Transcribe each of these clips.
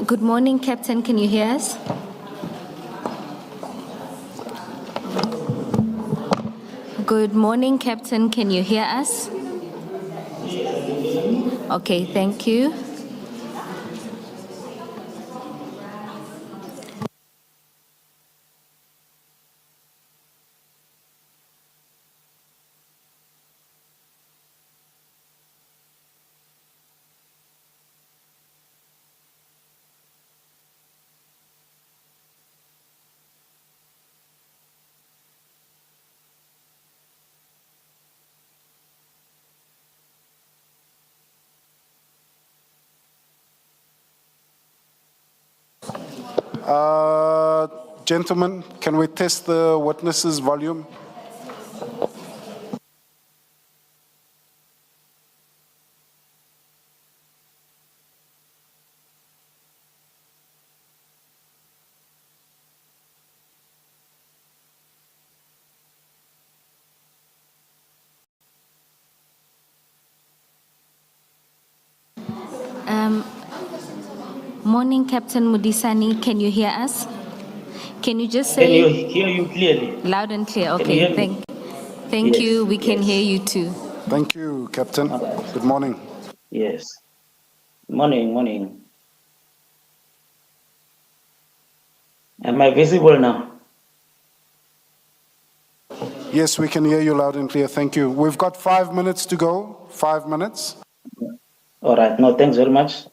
Good morning, Captain. Can you hear us? Good morning, Captain. Can you hear us? Okay, thank you. Gentlemen, can we test the witnesses' volume? Morning, Captain Mudisani. Can you hear us? Can you just Can say you hear you clearly? loud and clear? Can you hear Okay, me? thank Yes, you. We can yes. hear you too. Thank you, Captain. All right. Good morning. Yes. Morning. Am I visible now? Yes, we can hear you loud and clear. Thank you. We've got 5 minutes to go. 5 minutes. All right. No, thanks very much.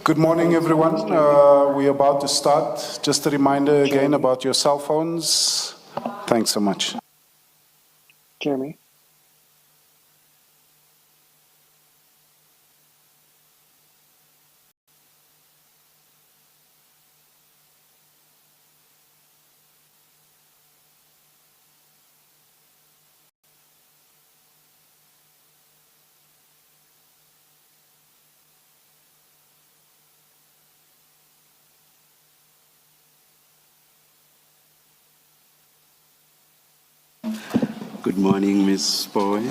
Good morning, everyone. We're about to start. Just a reminder again about your cell phones. Thanks so much. Jeremy. Good morning, Ms. Boy.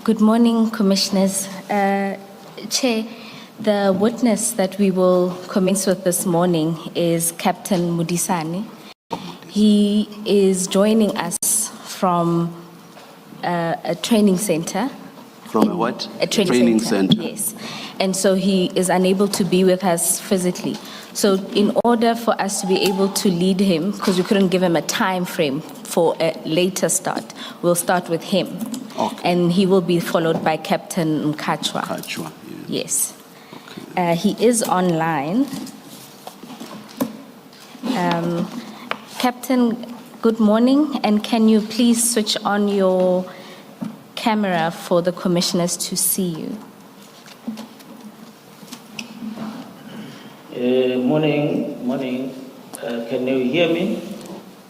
Good morning, Commissioners. Chair, the witness that we will commence with this morning is Captain Mudisani. He is joining us from a training center. From a what? A training center. center. Yes. And so he is unable to be with us physically. So in order for us to be able to lead him, because we couldn't give him a time frame for a later start, we'll start with him. Okay. And he will be followed by Captain Mkachwa. Kachwa, Yes. He is online. Captain, good morning. And can you please switch on your camera for the commissioners to see you? Morning. Can you hear me?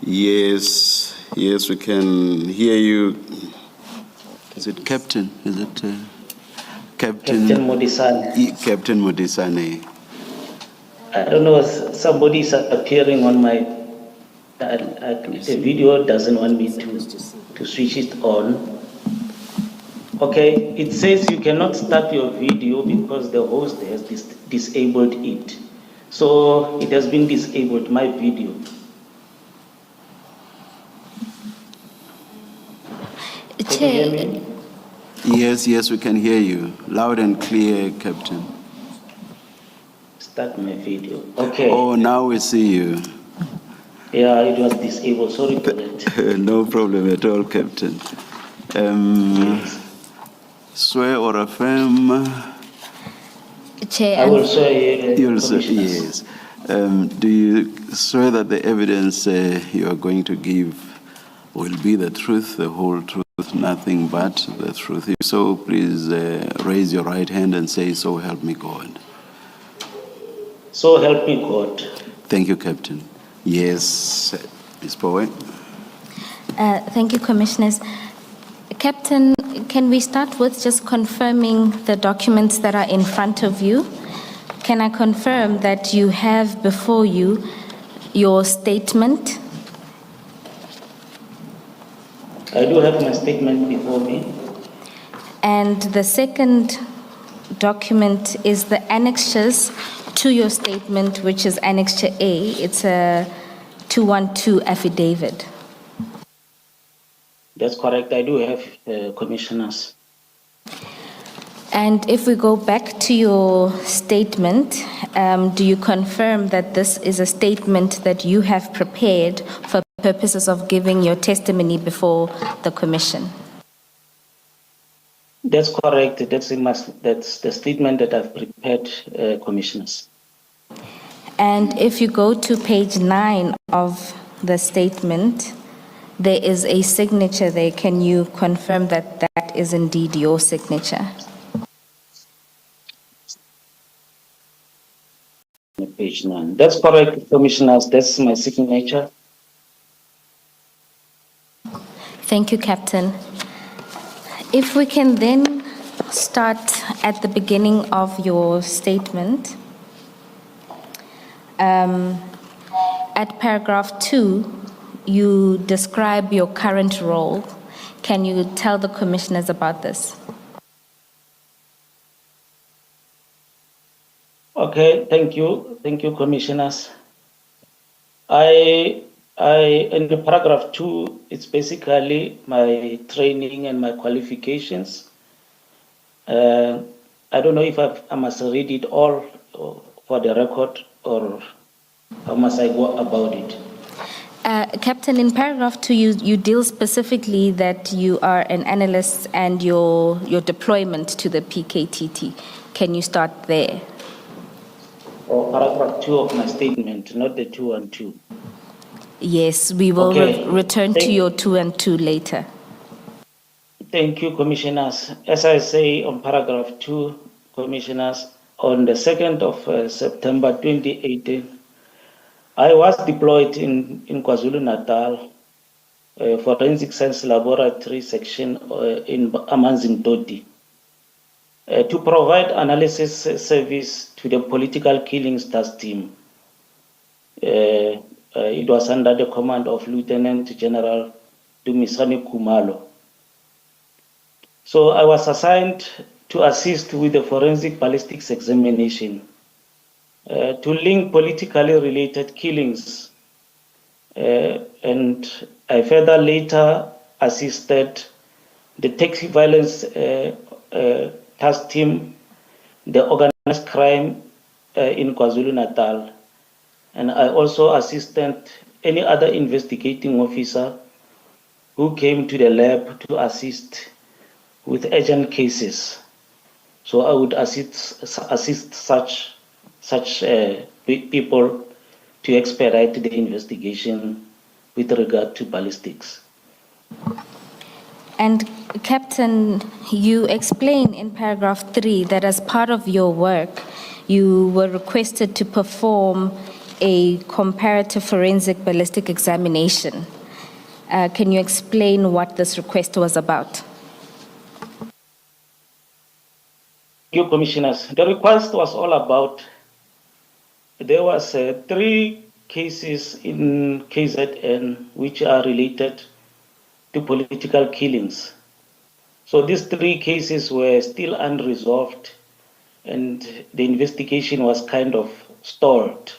Yes, we can hear you. Is it Captain? Is it Captain? Captain Modisane. Captain Modisane. I don't know, somebody is appearing on my, the video doesn't want me to switch it on. Okay, it says you cannot start your video because the host has disabled it. So it has been disabled, my video. Can you hear me? Yes, we can hear you. Loud and clear, Captain. Start my video. Okay. Oh, now we see you. Yeah, it was disabled. Sorry for that. No problem at all, Captain. Swear or affirm? Chair, I will show you. You'll say yes. Do you swear that the evidence you are going to give will be the truth, the whole truth, nothing but the truth? If so, please raise your right hand and say, "So help me God." So help me God. Thank you, Captain. Yes, Ms. Powe. Thank you, Commissioners. Captain, can we start with just confirming the documents that are in front of you? Can I confirm that you have before you your statement? I do have my statement before me. And the second document is the annexures to your statement, which is Annexure A. It's a 212 affidavit. That's correct. I do have commissioners. And if we go back to your statement, do you confirm that this is a statement that you have prepared for purposes of giving your testimony before the commission? That's correct. That's the statement that I've prepared, commissioners. And if you go to page 9 of the statement, there is a signature there. Can you confirm that that is indeed your signature? Page 9. That's correct, commissioners. That's my signature. Thank you, Captain. If we can then start at the beginning of your statement. At paragraph 2, you describe your current role. Can you tell the commissioners about this? Okay, thank you. Thank you, commissioners. In the paragraph 2, it's basically my training and my qualifications. I don't know if I must read it all for the record or how must I go about it? Captain, in paragraph 2, you deal specifically that you are an analyst and your deployment to the PKTT. Can you start there? Or paragraph 2 of my statement, not the 2 and 2. Yes, we will return to your 2 and 2 later. Thank you, commissioners. As I say on paragraph 2, commissioners, on the 2nd of September 2018, I was deployed in KwaZulu-Natal for Forensic Science Laboratory section in Amanzimtoti to provide analysis service to the political killings task team. It was under the command of Lieutenant General Dumisani Kumalo. So I was assigned to assist with the forensic ballistics examination to link politically related killings. And I further later assisted the taxi violence task team, the organized crime in KwaZulu-Natal. And I also assisted any other investigating officer who came to the lab to assist with urgent cases. So I would assist such people to expedite the investigation with regard to ballistics. And Captain, you explain in paragraph 3 that as part of your work, you were requested to perform a comparative forensic ballistic examination. Can you explain what this request was about? Thank you, Commissioners. The request was all about, there was 3 cases in KZN which are related to political killings. So these 3 cases were still unresolved, and the investigation was kind of stalled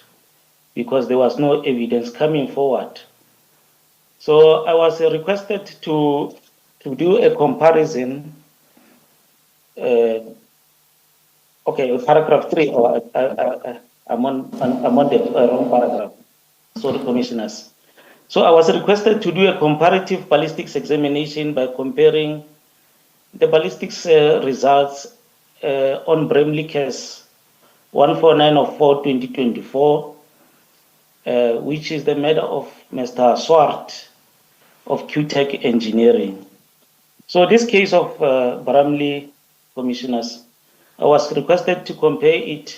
because there was no evidence coming forward. So I was requested to do a comparison. Okay, paragraph 3. I'm on the wrong paragraph. Sorry, Commissioners. So I was requested to do a comparative ballistics examination by comparing the ballistics results on Bramley case 149 of 4/2024, which is the matter of Mr. Swart of QTech Engineering. So this case of Bramley, Commissioners, I was requested to compare it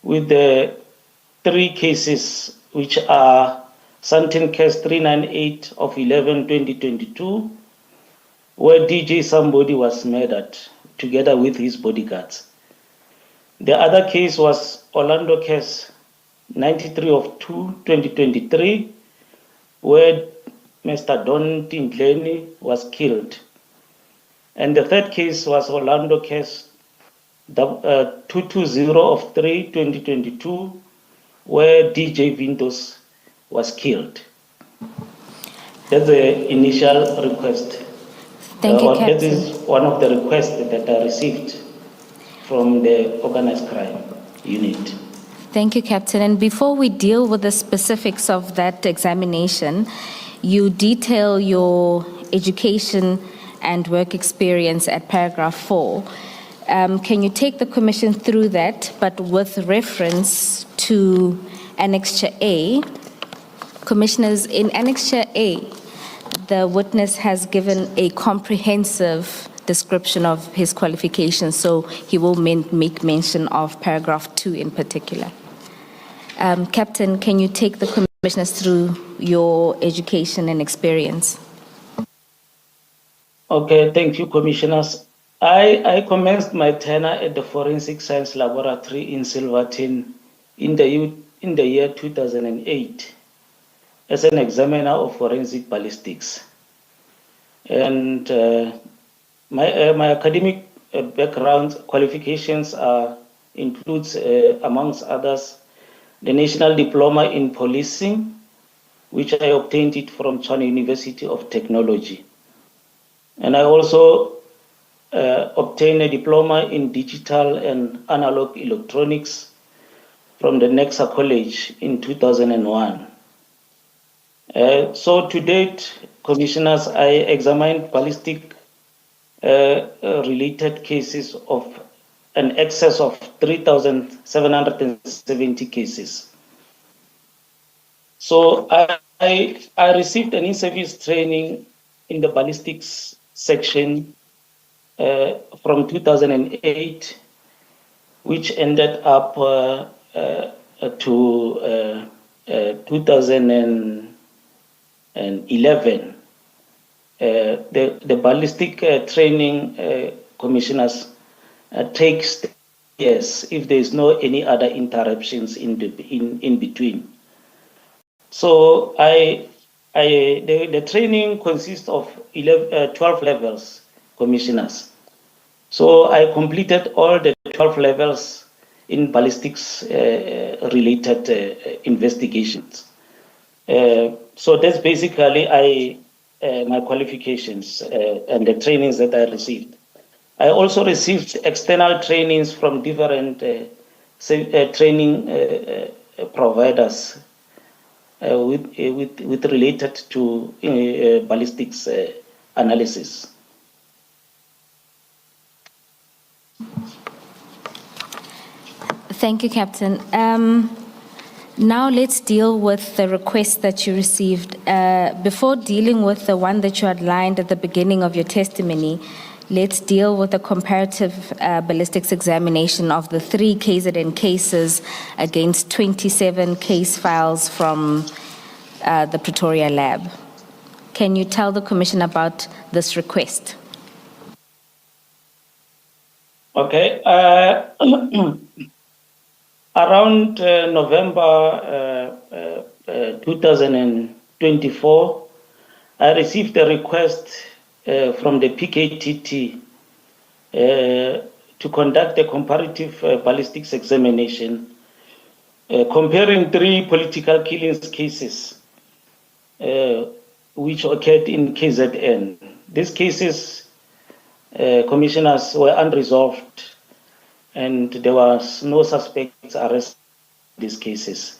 with the 3 cases which are Santin case 398 of 11/2022, where DJ somebody was murdered together with his bodyguards. The other case was Orlando case 93 of 2/2023, where Mr. Don Tingleni was killed. And the third case was Orlando case 220 of 3/2022, where DJ Vintos was killed. That's the initial request. Thank you, Captain. That is one of the requests that I received from the organized crime unit. Thank you, Captain. And before we deal with the specifics of that examination, you detail your education and work experience at paragraph 4. Can you take the Commission through that, but with reference to Annexure A? Commissioners, in Annexure A, the witness has given a comprehensive description of his qualifications, so he will make mention of paragraph 2 in particular. Captain, can you take the Commissioners through your education and experience? Okay, thank you, Commissioners. I commenced my tenure at the Forensic Science Laboratory in Silverton in the year 2008 as an examiner of forensic ballistics. And my academic background qualifications includes, amongst others, the National Diploma in Policing, which I obtained it from Tshwane University of Technology. And I also obtained a diploma in digital and analog electronics from the Nexa College in 2001. So to date, Commissioners, I examined ballistic related cases of an excess of 3,770 cases. So I received an in-service training in the ballistics section from 2008, which ended up to 2011. The ballistic training, Commissioners, takes years if there is no any other interruptions in between. So I the training consists of 12 levels, commissioners. So I completed all the 12 levels in ballistics related investigations. So that's basically my qualifications and the trainings that I received. I also received external trainings from different training providers with related to ballistics analysis. Thank you, Captain. Now let's deal with the request that you received. Before dealing with the one that you outlined at the beginning of your testimony, let's deal with the comparative ballistics examination of the 3 KZN cases against 27 case files from the Pretoria lab. Can you tell the Commission about this request? Okay. Around November 2024, I received a request from the PKTT to conduct a comparative ballistics examination comparing 3 political killings cases which occurred in KZN. These cases, commissioners, were unresolved and there was no suspects arrested in these cases.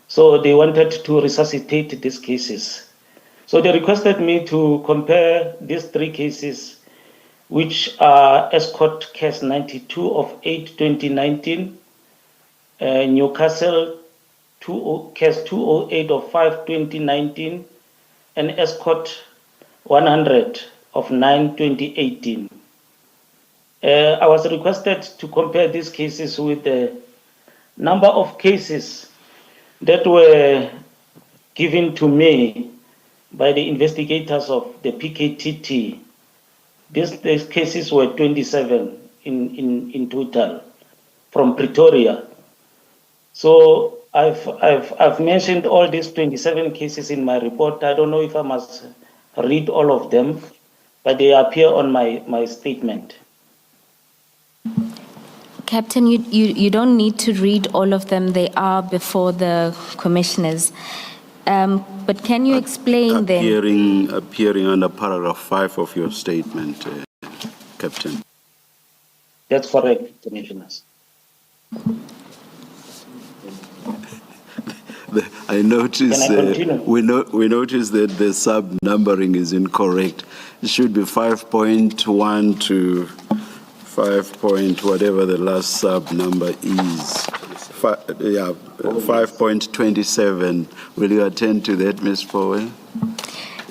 So they wanted to resuscitate these cases. So they requested me to compare these 3 cases, which are Escort Case 92 of 8/2019, Newcastle Case 208 of 5/2019, and Escort 100 of 9/2018. I was requested to compare these cases with the number of cases that were given to me by the investigators of the PKTT. These cases were 27 in total from Pretoria. So I've mentioned all these 27 cases in my report. I don't know if I must read all of them, but they appear on my statement. Captain, you don't need to read all of them. They are before the commissioners. But can you explain then? Appearing under paragraph 5 of your statement, Captain. That's correct, commissioners. I notice Can I continue? we notice that the sub numbering is incorrect. It should be 5.1 to 5 point whatever the last sub number is. 5.27. Will you attend to that, Ms. Powell?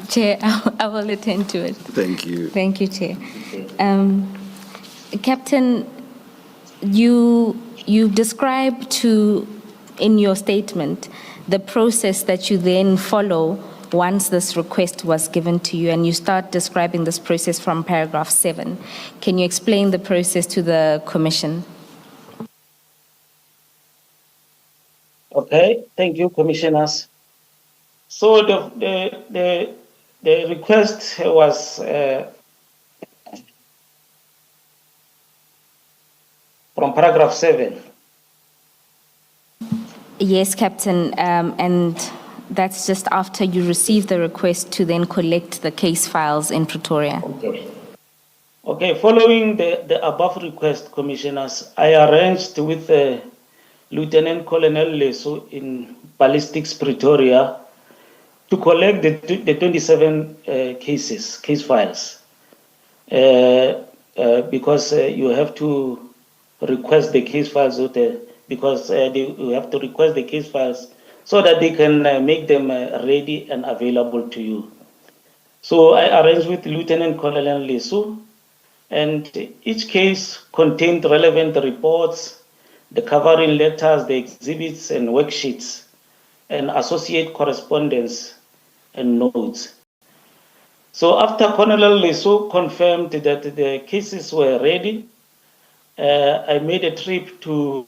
Chair, I will attend to it. Thank you. Thank you, Chair. Captain, you described in your statement the process that you then follow once this request was given to you, and you start describing this process from paragraph 7. Can you explain the process to the Commission? Okay, thank you, commissioners. So the request was from paragraph 7. Yes, Captain, and that's just after you receive the request to then collect the case files in Pretoria. Okay, following the above request, commissioners, I arranged with Lieutenant Colonel Lesu in Ballistics Pretoria to collect the 27 case files because you have to request the case files you have to request the case files so that they can make them ready and available to you. So I arranged with Lieutenant Colonel Lesu, and each case contained relevant reports, the covering letters, the exhibits and worksheets, and associate correspondence and notes. So after Colonel Lesu confirmed that the cases were ready, I made a trip to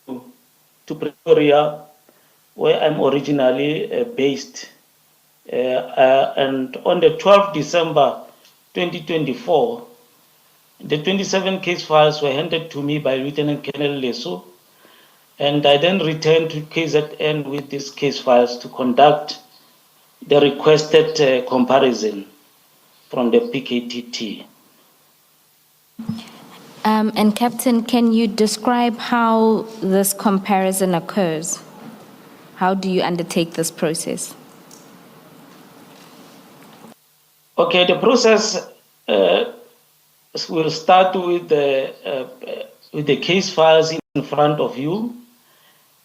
Pretoria, where I'm originally based, And on the 12th December 2024, the 27 case files were handed to me by Lieutenant Colonel Lesu, and I then returned to KZN with these case files to conduct the requested comparison from the PKTT. And Captain, can you describe how this comparison occurs? How do you undertake this process? Okay, the process will start with the case files in front of you,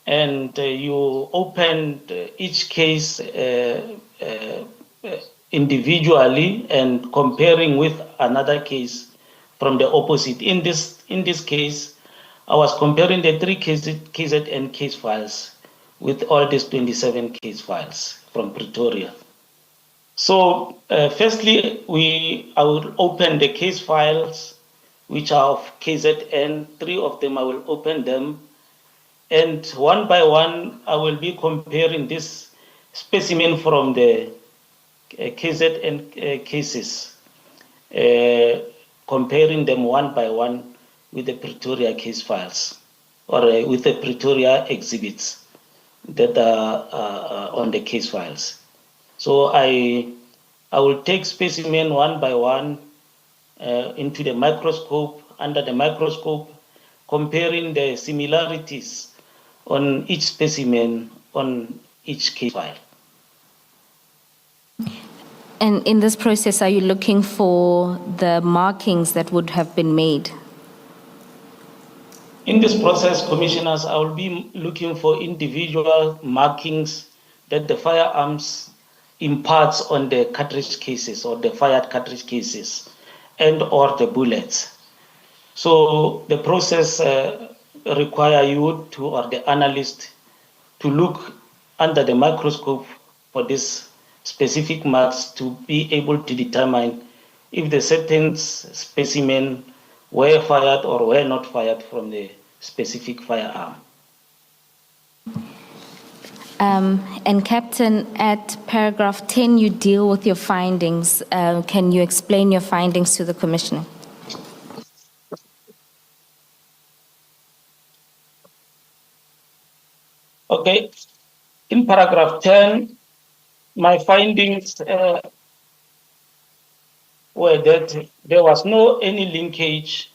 and you open each case individually and comparing with another case from the opposite. In this case, I was comparing the three KZN case files with all these 27 case files from Pretoria. So firstly, I will open the case files, which are of KZN. 3 of them, I will open them. And one by one, I will be comparing this specimen from the KZN cases, comparing them one by one with the Pretoria case files, or with the Pretoria exhibits that are on the case files. So I will take specimen one by one into the microscope, under the microscope, comparing the similarities on each specimen on each case file. And in this process, are you looking for the markings that would have been made? In this process, commissioners, I will be looking for individual markings that the firearms imparts on the cartridge cases or the fired cartridge cases and or the bullets. So the process require you to, or the analyst, to look under the microscope for these specific marks to be able to determine if the certain specimen were fired or were not fired from the specific firearm. And Captain, at paragraph 10, you deal with your findings. Can you explain your findings to the Commissioner? Okay. In paragraph 10, my findings were that there was no any linkage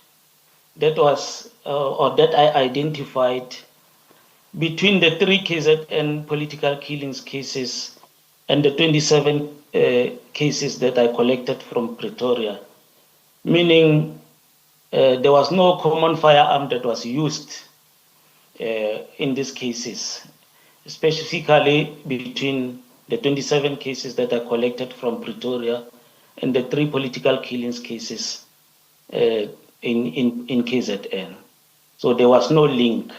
that was or that I identified between the 3 KZN political killings cases and the 27 cases that I collected from Pretoria, meaning there was no common firearm that was used in these cases, specifically between the 27 cases that I collected from Pretoria and the 3 political killings cases in KZN. So there was no link.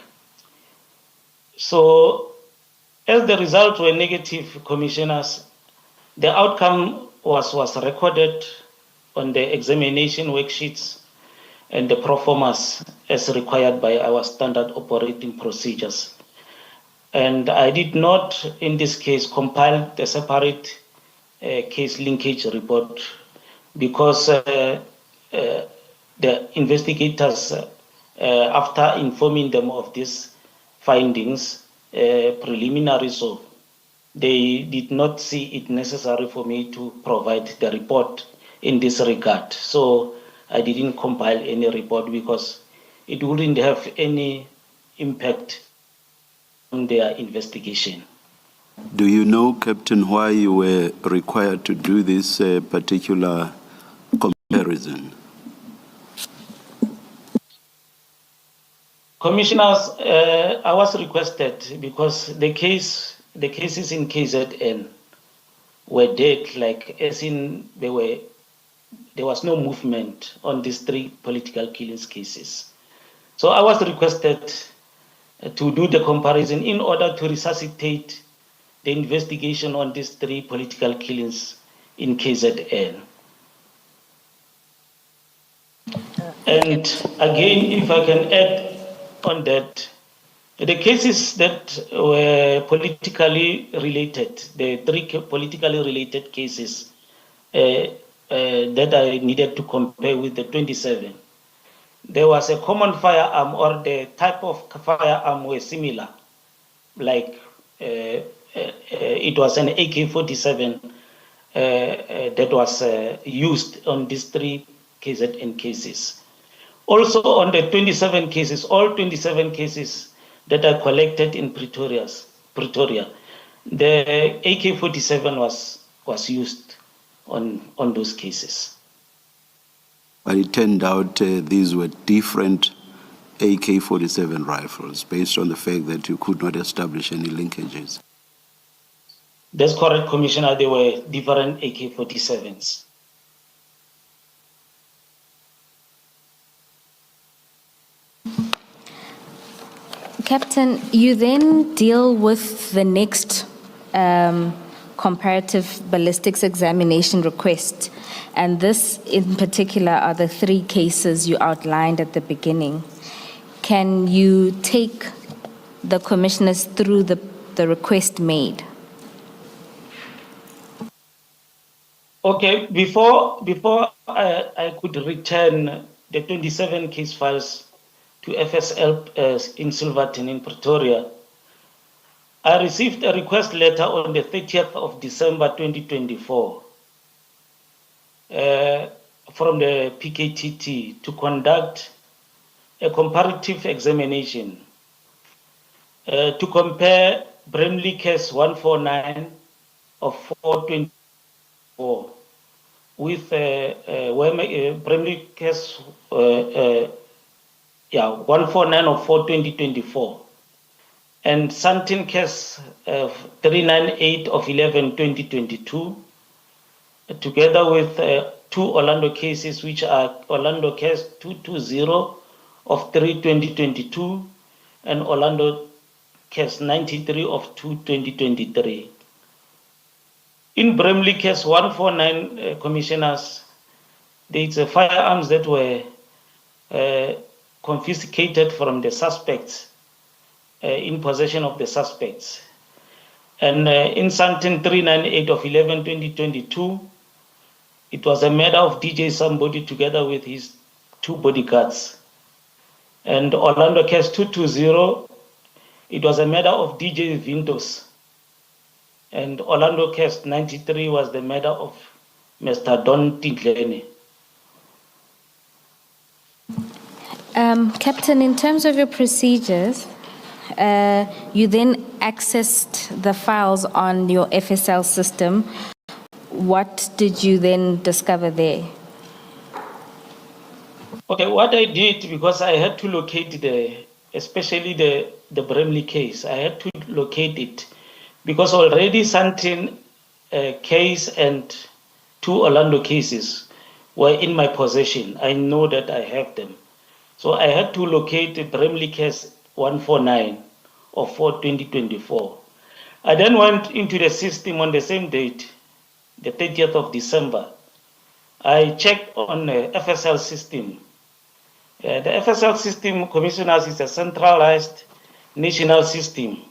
So as the results were negative, commissioners, the outcome was recorded on the examination worksheets and the proformas as required by our standard operating procedures. And I did not, in this case, compile the separate case linkage report because the investigators, after informing them of these findings, preliminary, so they did not see it necessary for me to provide the report in this regard. So I didn't compile any report because it wouldn't have any impact on their investigation. Do you know, Captain, why you were required to do this particular comparison? Commissioners, I was requested because the cases in KZN were dead, like as in there was no movement on these 3 political killings cases. So I was requested to do the comparison in order to resuscitate the investigation on these 3 political killings in KZN. And again, if I can add on that, The cases that were politically related, the three politically related cases that I needed to compare with the 27, there was a common firearm, or the type of firearm were similar, like it was an AK-47 that was used on these three KZN cases. Also on the 27 cases, all 27 cases that are collected in Pretoria, the AK-47 was used on those cases. But it turned out these were different AK-47 rifles based on the fact that you could not establish any linkages. That's correct, Commissioner. There were different AK-47s. Captain, you then deal with the next comparative ballistics examination request, and this in particular are the three cases you outlined at the beginning. Can you take the commissioners through the request made? Okay, before I could return the 27 case files to FSL in Silverton in Pretoria, I received a request letter on the 30th of December 2024 from the PKTT to conduct a comparative examination to compare Bramley case 149 of 424 with Bramley case 149 of 4/2024 and Santin case 398 of 11/2022, together with two Orlando cases, which are Orlando case 220 of 3/2022 and Orlando case 93 of 2/2023. In Bramley case 149, commissioners, there is firearms that were confiscated from the suspects, in possession of the suspects. And in Santin 398 of 11/2022, it was a matter of DJ Somebody together with his two bodyguards. And Orlando case 220, it was a matter of DJ Vintos. And Orlando case 93 was the matter of Mr. Don Tidlene. Captain, in terms of your procedures, you then accessed the files on your FSL system. What did you then discover there? Okay, what I did, because I had to locate especially the Bramley case, I had to locate it because already Santin case and two Orlando cases were in my possession. I know that I have them. So I had to locate the Bramley case 149 of 4/2024. I then went into the system on the same date, the 30th of December. I checked on the FSL system. The FSL system, commissioners, is a centralized national system.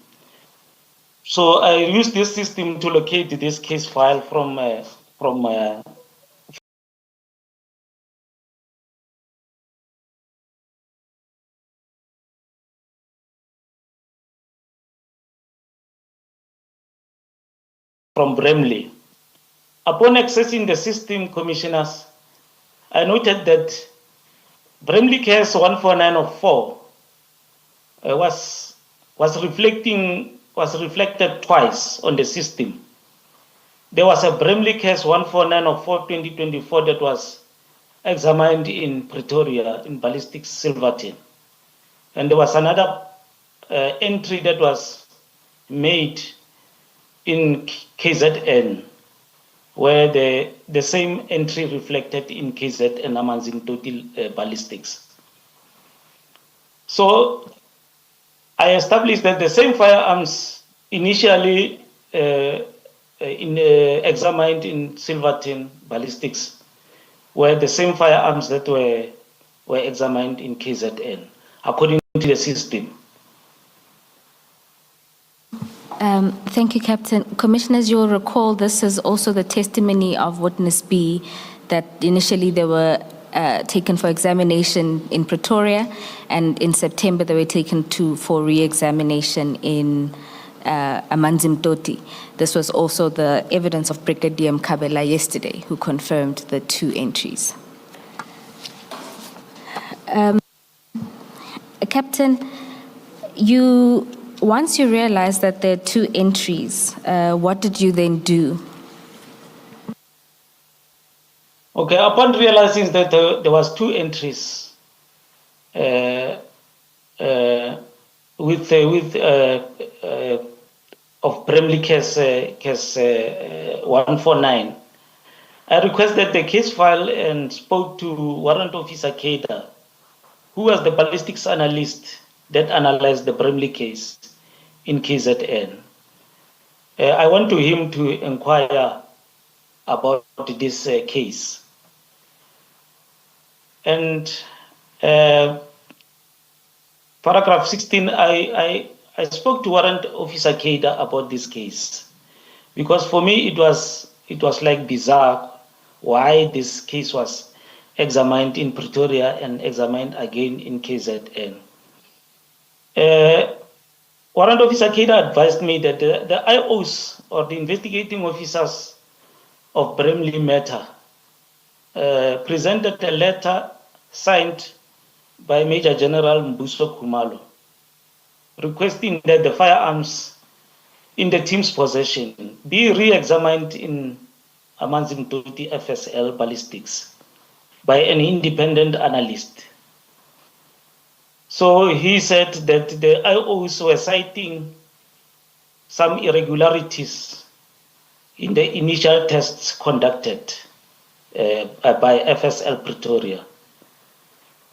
So I used this system to locate this case file from Bramley. Upon accessing the system, commissioners, I noted that Bramley case 149 of 4 was reflected twice on the system. There was a Bramley case 149 of 4/2024 that was examined in Pretoria in ballistics Silverton, and there was another entry that was made in KZN, where the same entry reflected in KZN Amanzing total ballistics. So I established that the same firearms initially examined in Silverton ballistics were the same firearms that were examined in KZN, according to the system. Thank you, Captain. Commissioners, you'll recall this is also the testimony of Witness B, that initially they were taken for examination in Pretoria, and in September they were taken for re-examination in Amanzimtoti. This was also the evidence of Brigadier Mkabela yesterday, who confirmed the 2 entries. Captain, once you realized that there are 2 entries, what did you then do? Okay, upon realizing that there was 2 entries of Bramley case 149, I requested the case file and spoke to Warrant Officer Keda, who was the ballistics analyst that analyzed the Bramley case in KZN. I went to him to inquire about this case. And paragraph 16, I spoke to Warrant Officer Keda about this case, because for me it was like bizarre why this case was examined in Pretoria and examined again in KZN. Warrant Officer Keda advised me that the IOs, or the investigating officers of Bramley matter, presented a letter signed by Major General Mbuso Khumalo, requesting that the firearms in the team's possession be re-examined in Amanzimtoti FSL ballistics by an independent analyst. So he said that the IOs were citing some irregularities in the initial tests conducted by FSL Pretoria.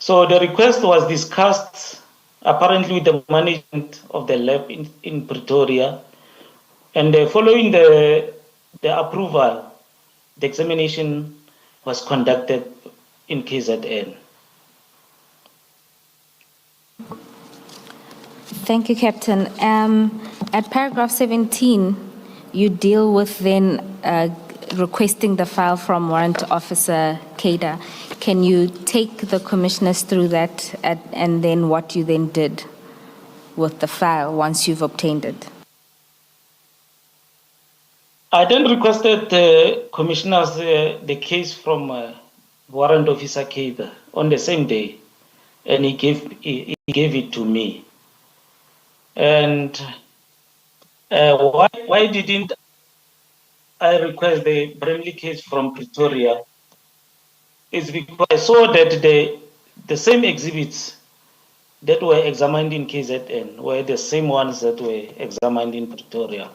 So the request was discussed apparently with the management of the lab in Pretoria, and following the approval, the examination was conducted in KZN. Thank you, Captain. At paragraph 17, you deal with then requesting the file from Warrant Officer Keda. Can you take the commissioners through that and then what you then did with the file once you've obtained it? I then requested the commissioners the case from Warrant Officer Keda on the same day, and he gave it to me. And why didn't I request the Bramley case from Pretoria? Is because I saw that the same exhibits that were examined in KZN were the same ones that were examined in Pretoria.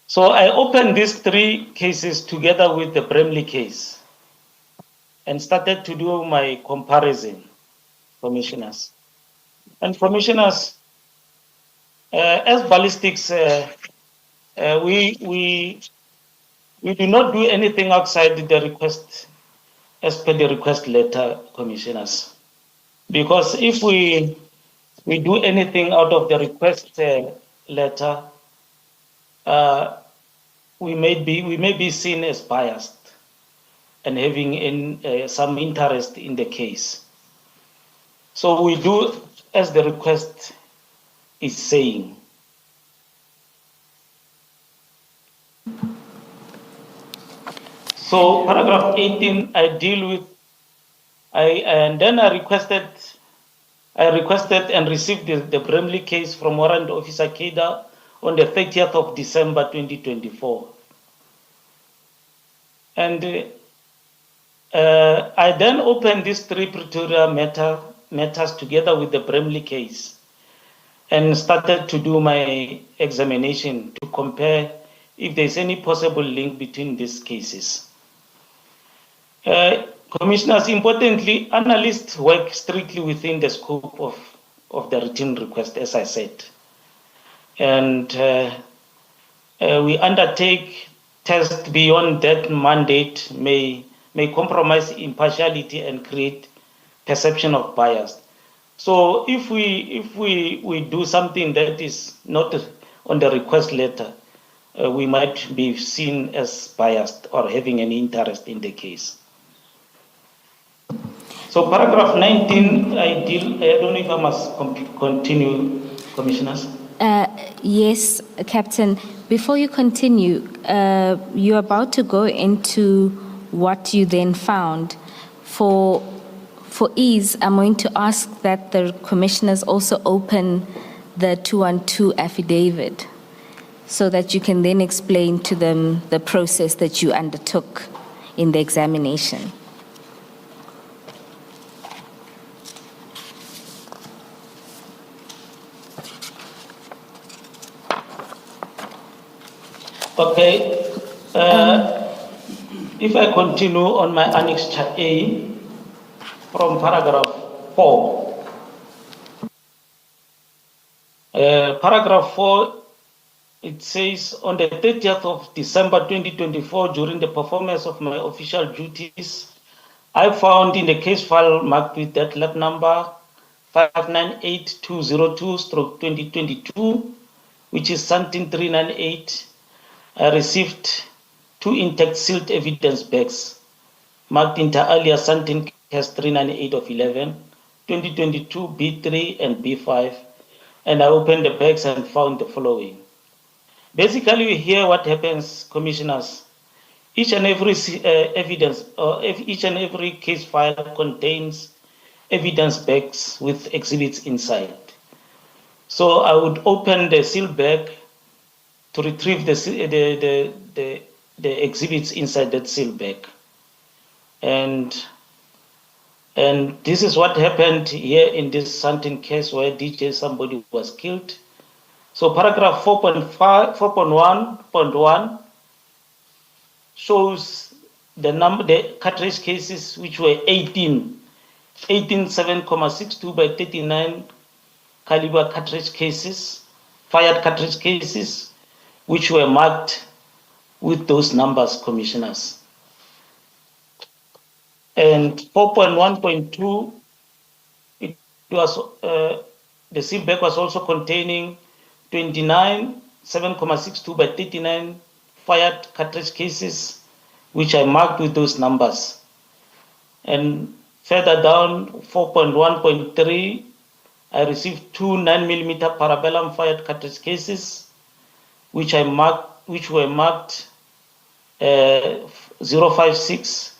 So I opened these 3 cases together with the Bramley case and started to do my comparison, commissioners. And commissioners, as ballistics, we do not do anything outside the request, as per the request letter, commissioners. Because if we do anything out of the request letter, we may be seen as biased and having some interest in the case. So we do as the request is saying. So paragraph 18, I deal with, and then I requested and received the Bramley case from Warrant Officer Keda on the 30th of December 2024. And I then opened these 3 Pretoria matters together with the Bramley case and started to do my examination to compare if there's any possible link between these cases. Commissioners, importantly, analysts work strictly within the scope of the written request, as I said. And we undertake tests beyond that mandate may compromise impartiality and create perception of bias. So if we do something that is not on the request letter, we might be seen as biased or having an interest in the case. So paragraph 19, I don't know if I must continue, Commissioners. Yes, Captain. Before you continue, you're about to go into what you then found. For ease, I'm going to ask that the commissioners also open the 212 affidavit so that you can then explain to them the process that you undertook in the examination. Okay. If I continue on my annexure A from paragraph 4. Paragraph 4, it says, on the 30th of December 2024, during the performance of my official duties, I found in the case file marked with that lab number 598202/2022, which is something 398, I received 2 intact sealed evidence bags marked inter alia something case 398 of 11, 2022 B3 and B5, and I opened the bags and found the following. Basically, we hear what happens, Commissioners. Each and every evidence, or each and every case file contains evidence bags with exhibits inside. So I would open the seal bag to retrieve the exhibits inside that seal bag. And this is what happened here in this Santin case where DJ somebody was killed. So paragraph 4.1 shows the cartridge cases, which were 18 7.62 by 39 caliber cartridge cases, fired cartridge cases, which were marked with those numbers, Commissioners. And 4.1.2, it was the seal bag was also containing 29 7.62 by 39 fired cartridge cases, which I marked with those numbers. And further down, 4.1.3, I received 2 9mm parabellum fired cartridge cases, which were marked 056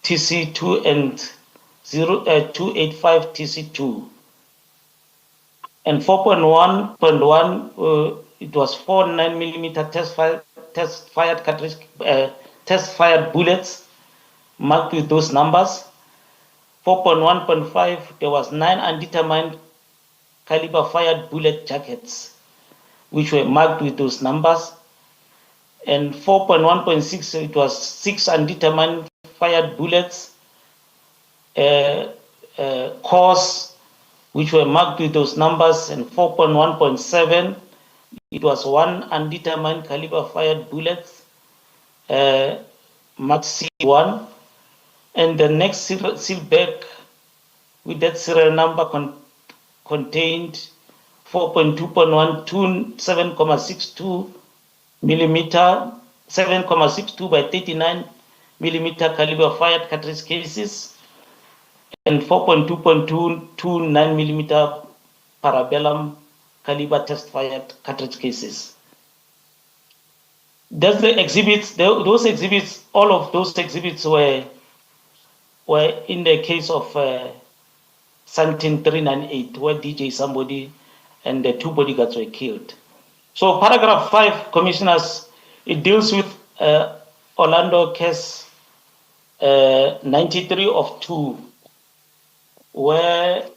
TC2 and 285 TC2. And 4.1.1, it was 4 9mm test fired bullets marked with those numbers. 4.1.5, there was 9 undetermined caliber fired bullet jackets, which were marked with those numbers. And 4.1.6, it was 6 undetermined fired bullets, cores, which were marked with those numbers. And 4.1.7, it was 1 undetermined caliber fired bullets, marked C1. And the next seal bag with that serial number contained 4.2.1, 7.62 millimeter, 7.62 by 39 millimeter caliber fired cartridge cases, and 4.2.2 9 millimeter parabellum caliber test fired cartridge cases. That's the exhibits. Those exhibits, all of those exhibits were in the case of Santin 398, where DJ somebody and the 2 bodyguards were killed. So paragraph 5, Commissioners, it deals with Orlando case 93 of 2, where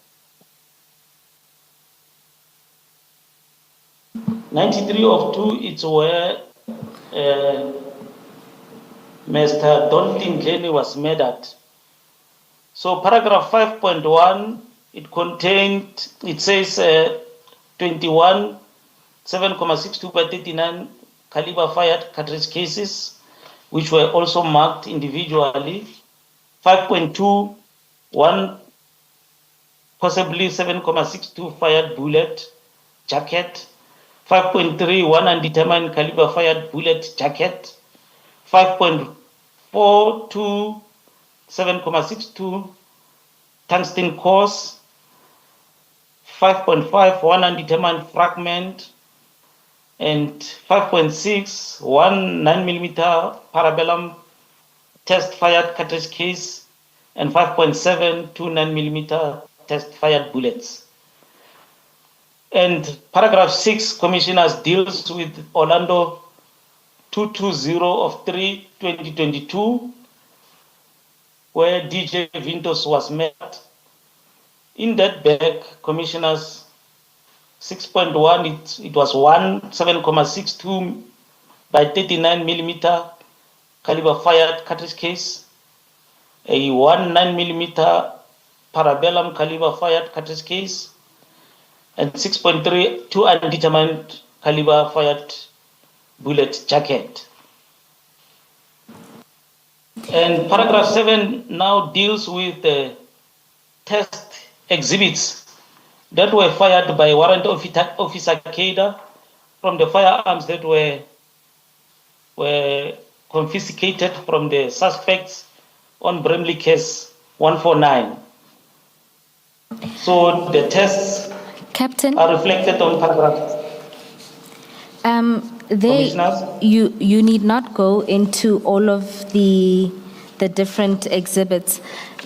93 of 2, it's where Mr. Donaldin Glennie was murdered. So paragraph 5.1, it says 21 7.62 by 39 caliber fired cartridge cases, which were also marked individually. 5.2, 1 possibly 7.62 fired bullet jacket. 5.3, one undetermined caliber fired bullet jacket. 5.42, 7.62 tungsten cores. 5.5, one undetermined fragment. And 5.6, one 9mm parabellum test fired cartridge case, and 5.7, two 9mm test fired bullets. And paragraph 6, Commissioners, deals with Orlando 220 of 3/2022, where DJ Vintos was met. In that bag, Commissioners, 6.1, it was 7.62 by 39mm caliber fired cartridge case, a 9mm parabellum caliber fired cartridge case, and 6.3, two undetermined caliber fired bullet jacket. And paragraph 7 now deals with the test exhibits that were fired by Warrant Officer Kader from the firearms that were confiscated from the suspects on Bramley case 149. So the tests Captain, are reflected on paragraph. Commissioners? you need not go into all of the different exhibits.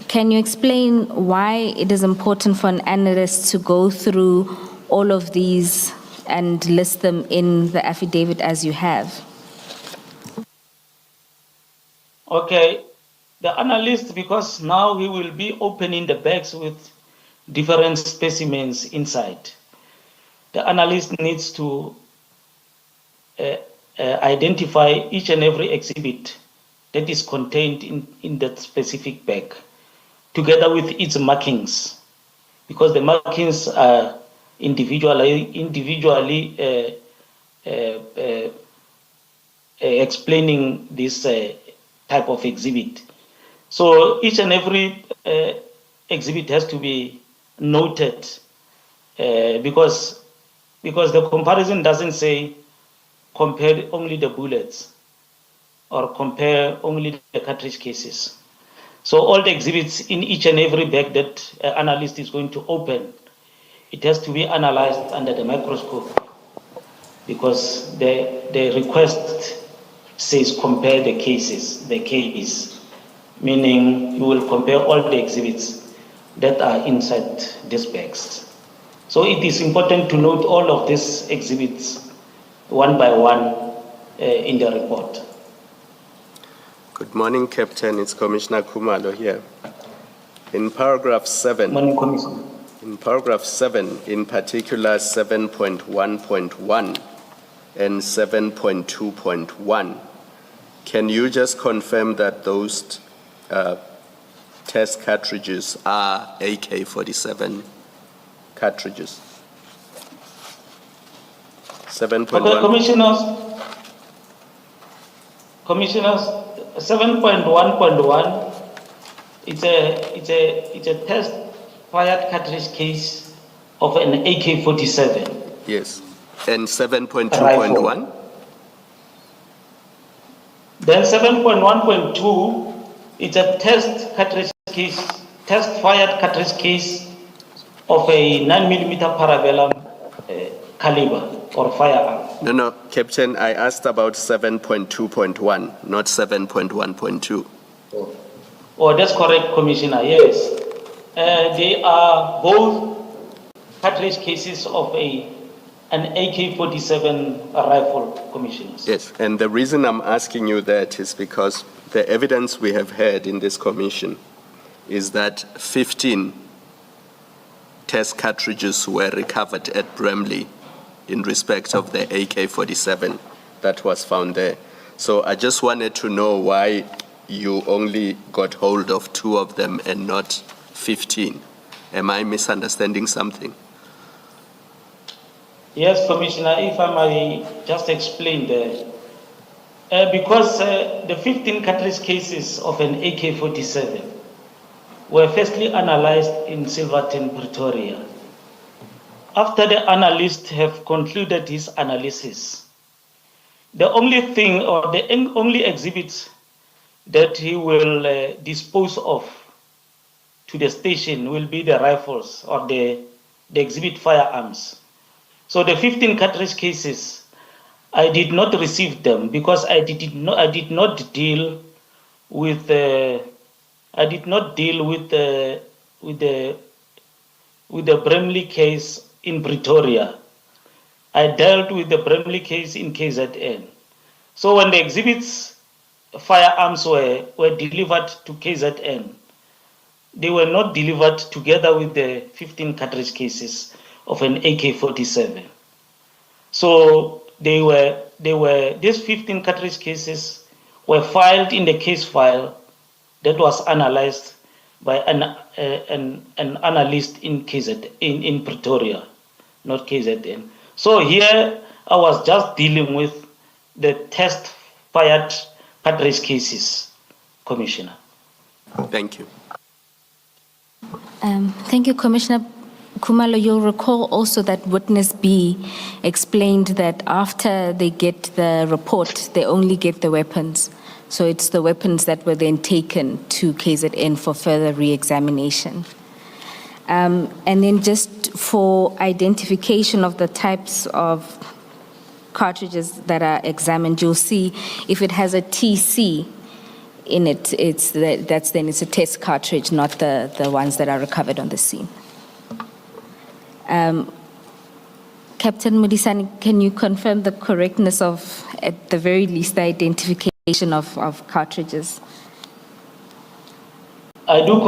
Can you explain why it is important for an analyst to go through all of these and list them in the affidavit as you have? Okay, the analyst, because now he will be opening the bags with different specimens inside. The analyst needs to identify each and every exhibit that is contained in that specific bag, together with its markings, because the markings are individually explaining this type of exhibit. So each and every exhibit has to be noted because the comparison doesn't say compare only the bullets or compare only the cartridge cases. So all the exhibits in each and every bag that analyst is going to open, it has to be analyzed under the microscope, because the request says compare the cases, the case, meaning you will compare all the exhibits that are inside these bags. So it is important to note all of these exhibits one by one in the report. Good morning, Captain. It's Commissioner Kumalo here. In paragraph 7, Morning, Commissioner. in paragraph 7, in particular 7.1.1 and 7.2.1, can you just confirm that those test cartridges are AK-47 cartridges? 7.1. Okay, commissioners, 7.1.1, it's a test fired cartridge case of an AK-47. Yes. And 7.2.1? Then 7.1.2, it's a test fired cartridge case of a 9mm parabellum caliber or firearm. No, Captain, I asked about 7.2.1, not 7.1.2. Oh, that's correct, Commissioner, yes. They are both cartridge cases of an AK-47 rifle, Commissioners. Yes, and the reason I'm asking you that is because the evidence we have heard in this commission is that 15 test cartridges were recovered at Bramley in respect of the AK-47 that was found there. So I just wanted to know why you only got hold of 2 of them and not 15. Am I misunderstanding something? Yes, Commissioner, if I may just explain there. Because the 15 cartridge cases of an AK-47 were firstly analyzed in Silverton, Pretoria. after the analyst have concluded his analysis, the only thing or the only exhibits that he will dispose of to the station will be the rifles or the exhibit firearms. So the 15 cartridge cases, I did not receive them because I did not deal with the Bramley case in Pretoria. I dealt with the Bramley case in KZN. So when the exhibits firearms were delivered to KZN, they were not delivered together with the 15 cartridge cases of an AK-47. So these 15 cartridge cases were filed in the case file that was analyzed by an analyst in in Pretoria, not KZN. So here I was just dealing with the test fired cartridge cases, Commissioner. Thank you. Thank you, Commissioner Khumalo. You'll recall also that witness B explained that after they get the report, they only get the weapons. So it's the weapons that were then taken to KZN for further re-examination. And then just for identification of the types of cartridges that are examined, you'll see if it has a TC in it, it's a test cartridge, not the ones that are recovered on the scene. Captain Mudisani, can you confirm the correctness of, at the very least, the identification of cartridges? I do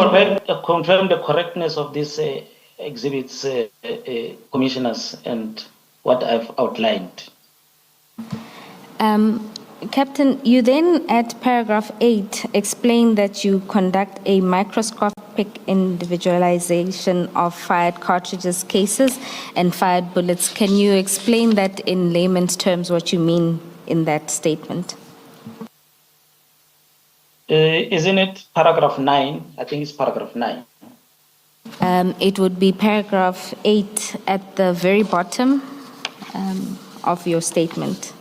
confirm the correctness of these exhibits, commissioners, and what I've outlined. Captain, you then at paragraph 8 explain that you conduct a microscopic individualization of fired cartridges cases and fired bullets. Can you explain that in layman's terms, what you mean in that statement? Isn't it paragraph 9? I think it's paragraph 9. It would be paragraph 8 at the very bottom of your statement.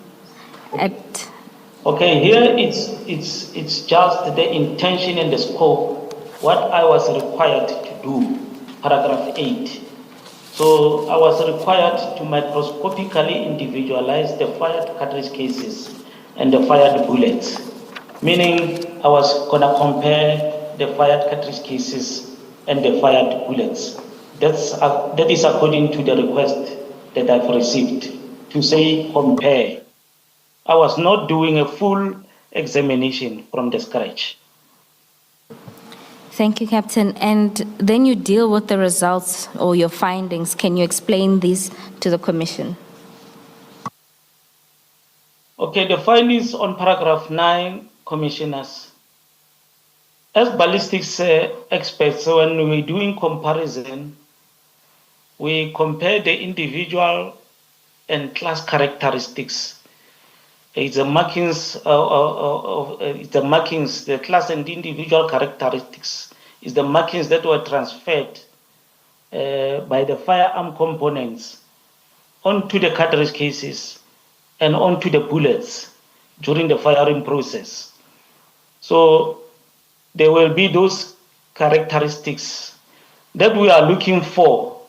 Okay, here it's just the intention and the scope, what I was required to do, paragraph 8. So I was required to microscopically individualize the fired cartridge cases and the fired bullets, meaning I was gonna compare the fired cartridge cases and the fired bullets. That is according to the request that I've received, to say compare. I was not doing a full examination from the scratch. Thank you, Captain. And then you deal with the results or your findings. Can you explain these to the Commission? Okay, the findings on paragraph 9, Commissioners. As ballistics experts, when we're doing comparison, we compare the individual and class characteristics. It's the markings the class and individual characteristics is the markings that were transferred by the firearm components onto the cartridge cases and onto the bullets during the firing process. So there will be those characteristics that we are looking for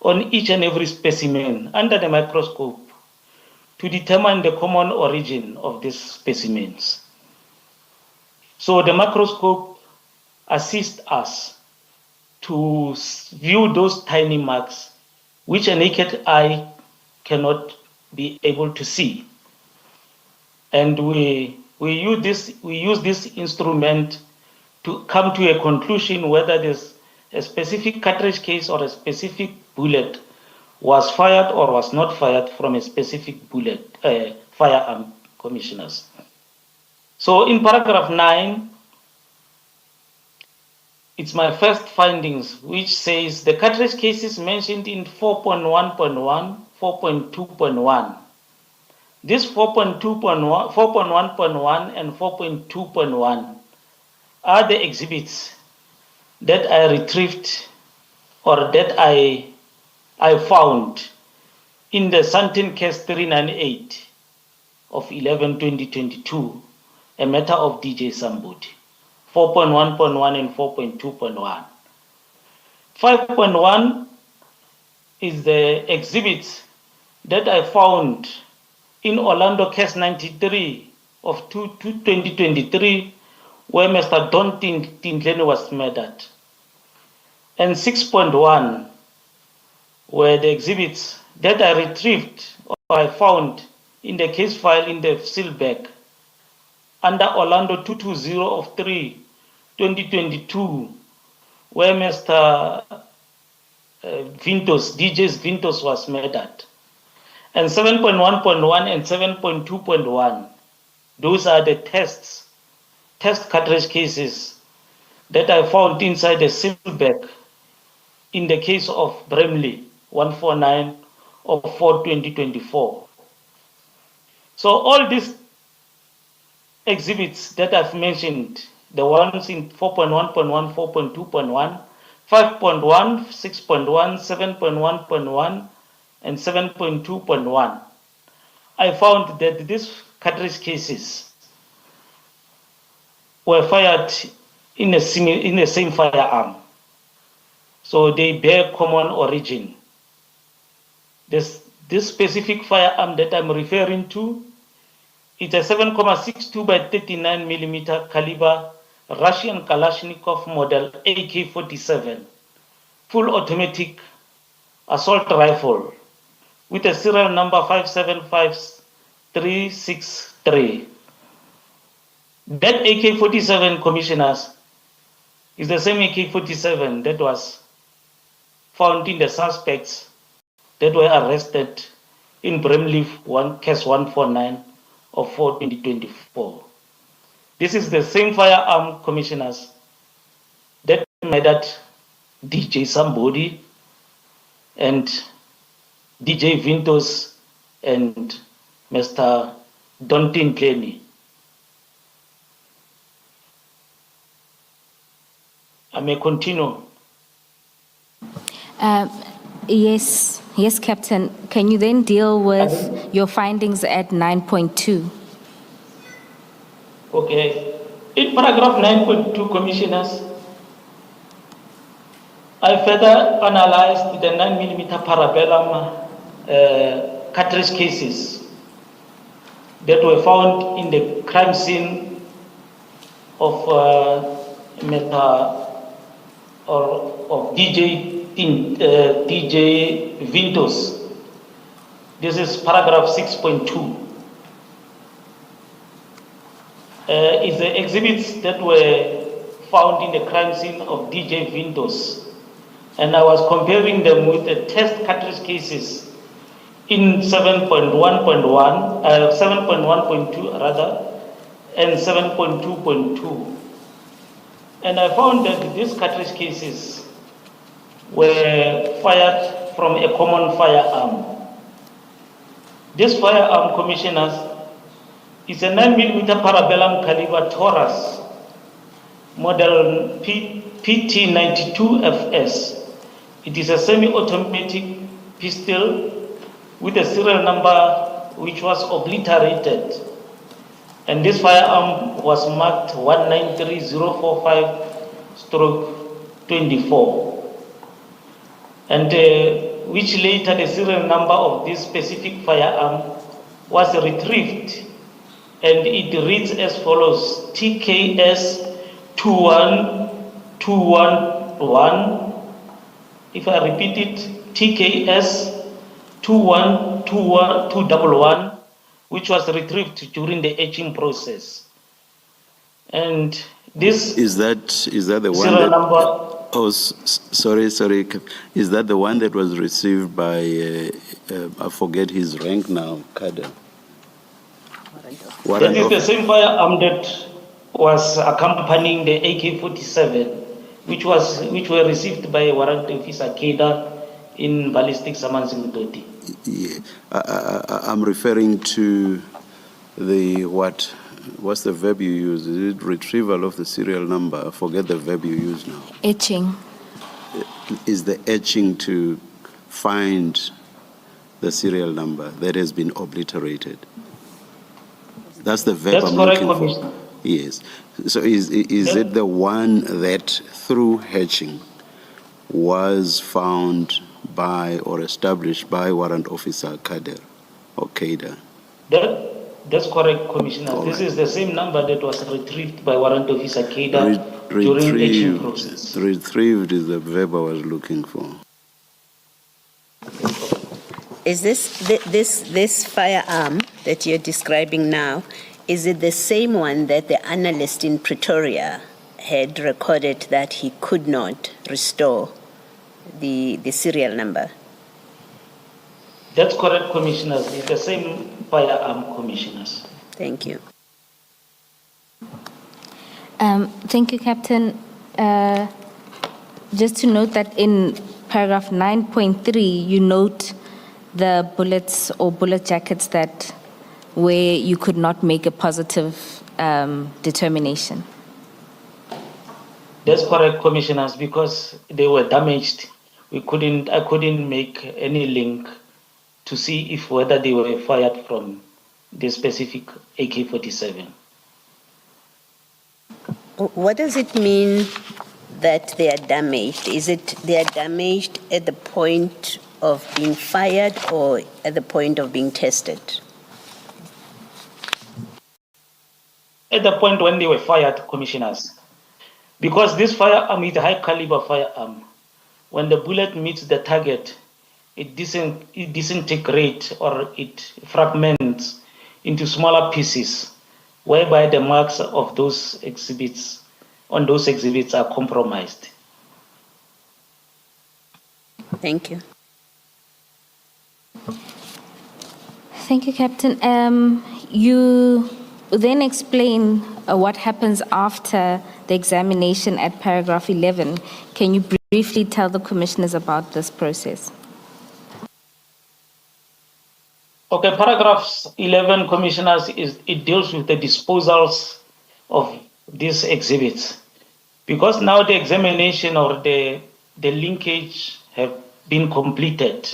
on each and every specimen under the microscope to determine the common origin of these specimens. So the microscope assists us to view those tiny marks which a naked eye cannot be able to see. And we use this instrument to come to a conclusion whether there's a specific cartridge case or a specific bullet was fired or was not fired from a specific bullet, firearm, Commissioners. So in paragraph 9, it's my first findings, which says the cartridge cases mentioned in 4.1.1, 4.2.1. This 4.2.1, 4.1.1 and 4.2.1 are the exhibits that I retrieved or that I I found in the Santin case 398 of 11/2022, a matter of DJ somebody, 4.1.1 and 4.2.1. 5.1 is the exhibits that I found in Orlando case 93 of 2023, where Mr. Don Tindleni was murdered. And 6.1 were the exhibits that I retrieved or I found in the case file in the Sealbag under Orlando 220 of 3/2022, where Mr. DJ's Vintos was murdered. And 7.1.1 and 7.2.1, those are the test cartridge cases that I found inside the Sealbag in the case of Bramley 149 of 4/2024. So all these exhibits that I've mentioned, the ones in 4.1.1, 4.2.1, 5.1, 6.1, 7.1.1, and 7.2.1, I found that these cartridge cases were fired in the same firearm. So they bear common origin. This specific firearm that I'm referring to, it's a 7.62 by 39 millimeter caliber Russian Kalashnikov model AK-47, full automatic assault rifle with a serial number 575363. That AK-47, commissioners, is the same AK-47 that was found in the suspects that were arrested in Bramley case 149 of 4/2024. This is the same firearm, commissioners, that murdered DJ somebody and DJ Vintos and Mr. Dontin Clenny. I may continue. Yes, Captain. Can you then deal with your findings at 9.2? Okay. In paragraph 9.2, commissioners, I further analyzed the 9mm parabellum cartridge cases that were found in the crime scene of DJ Vintos. This is paragraph 6.2. Is the exhibits that were found in the crime scene of DJ Vintos, and I was comparing them with the test cartridge cases in 7.1.1, 7.1.2 rather, and 7.2.2. And I found that these cartridge cases were fired from a common firearm. This firearm, commissioners, is a 9mm parabellum caliber Taurus, model PT92FS. It is a semi-automatic pistol with a serial number which was obliterated. And this firearm was marked 193045/24. And which later the serial number of this specific firearm was retrieved. And it reads as follows: TKS 21211. If I repeat it, TKS 21211, which was retrieved during the etching process. And this is that the one serial that, number? oh, sorry. Is that the one that was received by I forget his rank now, Kader? That is the same firearm that was accompanying the AK-47, which were received by Warrant Officer Keda in ballistic summons in Mutoti. Yeah, I'm referring to the what's the verb you use? Is it retrieval of the serial number? I forget the verb you use now. Etching. Is the etching to find the serial number that has been obliterated. That's the verb That's I'm correct, looking Commissioner. for. Yes. So is it the one that through hatching was found by or established by Warrant Officer Kader or Kader? That's correct, Commissioner. All This right. is the same number that was retrieved by Warrant Officer Keda during etching process. Retrieved is the verb I was looking for. Is this firearm that you're describing now, is it the same one that the analyst in Pretoria had recorded that he could not restore the serial number? That's correct, Commissioners. It's the same firearm, Commissioners. Thank you. Thank you, Captain. Just to note that in paragraph 9.3, you note the bullets or bullet jackets that where you could not make a positive determination. That's correct, Commissioners, because they were damaged. I couldn't make any link to see if whether they were fired from the specific AK-47. What does it mean that they are damaged? Is it they are damaged at the point of being fired or at the point of being tested? At the point when they were fired, Commissioners, because this firearm is a high caliber firearm, when the bullet meets the target, it disintegrates or it fragments into smaller pieces, whereby the marks of those exhibits are compromised. Thank you. Thank you, Captain. You then explain what happens after the examination at paragraph 11. Can you briefly tell the commissioners about this process? Okay, paragraph 11, Commissioners, it deals with the disposals of these exhibits. Because now the examination or the linkage have been completed,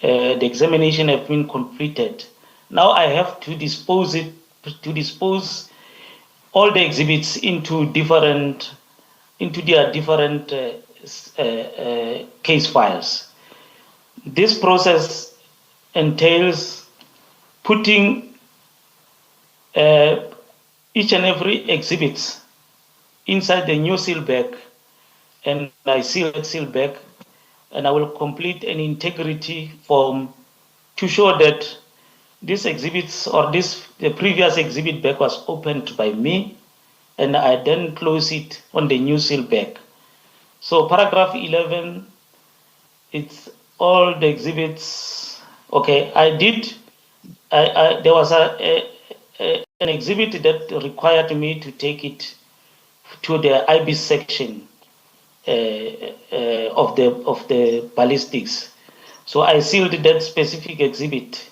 the examination have been completed. Now I have to dispose all the exhibits into their different case files. This process entails putting each and every exhibit inside the new seal bag, and I seal bag, and I will complete an integrity form to show that these exhibits or the previous exhibit bag was opened by me, and I then close it on the new seal bag. So paragraph 11, it's all the exhibits. Okay, there was an exhibit that required me to take it to the IB section of the ballistics. So I sealed that specific exhibit,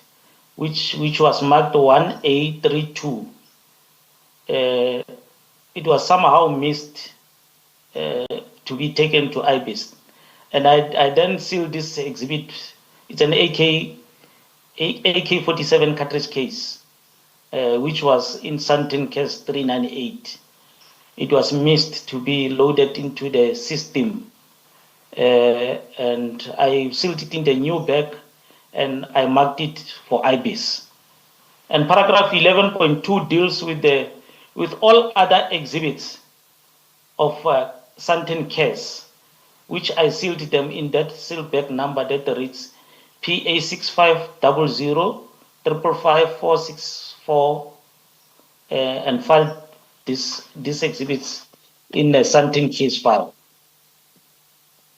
which was marked 1A32. It was somehow missed to be taken to IBIS. And I then sealed this exhibit. It's an AK-47 cartridge case, which was in Santin case 398. It was missed to be loaded into the system. And I sealed it in the new bag and I marked it for IBIS. And paragraph 11.2 deals with all other exhibits of Santin case, which I sealed them in that seal bag number that reads PA6500 555 and filed these exhibits in the Santin case file.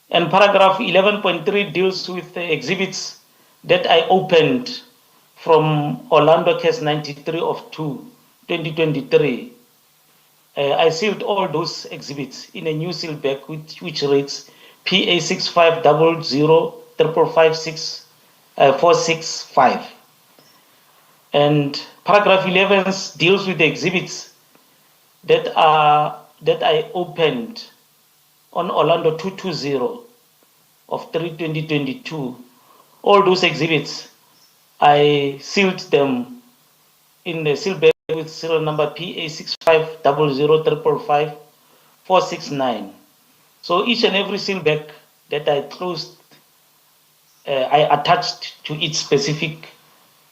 And paragraph 11.3 deals with the exhibits that I opened from Orlando case 93 of 2023. I sealed all those exhibits in a new seal bag which reads PA6500 555 465. And paragraph 11 deals with the exhibits that I opened on Orlando 220 of 3/2022, all those exhibits, I sealed them in the seal bag with serial number PA6500555469. So each and every seal bag that I closed, I attached to each specific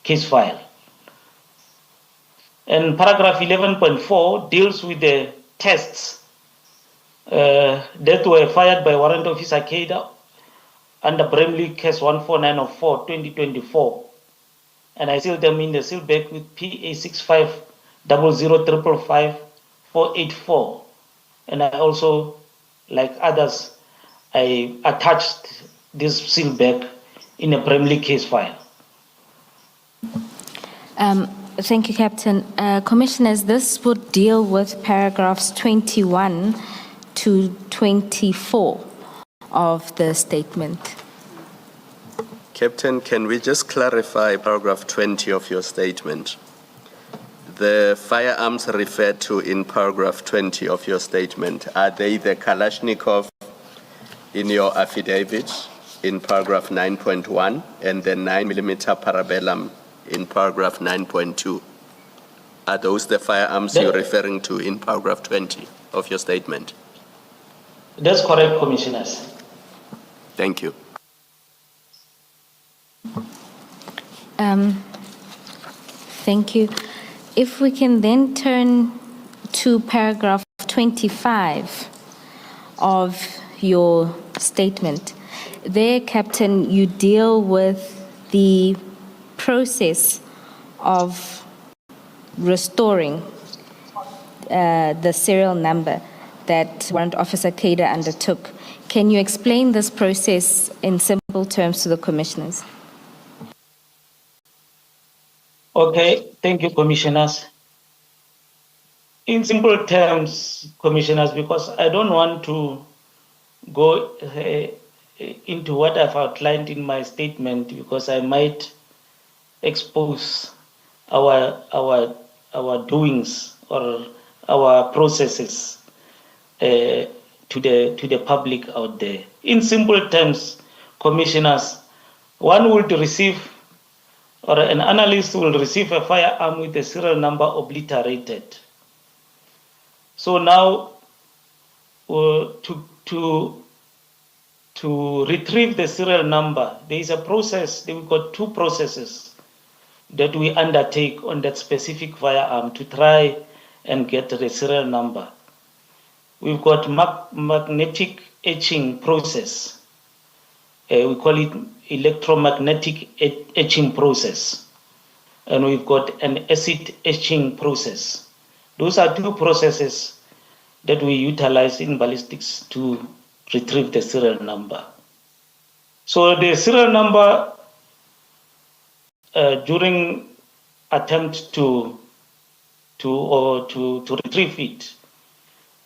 case file. And paragraph 11.4 deals with the tests that were fired by Warrant Officer Keda under Bramley case 149 of 4, 2024. And I sealed them in the seal bag with PA6500555484. And I also, like others, I attached this seal bag in a Bramley case file. Thank you, Captain. Commissioners, this would deal with paragraphs 21 to 24 of the statement. Captain, can we just clarify paragraph 20 of your statement? The firearms referred to in paragraph 20 of your statement, are they the Kalashnikov in your affidavit in paragraph 9.1 and the 9mm parabellum in paragraph 9.2? Are those the firearms you're referring to in paragraph 20 of your statement? That's correct, Commissioners. Thank you. Thank you. If we can then turn to paragraph 25 of your statement. There, Captain, you deal with the process of restoring the serial number that Warrant Officer Keda undertook. Can you explain this process in simple terms to the commissioners? Okay, thank you, Commissioners. In simple terms, Commissioners, because I don't want to go into what I've outlined in my statement, because I might expose our doings or our processes to the public out there. In simple terms, Commissioners, one would receive, or an analyst will receive a firearm with the serial number obliterated. So now, to retrieve the serial number, there is a process. We've got two processes that we undertake on that specific firearm to try and get the serial number. We've got magnetic etching process. We call it electromagnetic etching process. And we've got an acid etching process. Those are two processes that we utilize in ballistics to retrieve the serial number. So the serial number during attempt to retrieve it,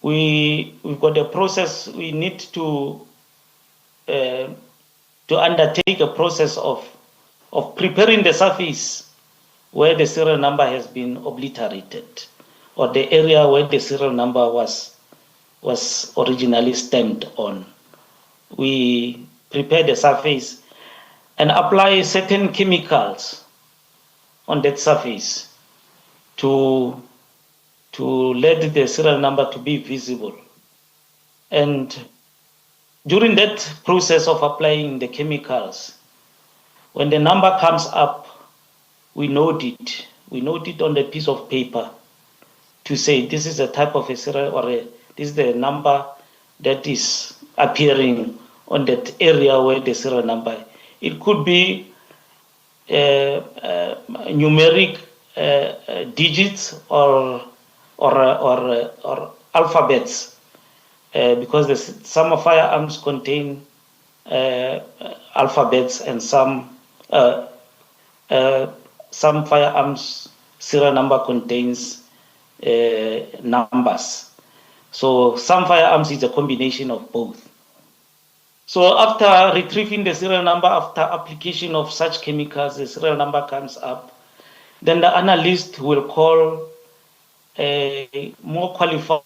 we've got a process. We need to undertake a process of preparing the surface where the serial number has been obliterated, or the area where the serial number was originally stamped on. We prepare the surface and apply certain chemicals on that surface to let the serial number to be visible. And during that process of applying the chemicals, when the number comes up, we note it. We note it on the piece of paper to say this is a type of a serial, or this is the number that is appearing on that area where the serial number. It could be numeric digits or alphabets, because some firearms contain alphabets, and some firearms serial number contains numbers. So some firearms is a combination of both. So after retrieving the serial number, after application of such chemicals, the serial number comes up. Then the analyst will call a more qualified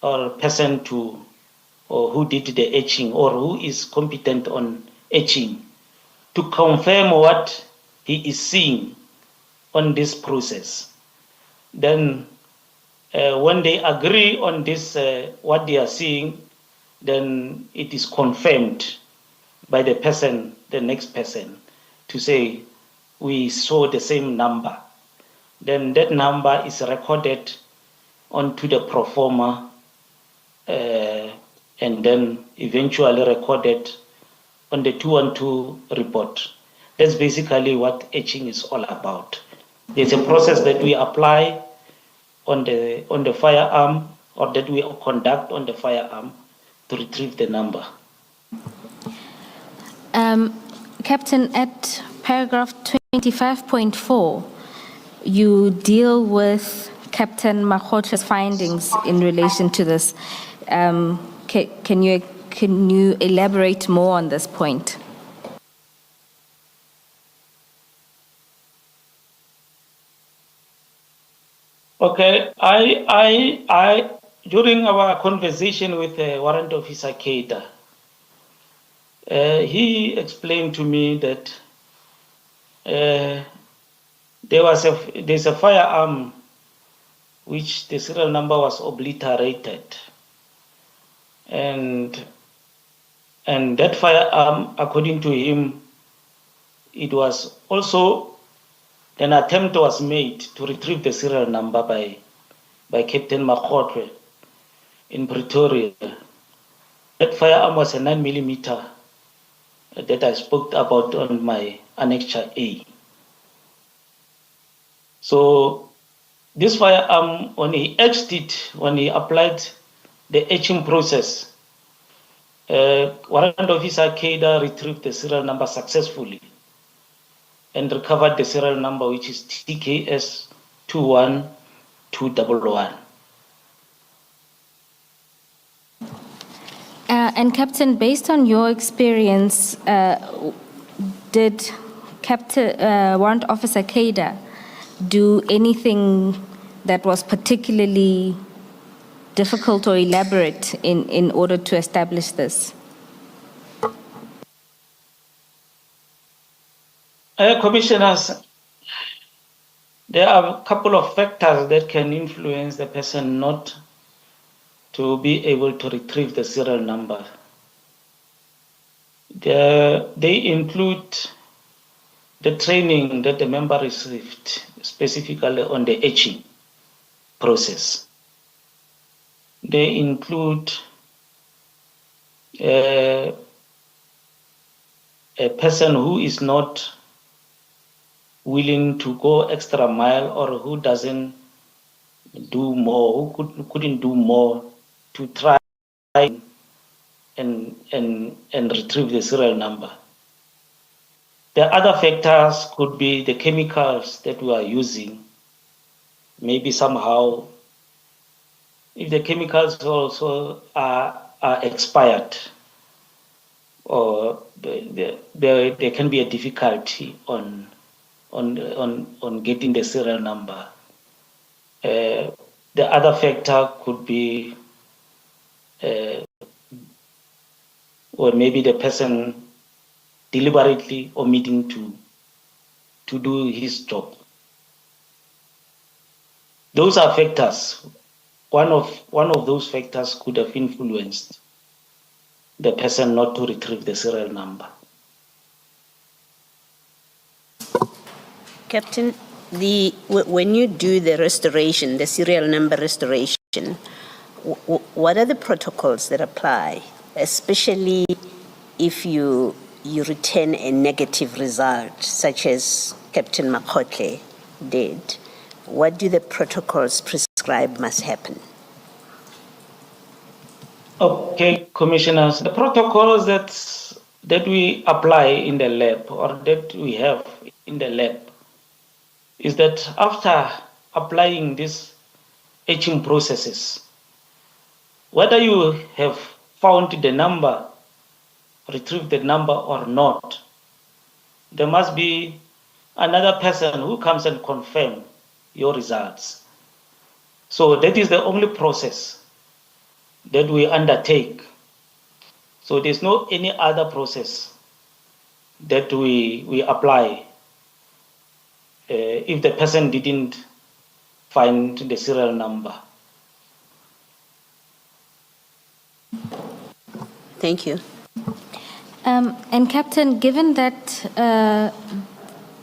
or person to or who did the etching or who is competent on etching to confirm what he is seeing on this process. Then when they agree on this, what they are seeing, then it is confirmed by the person, the next person, to say, we saw the same number. Then that number is recorded onto the pro forma and then eventually recorded on the 212 report. That's basically what etching is all about. There's a process that we apply on the firearm or that we conduct on the firearm to retrieve the number. Captain, at paragraph 25.4, you deal with Captain Makgotle's findings in relation to this. Can you elaborate more on this point? Okay, I during our conversation with Warrant Officer Keita, he explained to me that there's a firearm which the serial number was obliterated, and that firearm, according to him, it was also an attempt was made to retrieve the serial number by Captain Makgotle in Pretoria. That firearm was a 9mm that I spoke about on my Annexure A. So this firearm, when he etched it, when he applied the etching process, Warrant Officer Keita retrieved the serial number successfully and recovered the serial number, which is TKS 21211. And Captain, based on your experience, did Warrant Officer Keita do anything that was particularly difficult or elaborate in order to establish this? Commissioners, there are a couple of factors that can influence the person not to be able to retrieve the serial number. They include the training that the member received, specifically on the etching process. They include a person who is not willing to go extra mile or who doesn't do more, who couldn't do more to try and retrieve the serial number. The other factors could be the chemicals that we are using. Maybe somehow, if the chemicals also are expired, or there can be a difficulty on getting the serial number. The other factor could be, or maybe the person deliberately omitting to do his job. Those are factors. One of those factors could have influenced the person not to retrieve the serial number. Captain, when you do the restoration, the serial number restoration, what are the protocols that apply, especially if you return a negative result, such as Captain Makgotle did? What do the protocols prescribe must happen? Okay, commissioners, the protocols that we apply in the lab or that we have in the lab is that after applying these etching processes, whether you have found the number, retrieved the number or not, there must be another person who comes and confirm your results. So that is the only process that we undertake So there's no any other process that we apply if the person didn't find the serial number. Thank you. And Captain, given that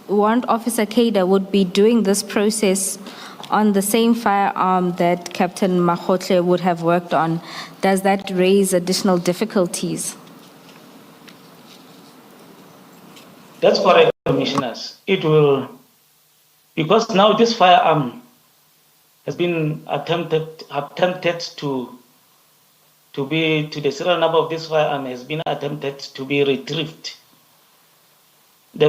Warrant Officer Kader would be doing this process on the same firearm that Captain Mahotle would have worked on, does that raise additional difficulties? That's correct, Commissioners. It will, because now this firearm has been attempted to the serial number of this firearm has been attempted to be retrieved. The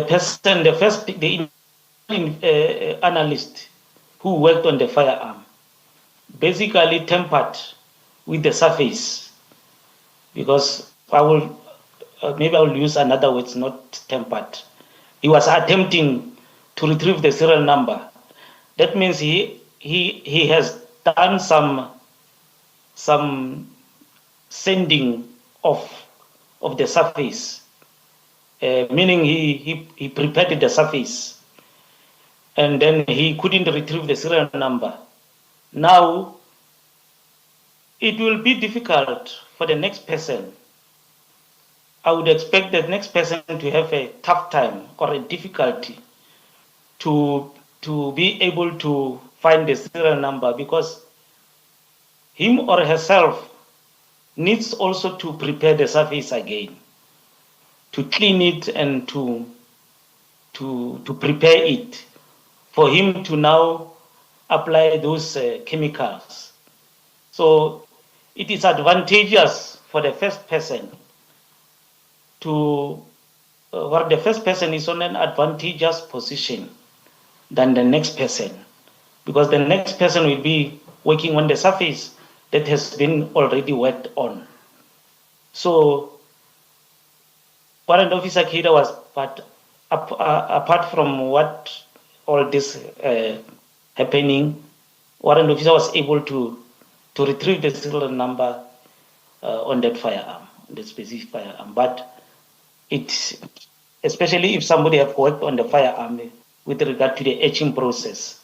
analyst who worked on the firearm basically tampered with the surface, because maybe I will use another word, not tampered. He was attempting to retrieve the serial number. That means he has done some sanding of the surface, meaning he prepared the surface, and then he couldn't retrieve the serial number. Now, it will be difficult for the next person. I would expect the next person to have a tough time or a difficulty to be able to find the serial number, because him or herself needs also to prepare the surface again, to clean it and to prepare it for him to now apply those chemicals. So it is advantageous for the first person where the first person is on an advantageous position than the next person, because the next person will be working on the surface that has been already worked on. So Warrant Officer Kida was, but apart from what all this happening, Warrant Officer was able to retrieve the serial number on that firearm, the specific firearm. But it, especially if somebody have worked on the firearm with regard to the etching process,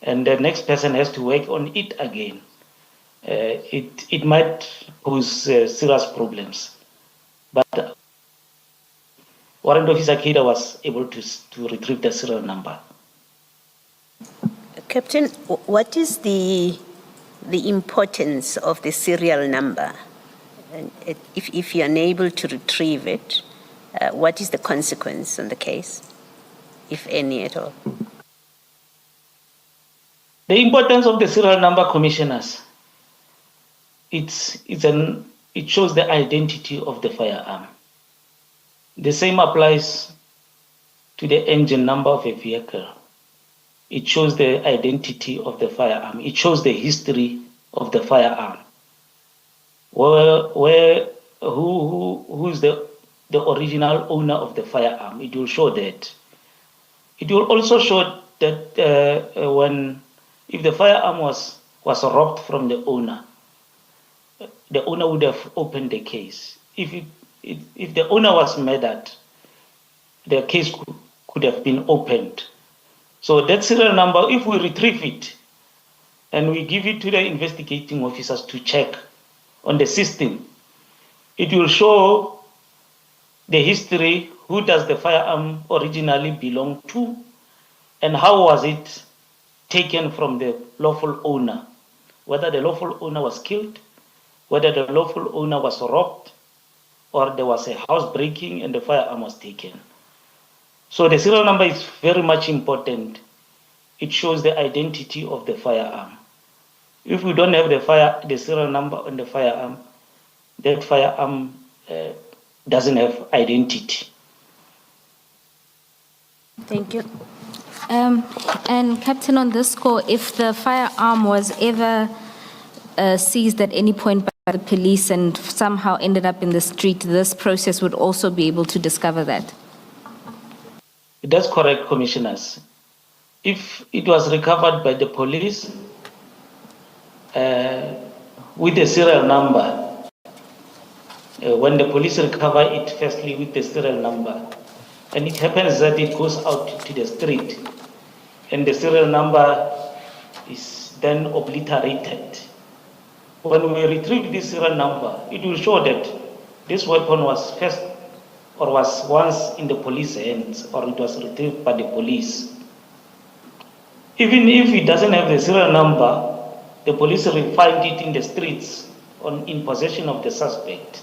and the next person has to work on it again, it might pose serious problems. But Warrant Officer Kida was able to retrieve the serial number. Captain, what is the importance of the serial number? And if you're unable to retrieve it, what is the consequence on the case, if any at all? The importance of the serial number, Commissioners, it shows the identity of the firearm. The same applies to the engine number of a vehicle. It shows the identity of the firearm. It shows the history of the firearm. Who is the original owner of the firearm? It will show that. It will also show that if the firearm was robbed from the owner would have opened the case. If the owner was murdered, the case could have been opened. So that serial number, if we retrieve it and we give it to the investigating officers to check on the system, it will show the history, who does the firearm originally belong to, and how was it taken from the lawful owner, whether the lawful owner was killed, whether the lawful owner was robbed, or there was a house breaking and the firearm was taken. So the serial number is very much important. It shows the identity of the firearm. If we don't have the serial number on the firearm, that firearm doesn't have identity. Thank you. And Captain, on this score, if the firearm was ever seized at any point by the police and somehow ended up in the street, this process would also be able to discover that? That's correct, Commissioners. If it was recovered by the police with the serial number, when the police recover it, firstly with the serial number, and it happens that it goes out to the street, and the serial number is then obliterated. When we retrieve this serial number, it will show that this weapon was first or was once in the police hands, or it was retrieved by the police. Even if it doesn't have the serial number, the police will find it in the streets in possession of the suspect.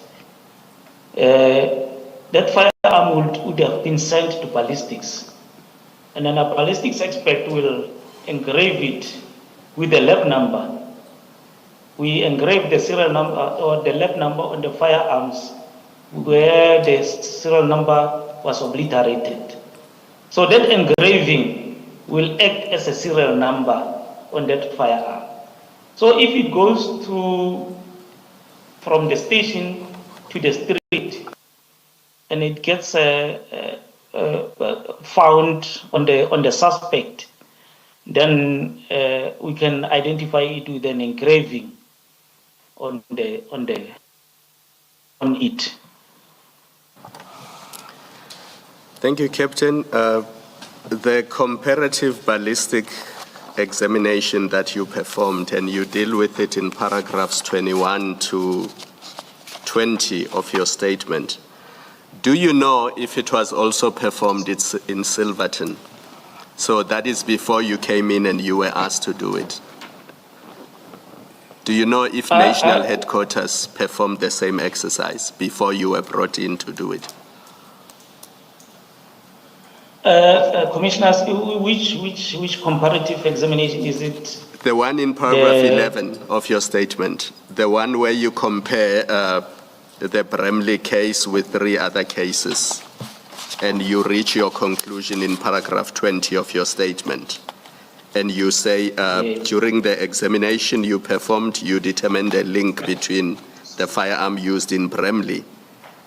That firearm would have been sent to ballistics, and then a ballistics expert will engrave it with the lab number. We engrave the serial number or the lab number on the firearms where the serial number was obliterated. So that engraving will act as a serial number on that firearm. So if it goes from the station to the street and it gets found on the suspect, then we can identify it with an engraving on it. Thank you, Captain. The comparative ballistic examination that you performed, and you deal with it in paragraphs 21 to 20 of your statement. Do you know if it was also performed in Silverton? So that is before you came in and you were asked to do it. Do you know if national headquarters performed the same exercise before you were brought in to do it? Commissioners, which comparative examination is it? The one in paragraph 11 of your statement, the one where you compare the Bramley case with 3 other cases, and you reach your conclusion in paragraph 20 of your statement. And you say during the examination you performed, you determined a link between the firearm used in Bramley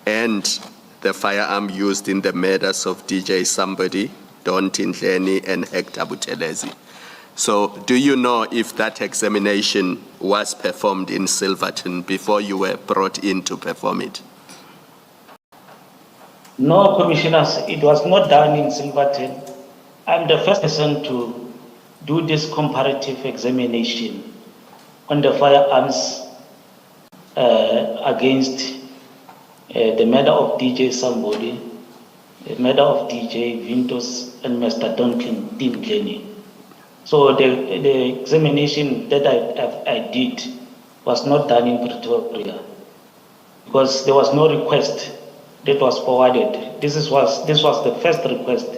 and the firearm used in the murders of DJ Somebody, Don Tindleni, and Hector Buthelezi. So do you know if that examination was performed in Silverton before you were brought in to perform it? No, Commissioners, it was not done in Silverton. I'm the first person to do this comparative examination on the firearms against the murder of DJ Somebody, the murder of DJ Vintos, and Mr. Don Tindleni. So the examination that I did was not done in Pretoria because there was no request that was forwarded. This was the first request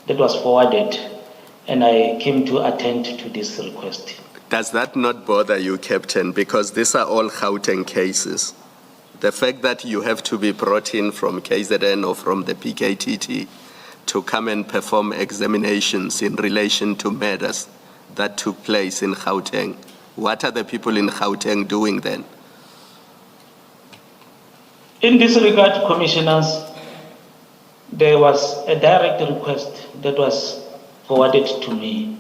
that was forwarded, and I came to attend to this request. Does that not bother you, Captain? Because these are all Gauteng cases. The fact that you have to be brought in from KZN or from the PKTT to come and perform examinations in relation to murders that took place in Gauteng. What are the people in Gauteng doing then? In this regard, Commissioners, there was a direct request that was forwarded to me.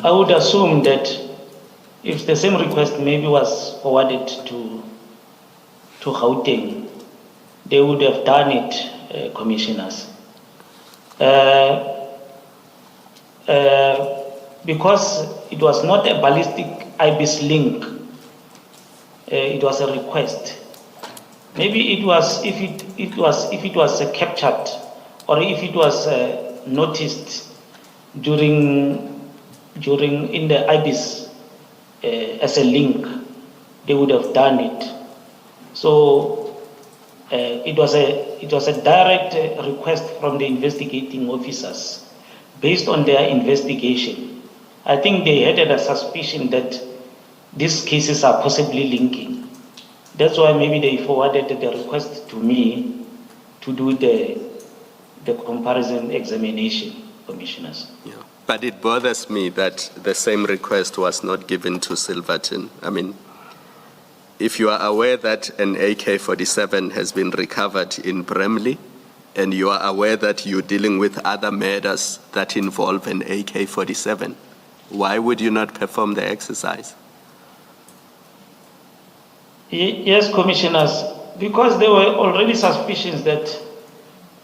I would assume that if the same request maybe was forwarded to Gauteng, they would have done it, Commissioners. Because it was not a ballistic IBIS link, it was a request. Maybe it was if it was captured or if it was noticed during in the IBIS as a link, they would have done it. So it was a direct request from the investigating officers based on their investigation. I think they had a suspicion that these cases are possibly linking. That's why maybe they forwarded the request to me to do the comparison examination, Commissioners. Yeah. But it bothers me that the same request was not given to Silverton. I mean, if you are aware that an AK-47 has been recovered in Bramley, and you are aware that you're dealing with other murders that involve an AK-47, why would you not perform the exercise? Yes, Commissioners, because there were already suspicions that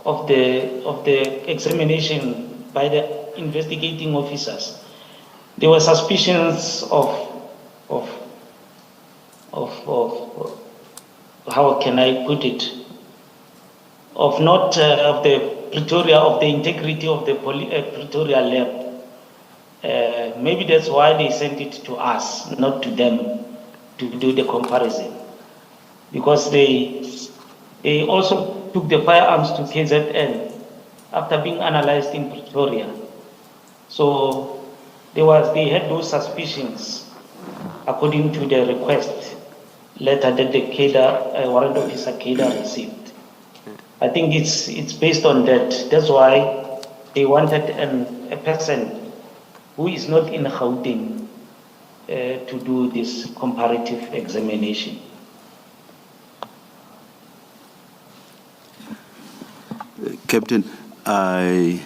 of the examination by the investigating officers, there were suspicions of how can I put it, of not of the Pretoria, of the integrity of the Pretoria lab. Maybe that's why they sent it to us, not to them, to do the comparison, because they also took the firearms to KZN after being analyzed in Pretoria. So they had those suspicions according to the request letter that the warrant officer Keda received. I think it's based on that. That's why they wanted a person who is not in Gauteng to do this comparative examination. Captain, I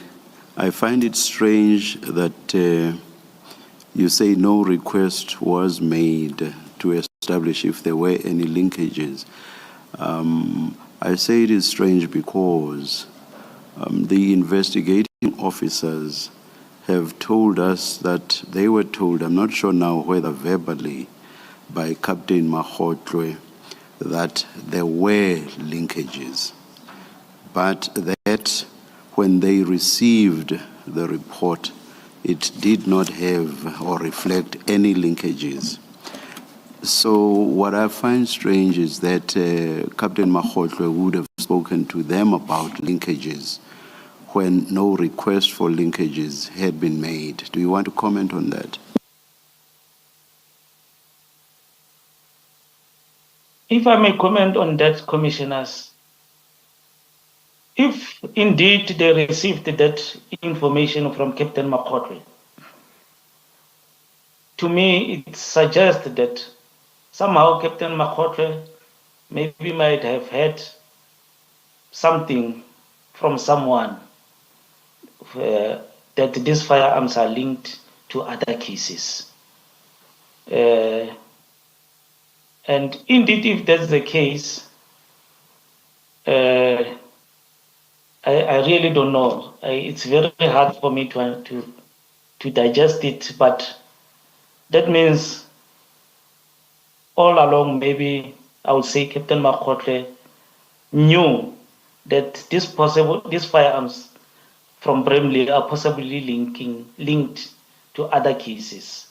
find it strange that you say no request was made to establish if there were any linkages. I say it is strange because the investigating officers have told us that they were told, I'm not sure now whether verbally, by Captain Mahotlwe, that there were linkages, but that when they received the report, it did not have or reflect any linkages. So what I find strange is that Captain Mahotlwe would have spoken to them about linkages when no request for linkages had been made. Do you want to comment on that? If I may comment on that, Commissioners, if indeed they received that information from Captain Mahotlwe, to me it suggests that somehow Captain Mahotlwe maybe might have had something from someone that these firearms are linked to other cases. And indeed, if that's the case, I really don't know. It's very hard for me to digest it, but that means all along, maybe I would say Captain Mahotlwe knew that these firearms from Bramley are possibly linked to other cases.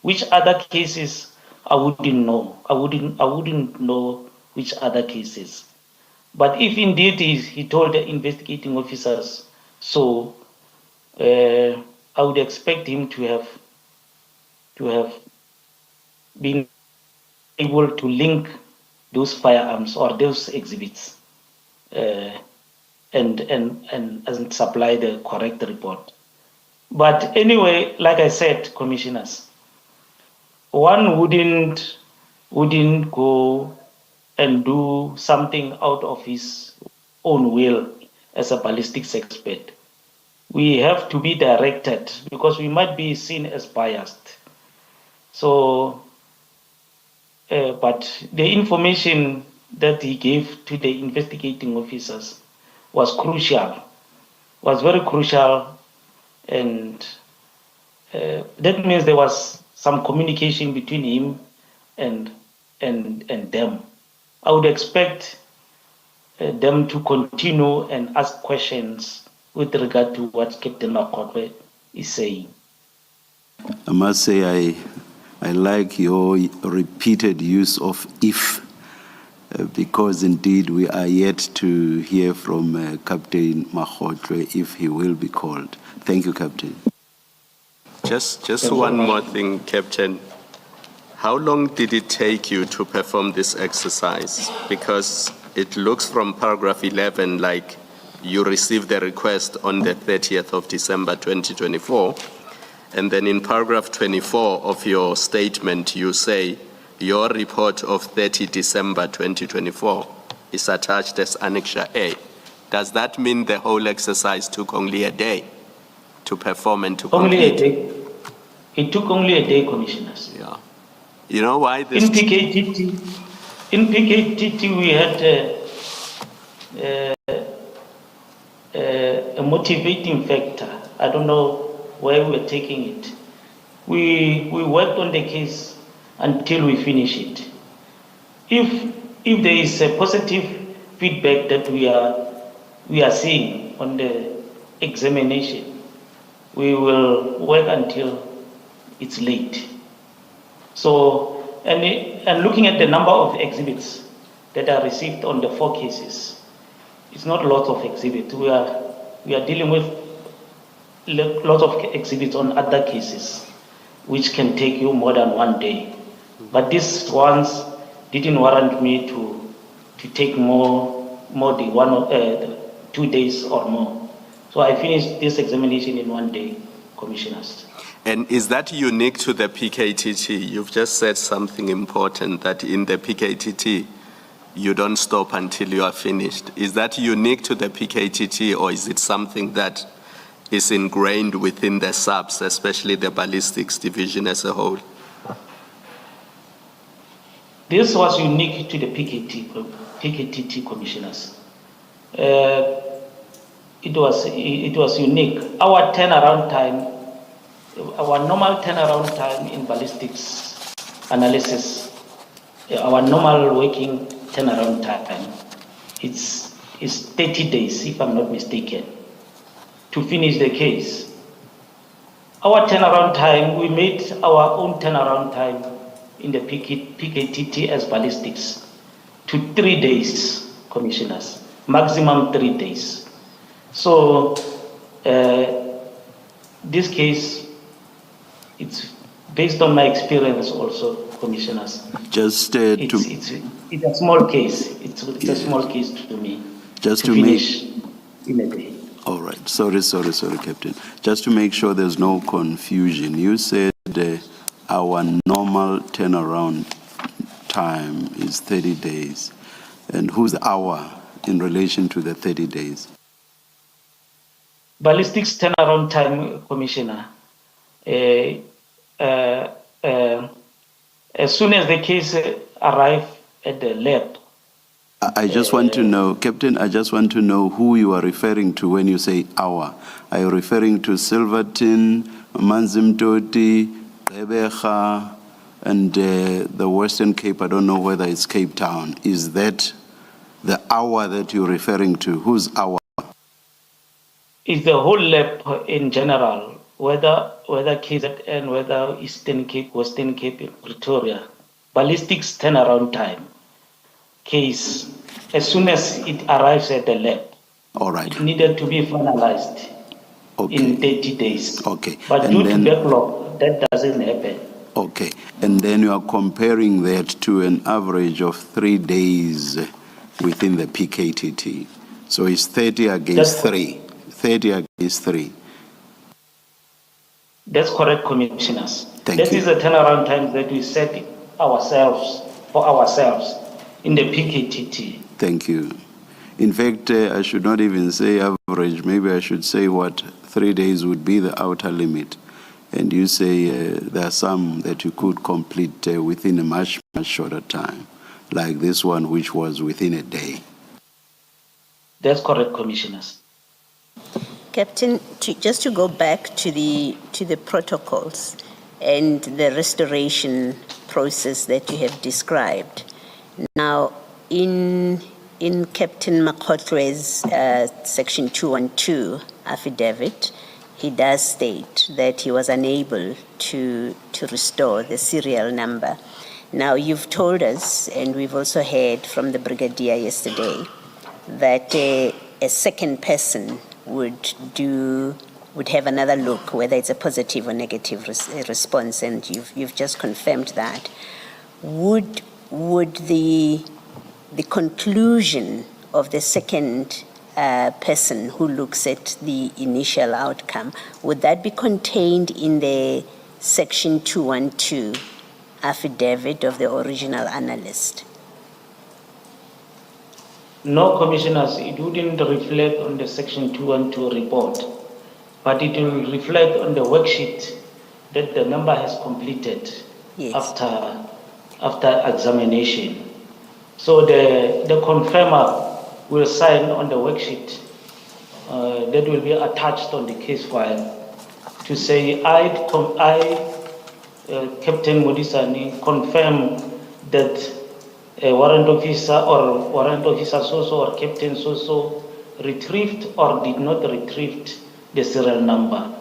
Which other cases I wouldn't know. I wouldn't know which other cases. But if indeed he told the investigating officers so, I would expect him to have been able to link those firearms or those exhibits and supply the correct report. But anyway, like I said, Commissioners, one wouldn't go and do something out of his own will as a ballistics expert. We have to be directed because we might be seen as biased. So, but the information that he gave to the investigating officers was crucial, was very crucial, and that means there was some communication between him and them. I would expect them to continue and ask questions with regard to what Captain Mahotlwe is saying. I must say I like your repeated use of if, because indeed we are yet to hear from Captain Mahotlwe if he will be called. Thank you, Captain. Just one more thing, Captain. How long did it take you to perform this exercise? Because it looks from paragraph 11 like you received the request on the 30th of December 2024. And then in paragraph 24 of your statement, you say your report of 30 December 2024 is attached as Annexure A. Does that mean the whole exercise took only a day to perform and to complete? Only a day. It took only a day, Commissioners. Yeah. You know why this? In In PKTT, we had a motivating factor. I don't know where we were taking it. We worked on the case until we finish it. If there is a positive feedback that we are seeing on the examination, we will work until it's late. So, and looking at the number of exhibits that are received on the 4 cases, it's not lots of exhibits. We are dealing with lots of exhibits on other cases, which can take you more than 1 day. But these ones didn't warrant me to take more than 2 days or more. So I finished this examination in 1 day, Commissioners. And is that unique to the PKTT? You've just said something important, that in the PKTT, you don't stop until you are finished. Is that unique to the PKTT, or is it something that is ingrained within the subs, especially the ballistics division as a whole? This was unique to the PKTT Commissioners. It was unique. Our turnaround time, our normal turnaround time in ballistics analysis, our normal working turnaround time, is 30 days, if I'm not mistaken, to finish the case. Our turnaround time, we made our own turnaround time in the PKTT as ballistics to 3 days, Commissioners, maximum 3 days. So this case, it's based on my experience also, Commissioners. Just it's a small case. It's a small case to me. Just to finish in a day. All right. Sorry, Captain. Just to make sure there's no confusion, you said our normal turnaround time is 30 days. And who's our in relation to the 30 days? Ballistics turnaround time, Commissioner. As soon as the case arrives at the lab. I just want to know, Captain, I just want to know who you are referring to when you say our. Are you referring to Silverton, Manzimtoti, Rebeja, and the Western Cape? I don't know whether it's Cape Town. Is that the our that you're referring to? Who's our? It's the whole lab in general, whether KZN, whether Eastern Cape, Western Cape, in Pretoria. Ballistics turnaround time case, as soon as it arrives at the lab, all right, it needed to be finalized in 30 days. Okay. But due to backlog, that doesn't happen. Okay. And then you are comparing that to an average of 3 days within the PKTT. So it's 30 against 3. 30 against 3. That's correct, Commissioners. Thank you. That is the turnaround time that we set for ourselves in the PKTT. Thank you. In fact, I should not even say average. Maybe I should say 3 days would be the outer limit. And you say there are some that you could complete within a much, much shorter time, like this one, which was within a day. That's correct, Commissioners. Captain, just to go back to the protocols and the restoration process that you have described. Now, in Captain Makotwe's Section 212 affidavit, he does state that he was unable to restore the serial number. Now, you've told us, and we've also heard from the Brigadier yesterday, that a second person would have another look, whether it's a positive or negative response, and you've just confirmed that. Would the conclusion of the second person who looks at the initial outcome, would that be contained in the Section 212 affidavit of the original analyst? No, Commissioners, it wouldn't reflect on the Section 212 report, but it will reflect on the worksheet that the member has completed. Yes. after examination. So the confirmer will sign on the worksheet that will be attached on the case file to say, Captain Modisani, confirm that a warrant officer or warrant officer so-so or captain so-so retrieved or did not retrieve the serial number.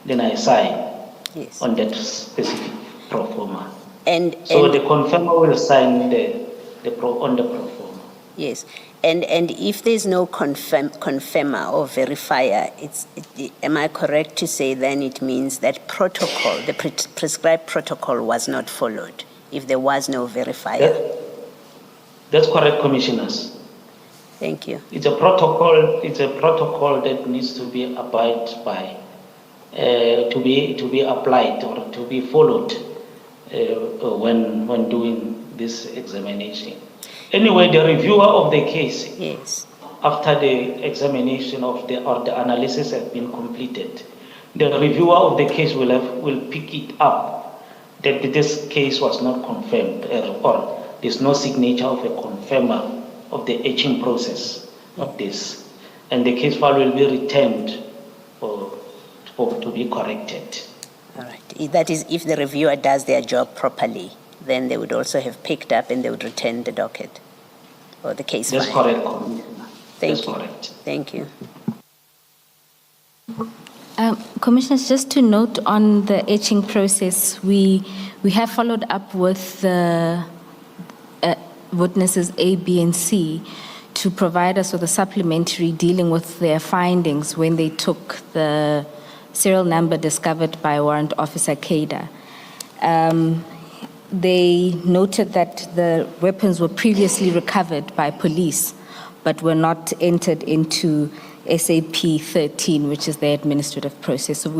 Then I sign Yes. on that specific pro forma. And So the confirmer will sign on the pro forma. yes, and if there's no confirmer or verifier, am I correct to say then it means that protocol, the prescribed protocol was not followed if there was no verifier? That's correct, commissioners. Thank you. It's a protocol. It's a protocol that needs to be abided by, to be applied or to be followed when doing this examination. Anyway, the reviewer of the case, Yes. after the examination of the analysis has been completed, the reviewer of the case will pick it up that this case was not confirmed or there's no signature of a confirmer of the etching process of this, and the case file will be returned to be corrected. All right. That is, if the reviewer does their job properly, then they would also have picked up and they would return the docket or the case That's file. correct, Commissioner. Thank That's you. correct. Thank you. Commissioners, just to note on the etching process, we have followed up with the witnesses A, B, and C to provide us with a supplementary dealing with their findings when they took the serial number discovered by Warrant Officer Kada. They noted that the weapons were previously recovered by police, but were not entered into SAP 13, which is the administrative process. So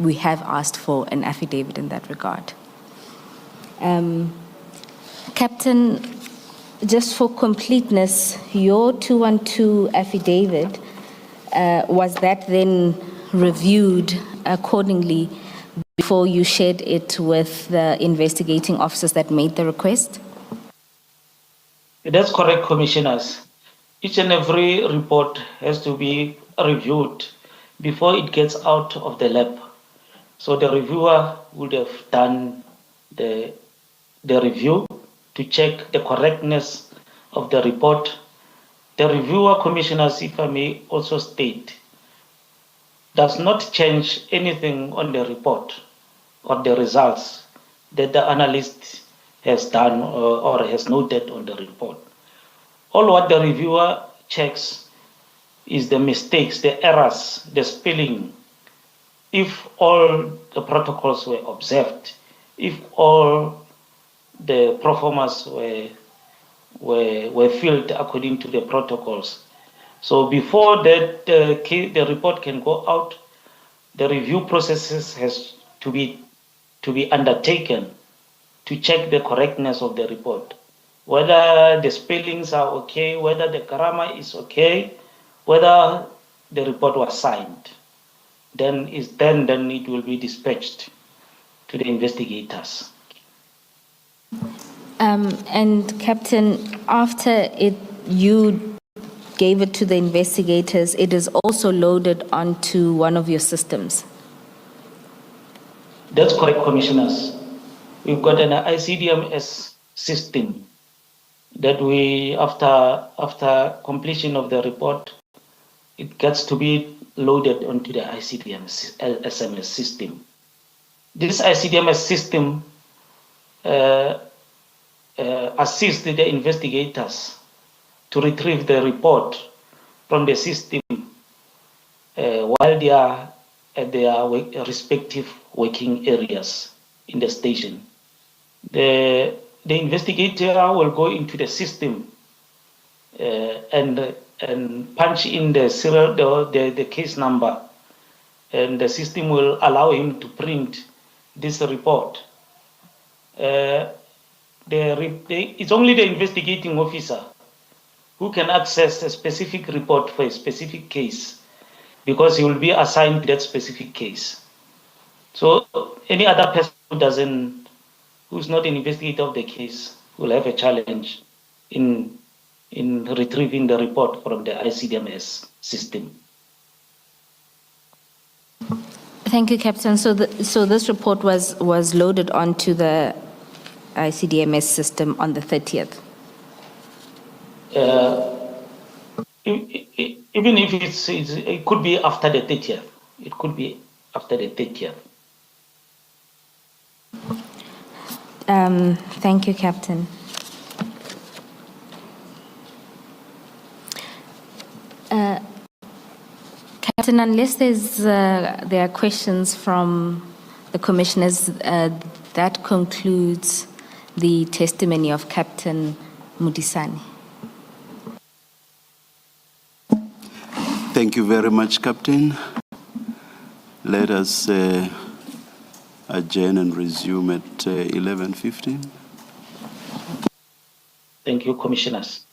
we have asked for an affidavit in that regard. Captain, just for completeness, your 212 affidavit, was that then reviewed accordingly before you shared it with the investigating officers that made the request? That's correct, commissioners. Each and every report has to be reviewed before it gets out of the lab. So the reviewer would have done the review to check the correctness of the report. The reviewer, commissioners, if I may also state, does not change anything on the report or the results that the analyst has done or has noted on the report. All what the reviewer checks is the mistakes, the errors, the spelling. If all the protocols were observed, if all the performers were filled according to the protocols. So before that the report can go out, the review processes has to be undertaken to check the correctness of the report, whether the spellings are okay, whether the grammar is okay, whether the report was signed. Then it will be dispatched to the investigators. And Captain, after you gave it to the investigators, it is also loaded onto one of your systems. That's correct, commissioners. We've got an ICDMS system that we, after completion of the report, it gets to be loaded onto the ICDMS SMS system. This ICDMS system assists the investigators to retrieve the report from the system while they are at their respective working areas in the station. The investigator will go into the system and punch in the serial, the case number, and the system will allow him to print this report. It's only the investigating officer who can access a specific report for a specific case, because he will be assigned to that specific case. So any other person who's not an investigator of the case will have a challenge in in retrieving the report from the ICDMS system. Thank you, Captain. So this report was loaded onto the ICDMS system on the 30th. Even if it could be after the 30th. It could be after the 30th. Thank you, Captain. Captain, unless there are questions from the commissioners, that concludes the testimony of Captain Mudisani. Thank you very much, Captain. Let us adjourn and resume at 11:15. Thank you, commissioners.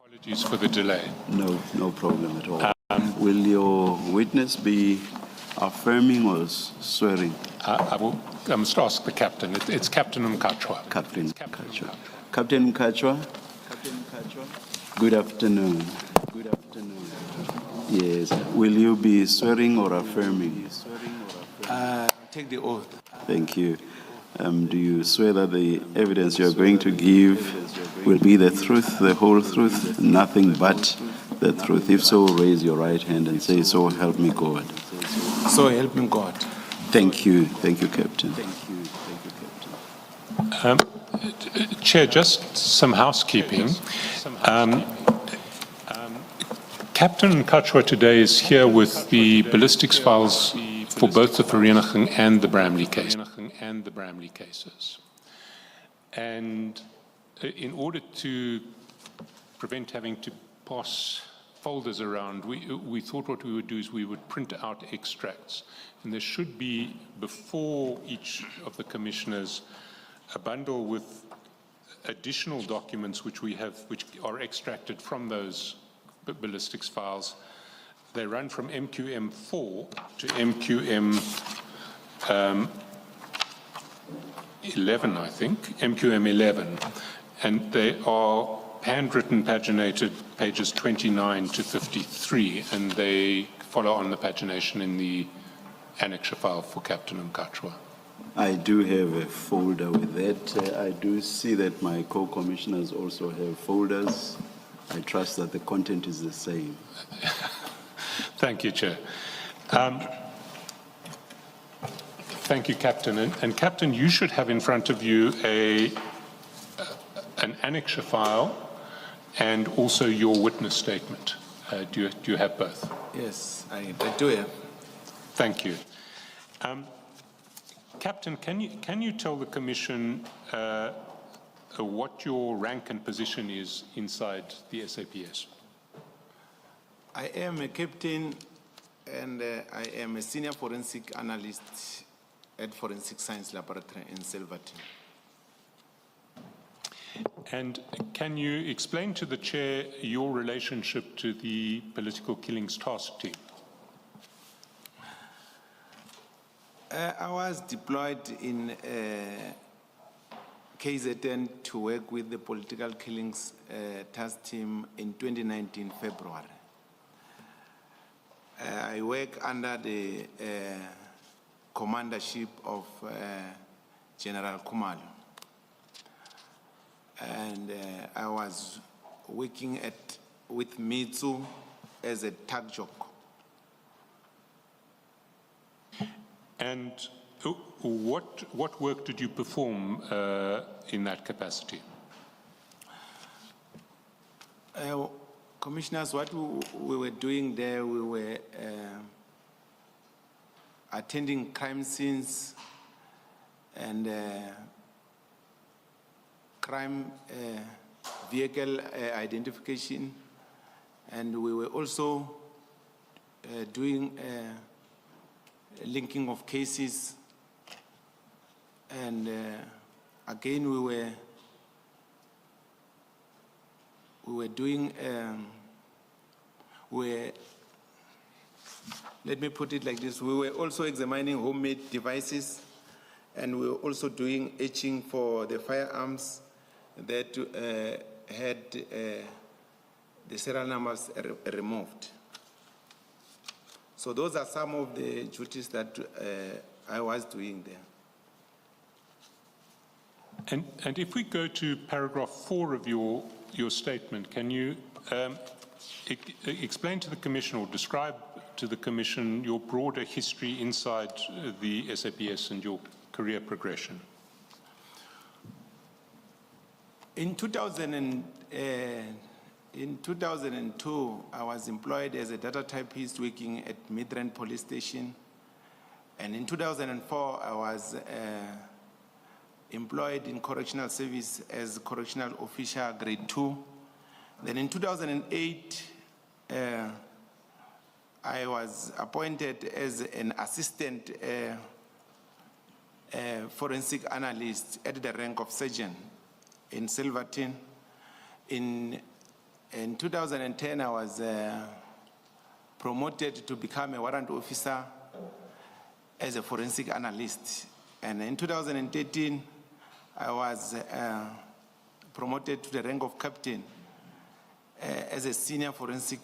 Apologies for the delay. No problem at all. Will your witness be affirming or swearing? I must ask the captain. It's Captain Mkachwa. Captain Mkachwa. Captain Mkachwa. Good afternoon. Good afternoon. Yes. Will you be swearing or affirming? Take the oath. Thank you. Do you swear that the evidence you are going to give will be the truth, the whole truth, nothing but the truth? If so, raise your right hand and say, "So help me God." So help me God. Thank you. Thank you, Captain. Chair, just some housekeeping. Captain Mkachwa today is here with the ballistics files for both the Vereeniging and the Bramley cases. And in order to prevent having to pass folders around, we thought what we would do is we would print out extracts. And there should be, before each of the commissioners, a bundle with additional documents which are extracted from those ballistics files. They run from MQM4 to MQM 11, I think, MQM 11. And they are handwritten, paginated, pages 29 to 53, and they follow on the pagination in the annexure file for Captain Mkachwa. I do have a folder with that. I do see that my co-commissioners also have folders. I trust that the content is the same. Thank you, Chair. Thank you, Captain. And Captain, you should have in front of you an annexure file and also your witness statement. Do you have both? Yes, I do have. Thank you. Captain, can you tell the Commission what your rank and position is inside the SAPS? I am a captain and I am a senior forensic analyst at Forensic Science Laboratory in Silverton. And can you explain to the Chair your relationship to the Political Killings Task Team? I was deployed in KZN to work with the Political Killings Task Team in 2019 February. I work under the commandership of General Kumalo. And I was working with Mitsu as a tag jock. And what work did you perform in that capacity? Commissioners, what we were doing there, we were attending crime scenes and crime vehicle identification, and we were also doing linking of cases, and again we were doing let me put it like this, we were also examining homemade devices, and we were also doing etching for the firearms that had the serial numbers removed. So those are some of the duties that I was doing there. And if we go to paragraph 4 of your statement, can you explain to the Commission or describe to the Commission your broader history inside the SAPS and your career progression? In 2002, I was employed as a data typist working at Midrand Police Station. And in 2004, I was employed in correctional service as correctional officer grade 2. Then in 2008, I was appointed as an assistant forensic analyst at the rank of sergeant in Silverton. In In 2010, I was promoted to become a warrant officer as a forensic analyst. And in 2013, I was promoted to the rank of captain as a senior forensic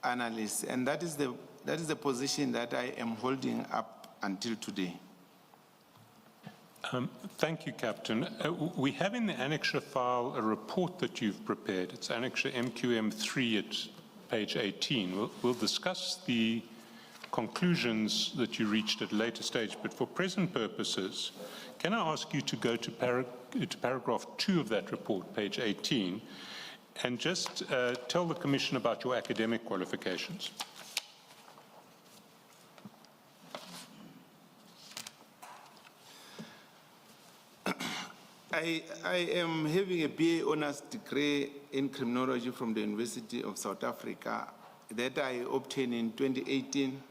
analyst. And that is the position that I am holding up until today. Thank you, Captain. We have in the annexure file a report that you've prepared. It's annexure MQM3 at page 18. We'll discuss the conclusions that you reached at a later stage, but for present purposes, can I ask you to go to paragraph 2 of that report, page 18, and just tell the Commission about your academic qualifications? I am having a BA Honours degree in criminology from the University of South Africa that I obtained in 2018.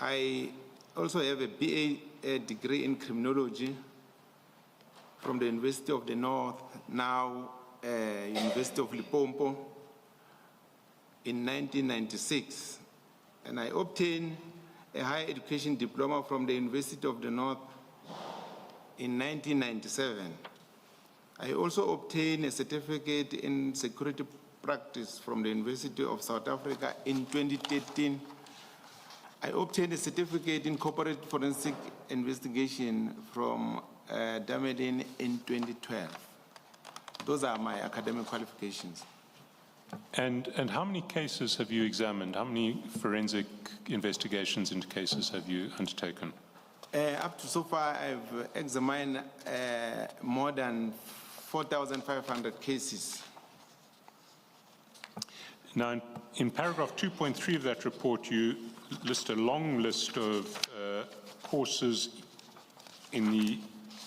I also have a BA degree in criminology from the University of the North, now University of Limpopo, in 1996. And I obtained a higher education diploma from the University of the North in 1997. I also obtained a certificate in security practice from the University of South Africa in 2013. I obtained a certificate in corporate forensic investigation from Damelin in 2012. Those are my academic qualifications. And how many cases have you examined? How many forensic investigations into cases have you undertaken? Up to so far, I've examined more than 4,500 cases. Now, in paragraph 2.3 of that report, you list a long list of courses in the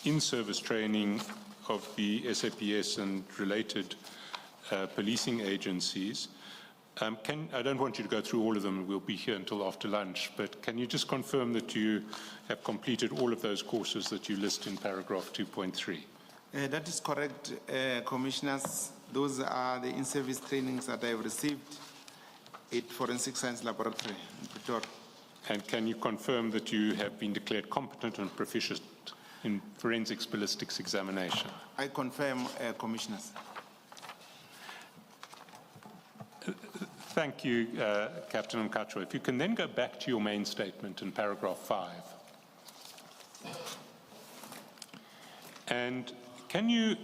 in-service training of the SAPS and related policing agencies. I don't want you to go through all of them, we'll be here until after lunch, but can you just confirm that you have completed all of those courses that you list in paragraph 2.3? That is correct, Commissioners. Those are the in-service trainings that I have received at Forensic Science Laboratory in Pretoria. And can you confirm that you have been declared competent and proficient in forensics ballistics examination? I confirm, Commissioners. Thank you, Captain Nkatwa. If you can then go back to your main statement in paragraph 5. And can you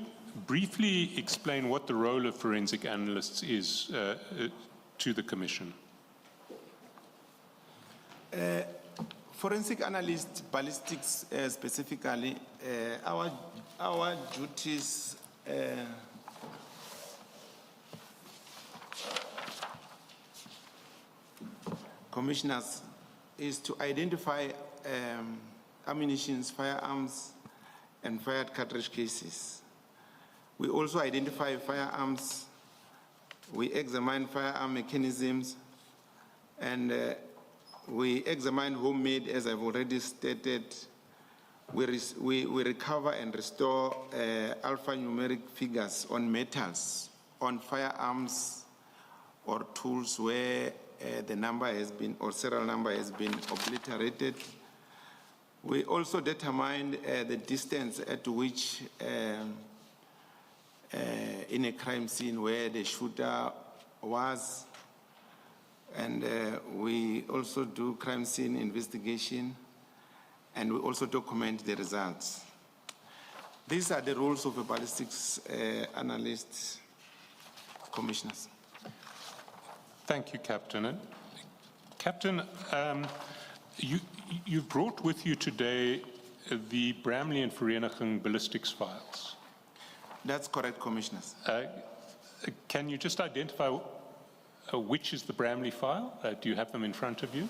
briefly explain what the role of forensic analysts is to the Commission? Forensic analysts, ballistics specifically, our duties Commissioners, is to identify ammunition, firearms, and fired cartridge cases. We also identify firearms, we examine firearm mechanisms, and we examine homemade, as I've already stated. We recover and restore alphanumeric figures on metals, on firearms or tools where the number has been, or serial number has been obliterated. We also determined the distance at which in a crime scene where the shooter was, and we also do crime scene investigation, and we also document the results. These are the roles of a ballistics analyst, Commissioners. Thank you, Captain. And Captain, you brought with you today the Bramley and Vereniging ballistics files. That's correct, Commissioners. Can you just identify which is the Bramley file? Do you have them in front of you?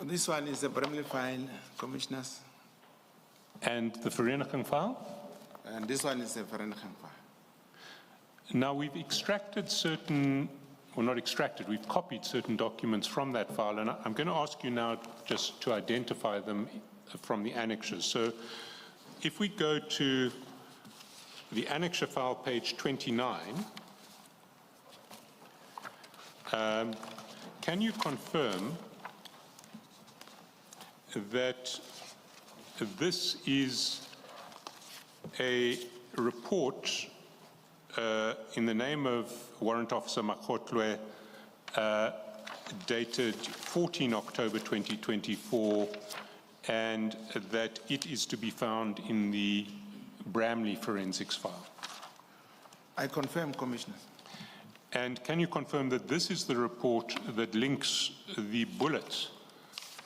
This one is the Bramley file, Commissioners. And the Vereniging file? And this one is the Vereniging file. Now, we've extracted certain or not extracted, we've copied certain documents from that file, and I'm going to ask you now just to identify them from the annexures. So if we go to the annexure file, page 29, can you confirm that this is a report in the name of Warrant Officer Makgotlwe, dated 14 October 2024, and that it is to be found in the Bramley forensics file? I confirm, Commissioner. And can you confirm that this is the report that links the bullets